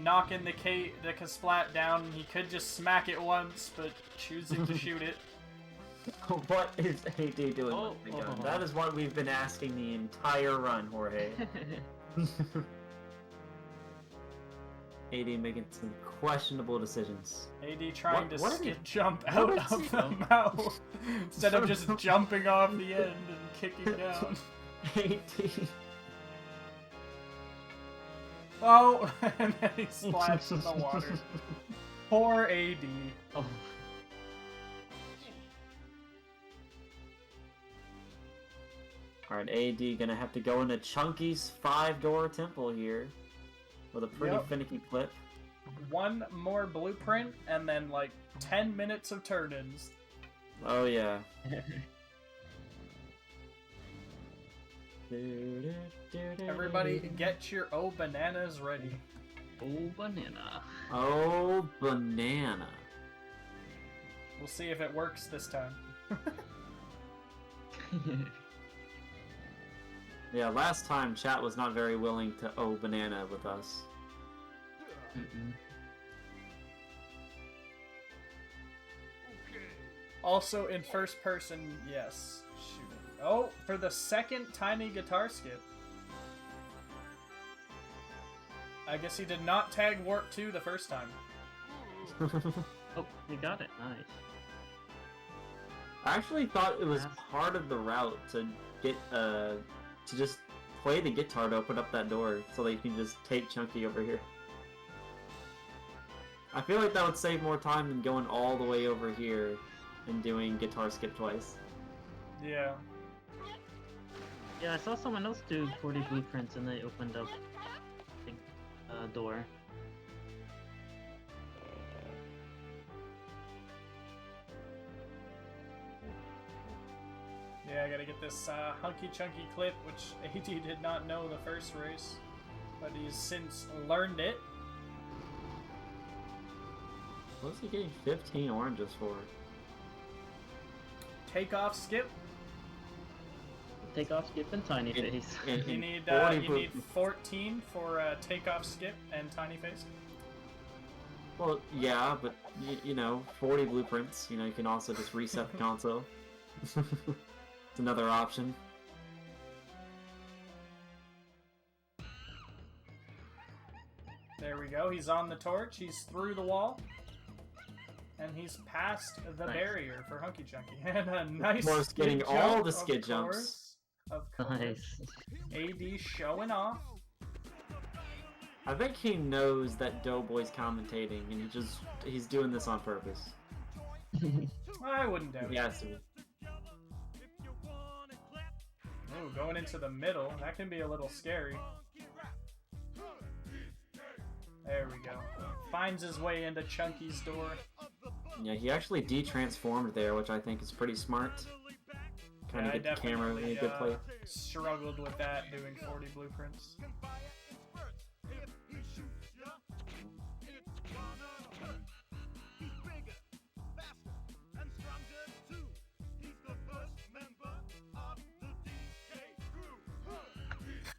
knocking the Kasplat down. He could just smack it once, but choosing to shoot it. What is AD doing Oh, with the gun? oh. That is what we've been asking the entire run, Jorge. AD making some questionable decisions. AD trying What- to what did he- skip jump what out did of he the do? mouth instead of just jumping off the end and kicking down. AD. Oh, and then he splashed in the water. Poor AD. Oh. Alright, AD gonna have to go into Chunky's 5-door temple here. With a pretty Yep. finicky clip. One more blueprint and then like 10 minutes of turn-ins. Oh yeah. Everybody get your bananas ready. Oh, banana. Oh, banana. We'll see if it works this time. Yeah, last time chat was not very willing to banana with us. Mm-mm. Also in first person, yes. Shooting. Oh, for the second tiny guitar skip. I guess he did not tag Warp 2 the first time. Oh, you got it. Nice. I actually thought it was part of the route to get to just play the guitar to open up that door so that you can just take Chunky over here. I feel like that would save more time than going all the way over here and doing guitar skip twice. Yeah. Yeah, I saw someone else do 40 blueprints and they opened up, I think, a door. Yeah, I gotta get this Hunky Chunky clip, which AD did not know the first race, but he's since learned it. What's he getting 15 oranges for? Takeoff, skip. Take off, skip, and tiny face. You need 14 for takeoff, skip, and tiny face. Well, yeah, but you know, 40 blueprints. You know, you can also just reset the console. It's another option. There we go. He's on the torch. He's through the wall. And he's past the barrier for Hunky Chunky. And a nice Morph's skid getting jump, all the skid jumps. Of course. Nice. AD showing off. I think he knows that Doughboy's commentating, and he's doing this on purpose. I wouldn't doubt He it. has to be. Ooh, going into the middle. That can be a little scary. There we go. Finds his way into Chunky's door. Yeah, he actually de-transformed there, which I think is pretty smart. Kind of I get the camera in a good place. struggled with that doing 40 blueprints.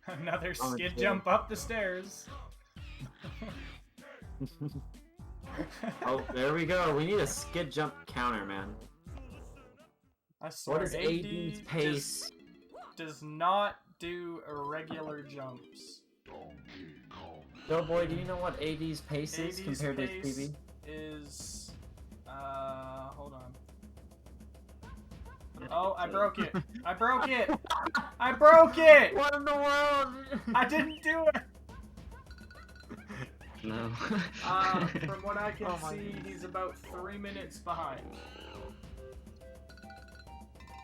Another skid jump up the stairs. Oh, there we go. We need a skid jump counter, man. I swear, What is AD's pace? does not do regular jumps. Doughboy, do you know what AD's pace is AD's compared to pace his PB? is hold on. Oh, I broke it. I broke it. I broke it. What in the world? I didn't do it. No. From what I can Oh my see, goodness. he's about 3 minutes behind.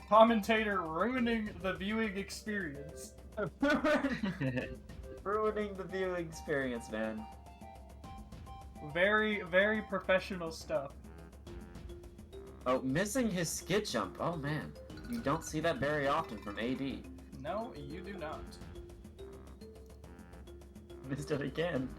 Commentator ruining the viewing experience. Ruining the viewing experience, man. Very, very professional stuff. Oh, missing his skid jump. Oh man, you don't see that very often from AD. No, you do not. Missed it again.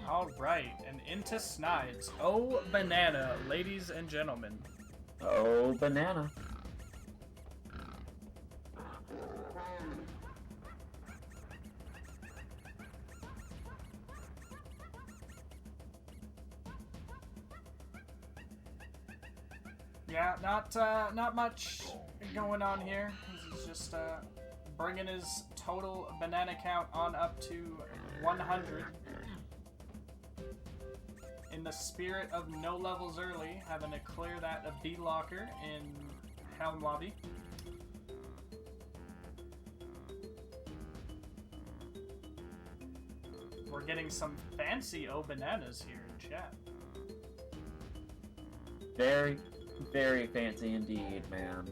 Alright, and into Snides. Oh, banana, ladies and gentlemen. Oh, banana. Yeah, not much going on here. He's just bringing his total banana count on up to 100. In the spirit of no levels early, having to clear that B locker in Helm Lobby. We're getting some fancy O bananas here in chat. Very, very fancy indeed, man.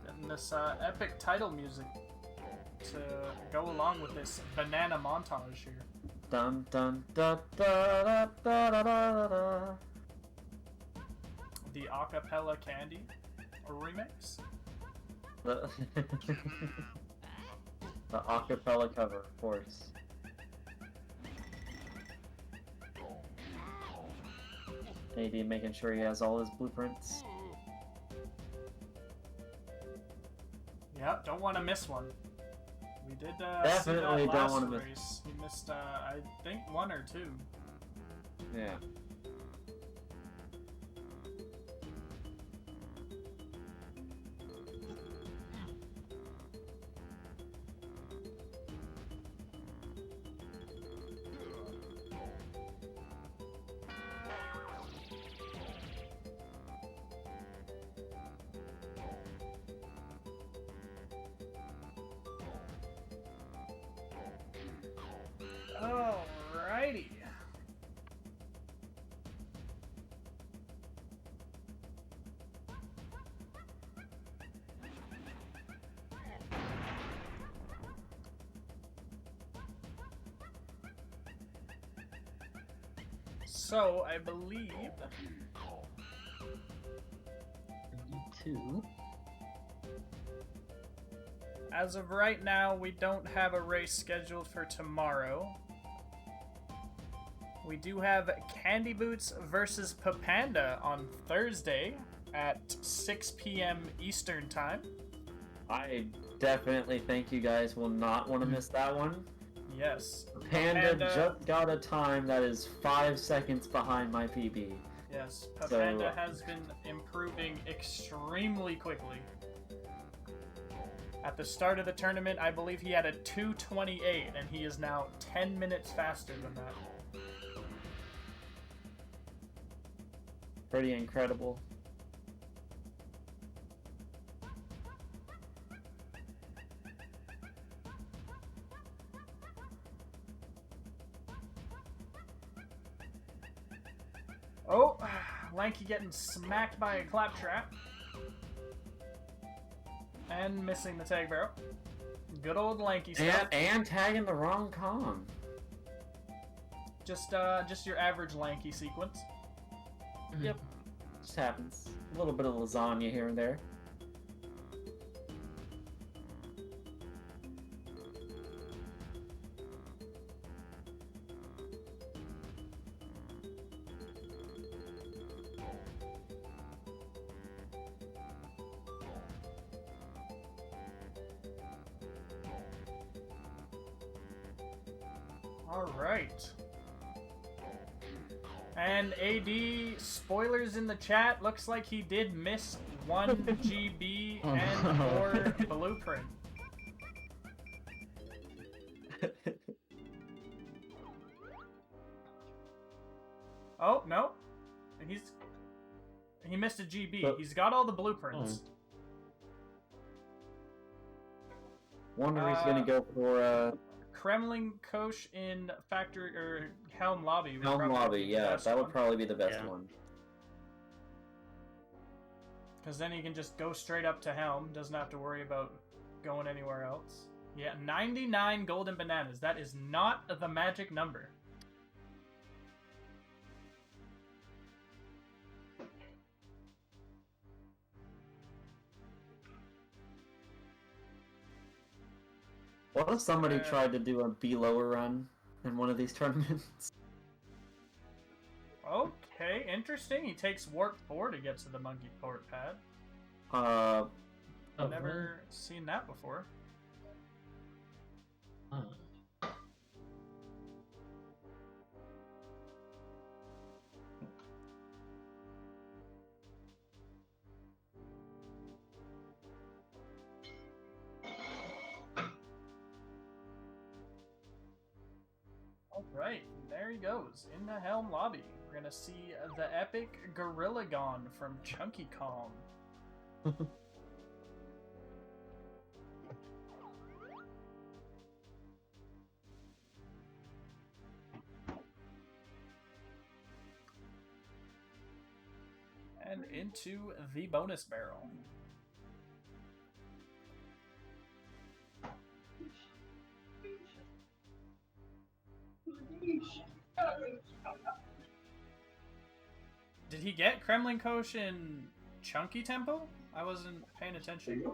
And this epic title music to go along with this banana montage here. Dun dun da da da da da da da. The acapella Candy remix. The the acapella cover, of course. AD making sure he has all his blueprints. Yep, don't want to miss one. We did Definitely see that don't last wanna miss- race. He missed, I think, 1 or 2. Yeah. Alrighty. So, I believe 2. as of right now, we don't have a race scheduled for tomorrow. We do have Candyboots versus Papanda on Thursday at 6 p.m. Eastern Time. I definitely think you guys will not want to miss that one. Yes. Panda just got a time that is 5 seconds behind my PB. Yes, So- Papanda has been improving extremely quickly. At the start of the tournament, I believe he had a 2:28, and he is now 10 minutes faster than that. Pretty incredible. Oh, Lanky getting smacked by a claptrap. And missing the tag barrel. Good old Lanky stuff. And tagging the wrong com. Just your average Lanky sequence. Yep. Just happens. A little bit of lasagna here and there. Alright. And AD, spoilers in the chat, looks like he did miss 1 GB and or blueprint. Oh, no. He missed a GB. He's got all the blueprints. Wonder if he's gonna go for Kremlin Kosh in factory or Helm Lobby. would Helm probably Lobby. be the Yeah, best that would one. probably be the best Yeah. one. Because then he can just go straight up to Helm. Doesn't have to worry about going anywhere else. Yeah, 99 golden bananas. That is not the magic number. What if somebody tried to do a B-lower run in one of these tournaments? Okay, interesting. He takes Warp 4 to get to the Monkey Port pad. Oh, Never seen that before. Alright, there he goes, in the Helm Lobby. We're gonna see the epic Gorilla Gon from Chunky Kong. And into the bonus barrel. Did he get Kremlin Kosh in Chunky Tempo? I wasn't paying attention.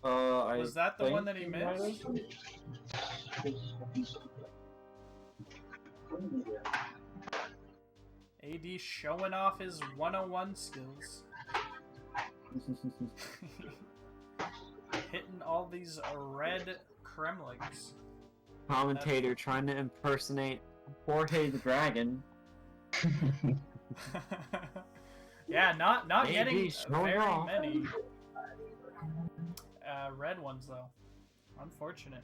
Was that the one that he missed? AD showing off his 101 skills. Hitting all these red Kremlings. Commentator trying to impersonate Jorge the Dragon. Yeah, not Maybe getting showing very off. many red ones though. Unfortunate.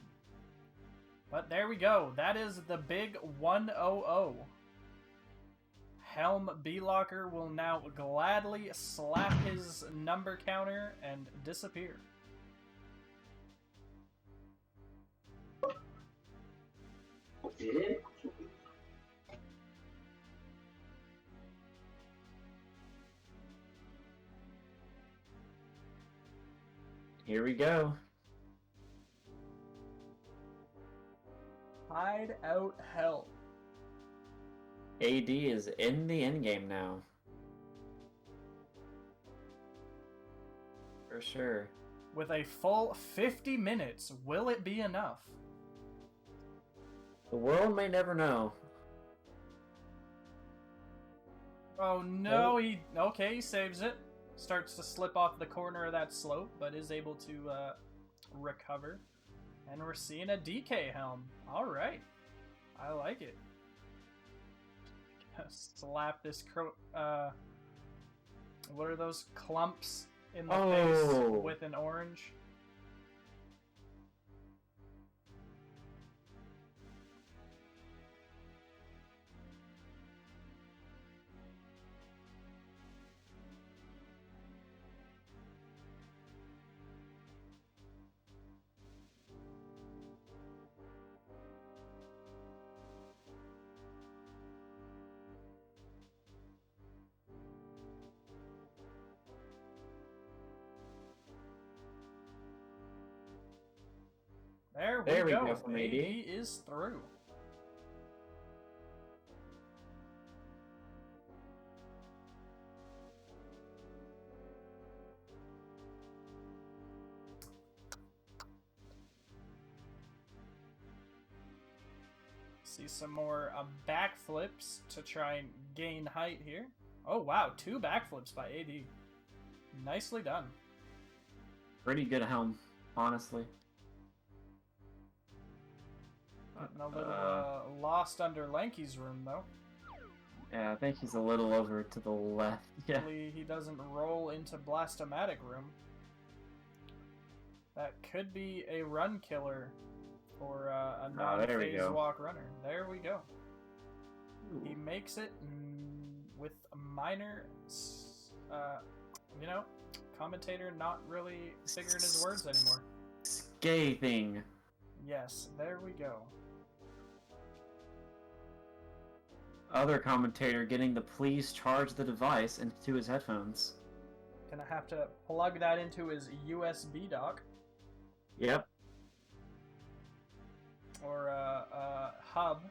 But there we go. That is the big 100. Helm B-Locker will now gladly slap his number counter and disappear. Here we go. Hide out hell. AD is in the endgame now. For sure. With a full 50 minutes, will it be enough? The world may never know. Oh no, he saves it. Starts to slip off the corner of that slope, but is able to recover. And we're seeing a DK helm. Alright. I like it. Slap this what are those clumps in the face with an orange? There we go. From AD AD. is through. See some more backflips to try and gain height here. Oh wow, 2 backflips by AD. Nicely done. Pretty good helm, honestly. Getting a little lost under Lanky's room though. Yeah, I think he's a little over to the left. Yeah. Hopefully he doesn't roll into Blastomatic room. That could be a run killer for a non-phase walk runner. There we go. Ooh. He makes it with a minor, commentator not really figuring his words anymore. Scathing. Yes, there we go. Other commentator getting the please charge the device into his headphones. Gonna have to plug that into his USB dock. Yep. Or hub.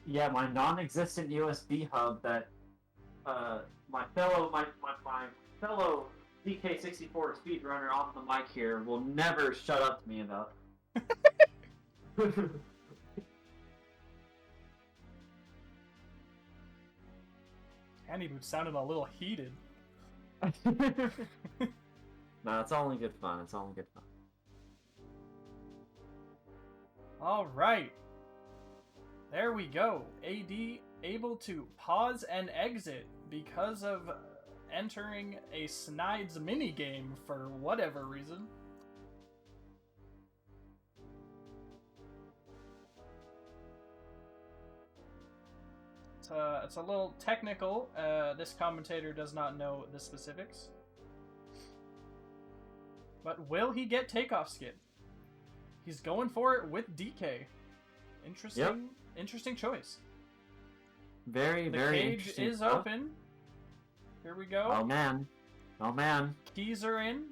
Yeah, my non-existent USB hub that my fellow DK64 speedrunner on the mic here will never shut up to me about. Candyboots sounded a little heated. No, it's only good fun. It's only good fun. Alright. There we go. AD able to pause and exit because of entering a Snides minigame for whatever reason. It's a little technical. This commentator does not know the specifics. But will he get takeoff skid? He's going for it with DK. Interesting choice. Very The very cage interesting is stuff. open. Here we go. Oh man. Oh man. Keys are in.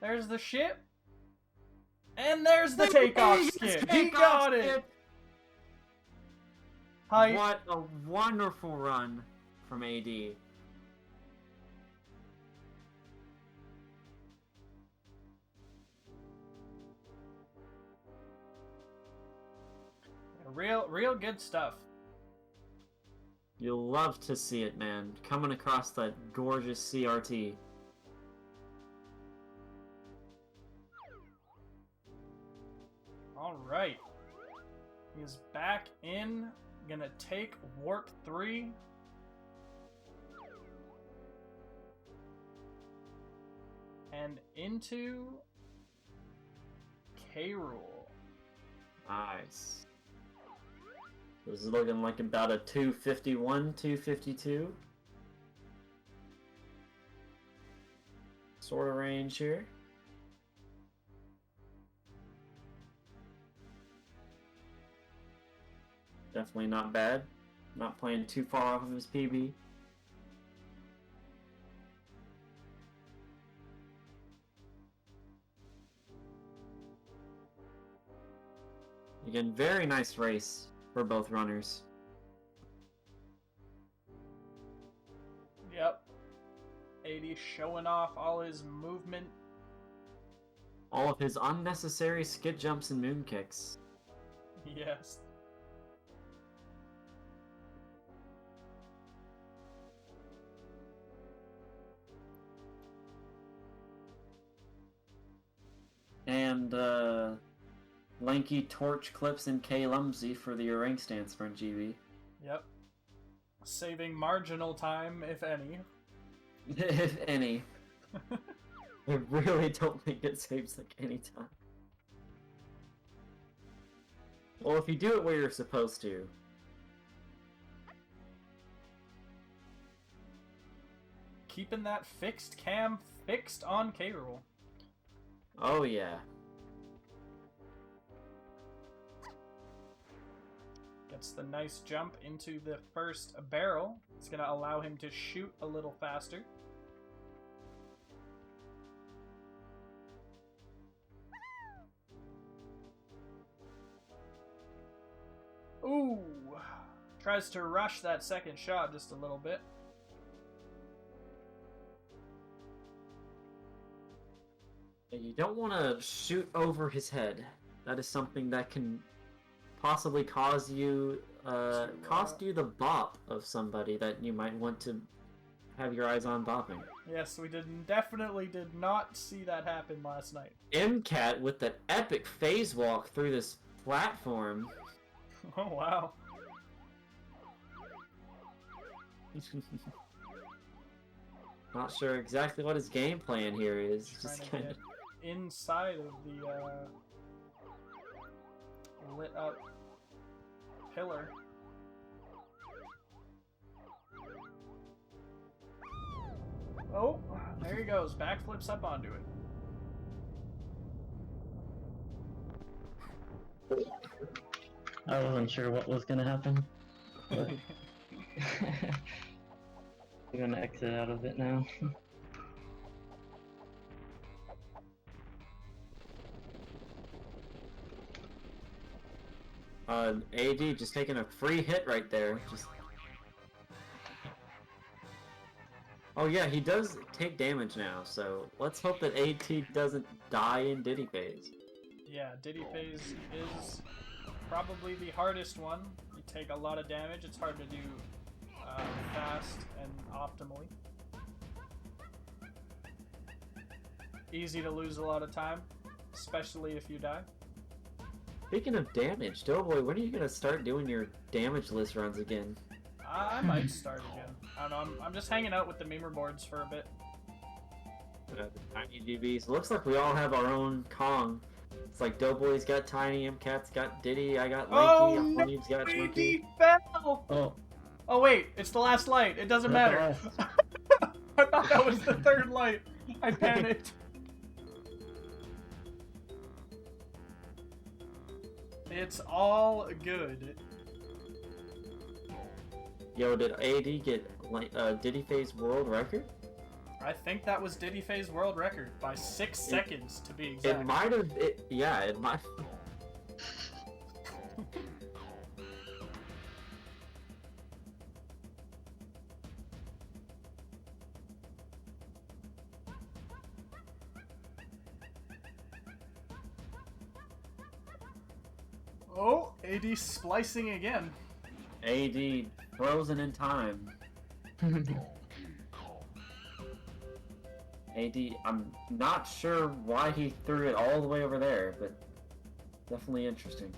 There's the ship. And there's the takeoff skid. He got it. Height. What a wonderful run from AD. Real good stuff. You'll love to see it, man. Coming across that gorgeous CRT. All right. He's back in. Gonna take Warp 3. And into K-Rool. Nice. This is looking like about a 251, 252. Sort of range here. Definitely not bad. Not playing too far off of his PB. Again, very nice race for both runners. Yep. 80 showing off all his movement. All of his unnecessary skid jumps and moon kicks. Yes. And lanky torch clips and K Lumsy for the rank stance for GB. Yep. Saving marginal time, if any. If any. I really don't think it saves like any time. Well, if you do it where you're supposed to. Keeping that fixed cam fixed on K-Rool. Oh yeah. Gets the nice jump into the first barrel. It's going to allow him to shoot a little faster. Ooh! Tries to rush that second shot just a little bit. You don't want to shoot over his head. That is something that can possibly cause you, cost you the bop of somebody that you might want to have your eyes on bopping. Yes, we definitely did not see that happen last night. Mcat with that epic phase walk through this platform. Oh, wow. Not sure exactly what his game plan here is. Trying Just to kind get of... inside of the lit up pillar. Oh, there he goes. Backflips up onto it. I wasn't sure what was gonna happen. But I'm gonna exit out of it now. AD just taking a free hit right there. Just... Oh yeah, he does take damage now, so let's hope that AT doesn't die in Diddy phase. Yeah, Diddy phase is probably the hardest one. You take a lot of damage. It's hard to do fast and optimally. Easy to lose a lot of time, especially if you die. Speaking of damage, Doughboy, when are you gonna start doing your damage list runs again? I might start again. I don't know. I'm just hanging out with the memer boards for a bit. Tiny DBs. Looks like we all have our own Kong. It's like Doughboy's got Tiny, Mcat's got Diddy, I got Lanky, Honey's got Twinkie. Fell! Oh wait, it's the last light. It doesn't matter. I thought that was the third light. I panicked. It's all good. Yo, did AD get Diddy phase world record? I think that was Diddy phase world record by 6 seconds to be exact. It might have. Yeah, it might. Oh, AD splicing again. AD frozen in time. AD, I'm not sure why he threw it all the way over there, but definitely interesting.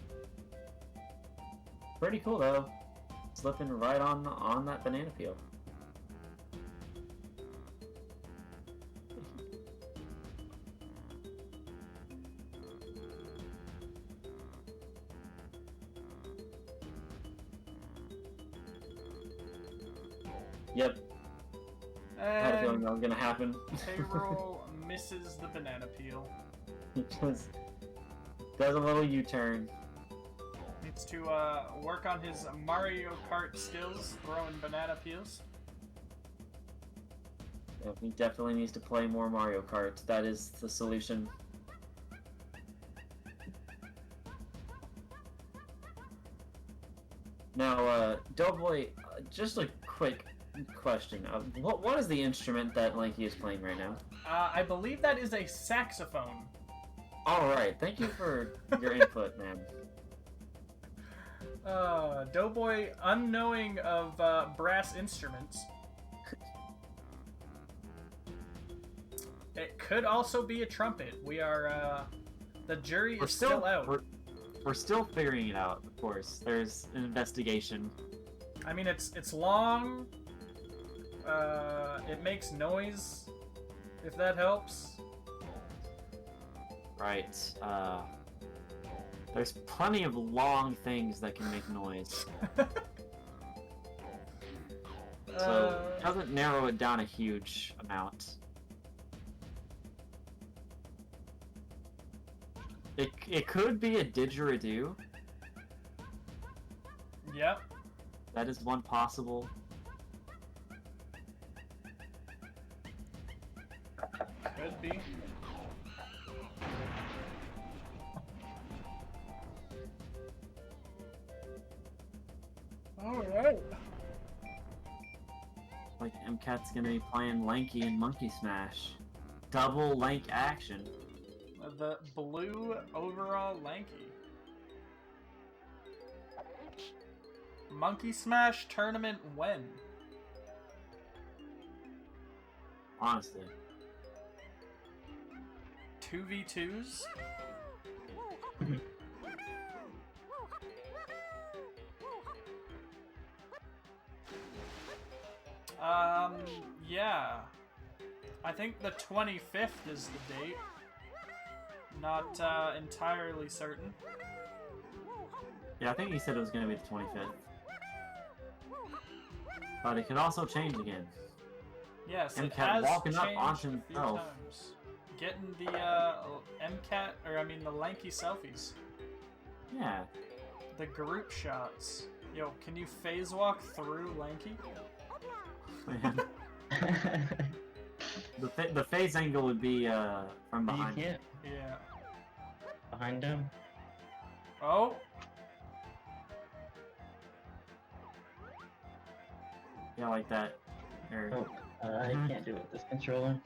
Pretty cool though. Slipping right on that banana peel. Yep. I had a feeling that was gonna happen. K-Rool misses the banana peel. He just does a little U-turn. Needs to work on his Mario Kart skills, throwing banana peels. Yeah, he definitely needs to play more Mario Kart. That is the solution. Now, Doughboy, just a quick question. What is the instrument that Lanky is playing right now? I believe that is a saxophone. Alright, thank you for your input, man. Doughboy, unknowing of brass instruments. It could also be a trumpet. We are, the jury is still out. We're still figuring it out, of course. There's an investigation. I mean, it's long. It makes noise, if that helps. Right. There's plenty of long things that can make noise. So it doesn't narrow it down a huge amount. It could be a didgeridoo. Yep. That is one possible. Could be. Alright. Like MCat's gonna be playing Lanky and Monkey Smash. Double Lank action. The blue overall Lanky. Monkey Smash tournament when? Honestly. 2v2s? Yeah. I think the 25th is the date. Not entirely certain. Yeah, I think he said it was gonna be the 25th. But it could also change again. Yes, it MCat has walking up changed onto a few himself. times. Getting the MCat, or I mean the Lanky selfies. Yeah. The group shots. Yo, can you phase walk through Lanky? Man. The phase angle would be from behind. You can't. Yeah. Behind him. Oh! Yeah, like that. Or, Oh, I can't do it with this controller.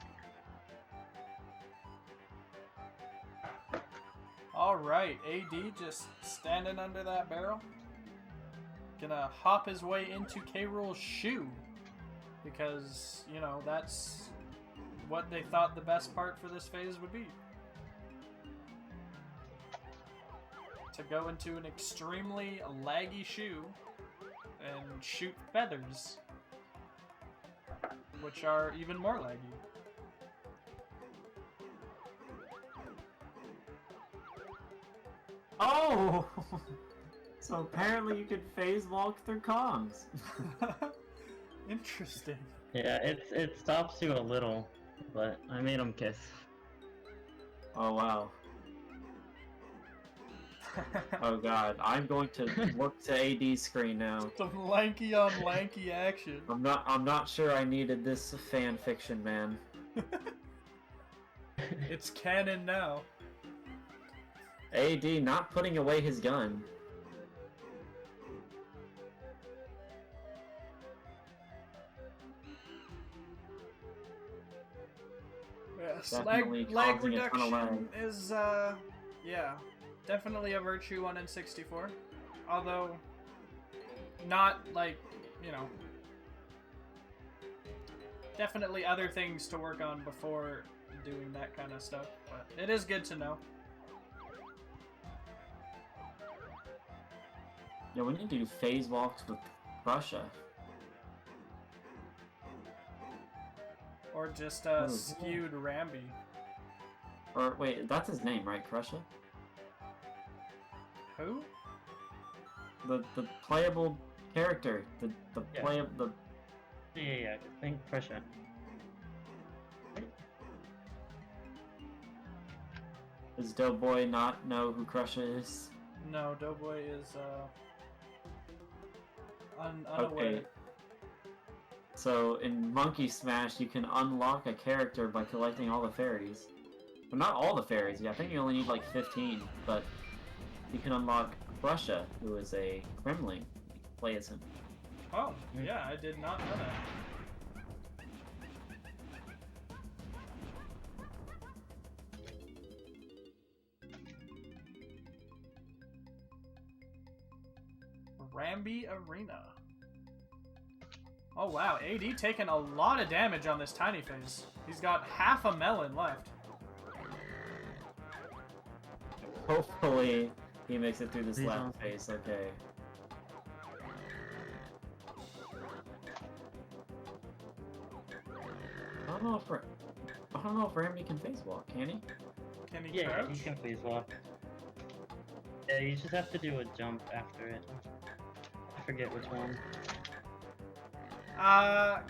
Alright, AD just standing under that barrel. Gonna hop his way into K-Rool's shoe. Because, you know, that's what they thought the best part for this phase would be. To go into an extremely laggy shoe and shoot feathers, which are even more laggy. oh! So apparently you could phase walk through Kongs. Interesting. Yeah, it stops you a little, but I made him kiss. Oh wow. Oh god, I'm going to look to AD's screen now. Some lanky on lanky action. I'm not sure I needed this fan fiction, man. It's canon now. AD not putting away his gun. Yes, Definitely lag causing a ton of reduction lag. is, yeah, definitely a virtue on N64. Although, not, like, you know, definitely other things to work on before doing that kind of stuff, but it is good to know. Yeah, we need to do phase walks with Prussia. Or just What is skewed Ramby. Or wait, that's his name, right? Prussia? Who? The playable character. The Yeah. playable Yeah, I think pressure. Does Doughboy not know who Crusher is? No, Doughboy is unaware. Okay. So in Monkey Smash, you can unlock a character by collecting all the fairies. But not all the fairies. Yeah, I think you only need like 15. But you can unlock Prussia, who is a Kremling. You can play as him. Oh, yeah, I did not know that. Ramby Arena. Oh wow, AD taking a lot of damage on this tiny phase. He's got half a melon left. Hopefully, he makes it through this Please last don't. phase. Okay. I don't know if Ramby can phase walk. Can he? Can he Yeah, crouch? you can please walk. Yeah, you just have to do a jump after it. I forget which one.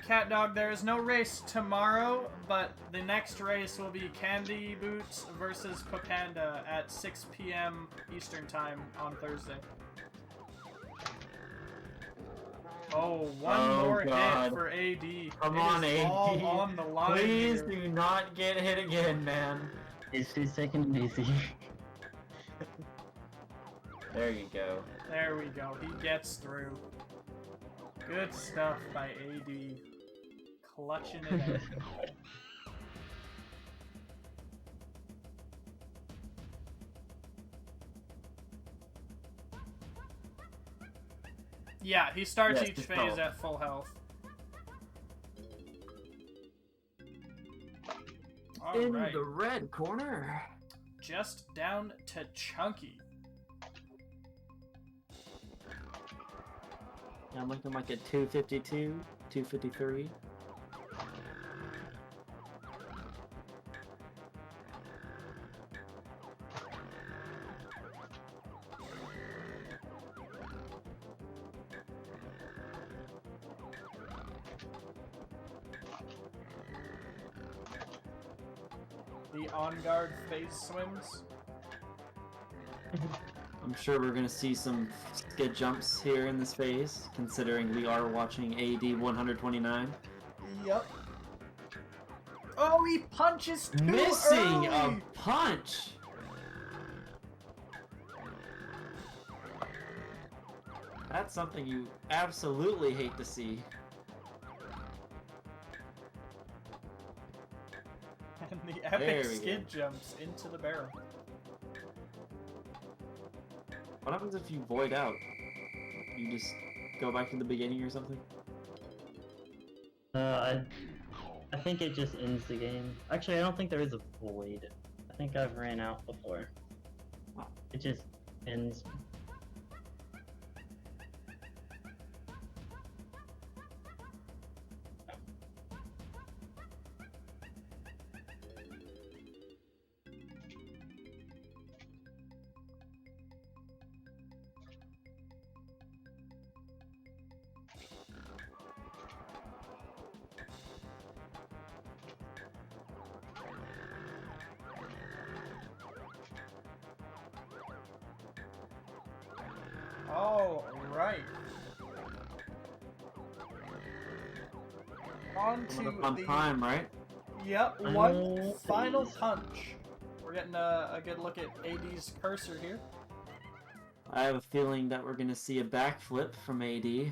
Cat Dog, there is no race tomorrow, but the next race will be Candyboots versus Papanda at 6 p.m. Eastern Time on Thursday. Oh, one more God. hit for AD. Come It on, is AD. all on the line Please here. do not get hit again, man. He's taking it easy. There you go. There we go. He gets through. Good stuff by AD. Clutching it out. Yeah, he starts Yes, each just phase health. at full health. In Alright, the red corner. just down to Chunky. I'm looking like a 252, 253. The on-guard phase swims. I'm sure we're gonna see some skid jumps here in this phase, considering we are watching AD129. Yep. Oh, he punches too Missing a early! punch! That's something you absolutely hate to see. And the There epic we skid jumps into the barrel. What happens if you void out? You just go back to the beginning or something? I think it just ends the game. Actually, I don't think there is a void. I think I've ran out before. It just ends. All right. On to Coming up on the time, right? yep Final one final phase. punch. We're getting a good look at AD's cursor here. I have a feeling that we're gonna see a backflip from AD.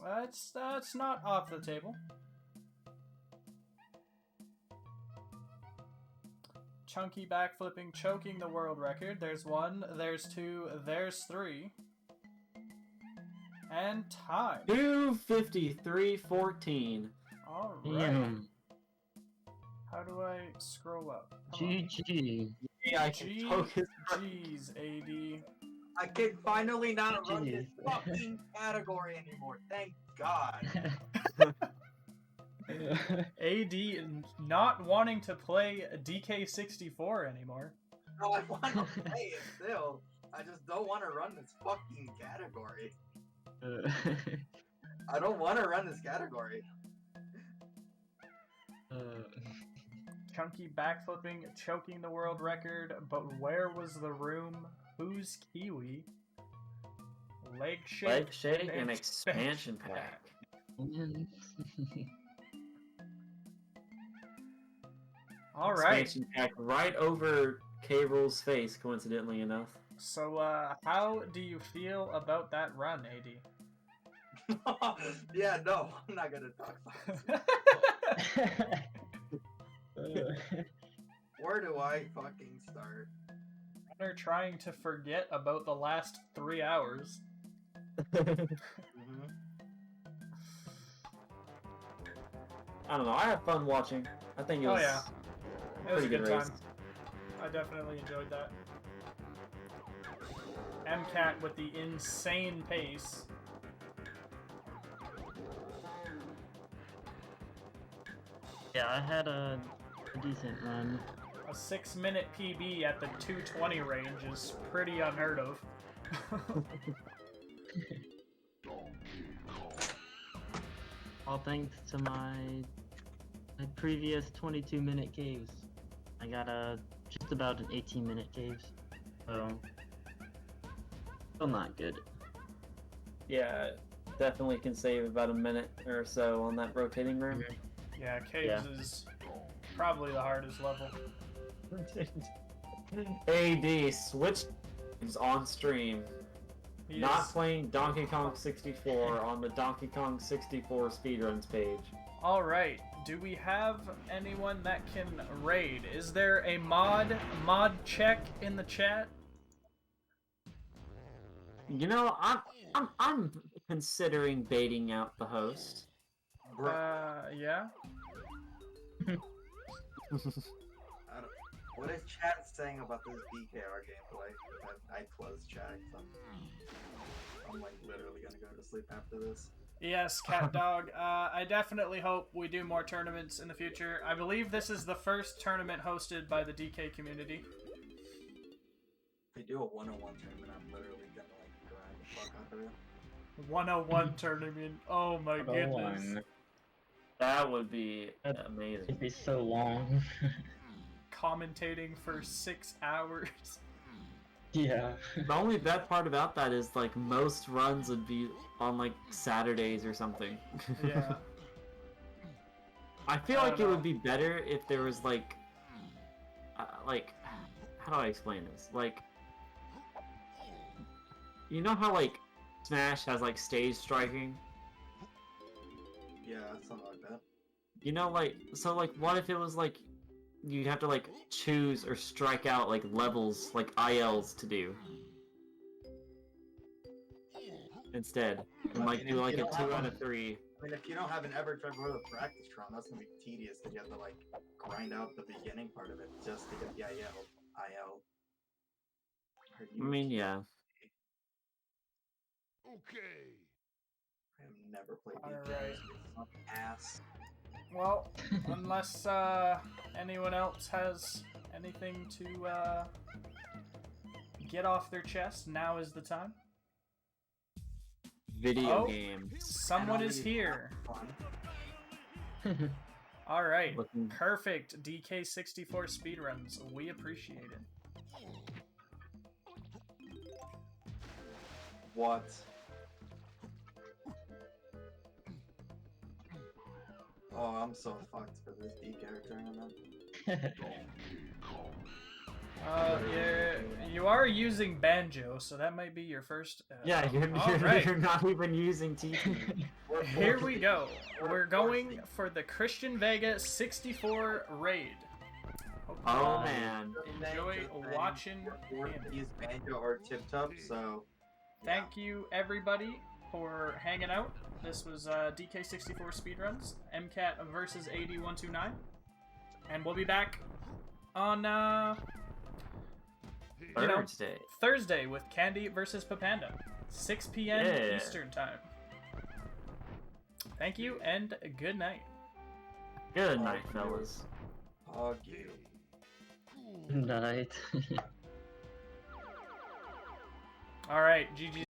That's not off the table. Chunky backflipping, choking the world record. There's one, there's two, there's three. And time. 2:53:14. All right. Damn. How do I scroll up? Come on. GG. Yeah, I can focus. Jeez, AD. I can finally not run this Jeez. fucking category anymore. Thank God. AD not wanting to play DK64 anymore. No, I want to play it still. I just don't want to run this fucking category. I don't want to run this category. Chunky backflipping, choking the world record, but where was the room? Who's Kiwi? Leg shake, and expansion pack. All right. Expansion pack right over K-Rool's face, coincidentally enough. So, how do you feel about that run, AD? Yeah, no, I'm not gonna talk about it. Where do I fucking start? They're trying to forget about the last 3 hours. I don't know. I have fun watching. I think it was. Oh yeah, it was a pretty good good race. time. I definitely enjoyed that. Mcat with the insane pace. Yeah, I had a decent run. A 6-minute PB at the 220 range is pretty unheard of. All thanks to my previous 22-minute caves. I got just about an 18-minute caves. So still not good. Yeah, definitely can save about a minute or so on that rotating room. Yeah, Caves is probably the hardest level. AD switch is on stream. He Not is- playing Donkey Kong 64 on the Donkey Kong 64 speedruns page. All right. Do we have anyone that can raid? Is there a mod check in the chat? You know, I'm considering baiting out the host. Yeah. What is chat saying about this DKR gameplay? I closed chat, so I'm like literally gonna go to sleep after this. Yes, Cat Dog. I definitely hope we do more tournaments in the future. I believe this is the first tournament hosted by the DK community. If we do a 101 tournament, I'm literally gonna like grind the fuck out of it. 101 tournament. Oh my goodness. That would be It'd amazing. be so long. Commentating for 6 hours. Yeah. The only bad part about that is like most runs would be on like Saturdays or something. Yeah. I feel I like it don't know. would be better if there was like how do I explain this? Like, you know how like Smash has like stage striking? Yeah, something like that. You know, like, so like what if it was like you'd have to like choose or strike out like levels like ILs to do instead, and like do like a 2 out of 3. I mean, if you don't have an ever tried to practice Tron, that's gonna be tedious because you have to like grind out the beginning part of it just to get the IL. Are I you mean, yeah. Okay. I have never played Alright. DK. So ass. Well, unless anyone else has anything to get off their chest, now is the time. Video Oh. games. Someone is here. All right. Looking- Perfect DK64 speedruns. We appreciate it. What? Oh, I'm so fucked for this DK tournament. Yeah, you are using Banjo, so that might be your first. Yeah, all right. you're not even using TP. Here we go. We're going for the Christian Vega 64 raid. Hope you Oh all man. enjoy watching Or him. use Banjo or Tip Top, so Thank you, everybody. for hanging out. This was DK64 Speedruns, Mcat versus ad129. And we'll be back on Thursday with Candy versus Papanda, 6 p.m. Yeah. Eastern time. Thank you and good night. Good night, fellas. Hug you. Night. All right, GG.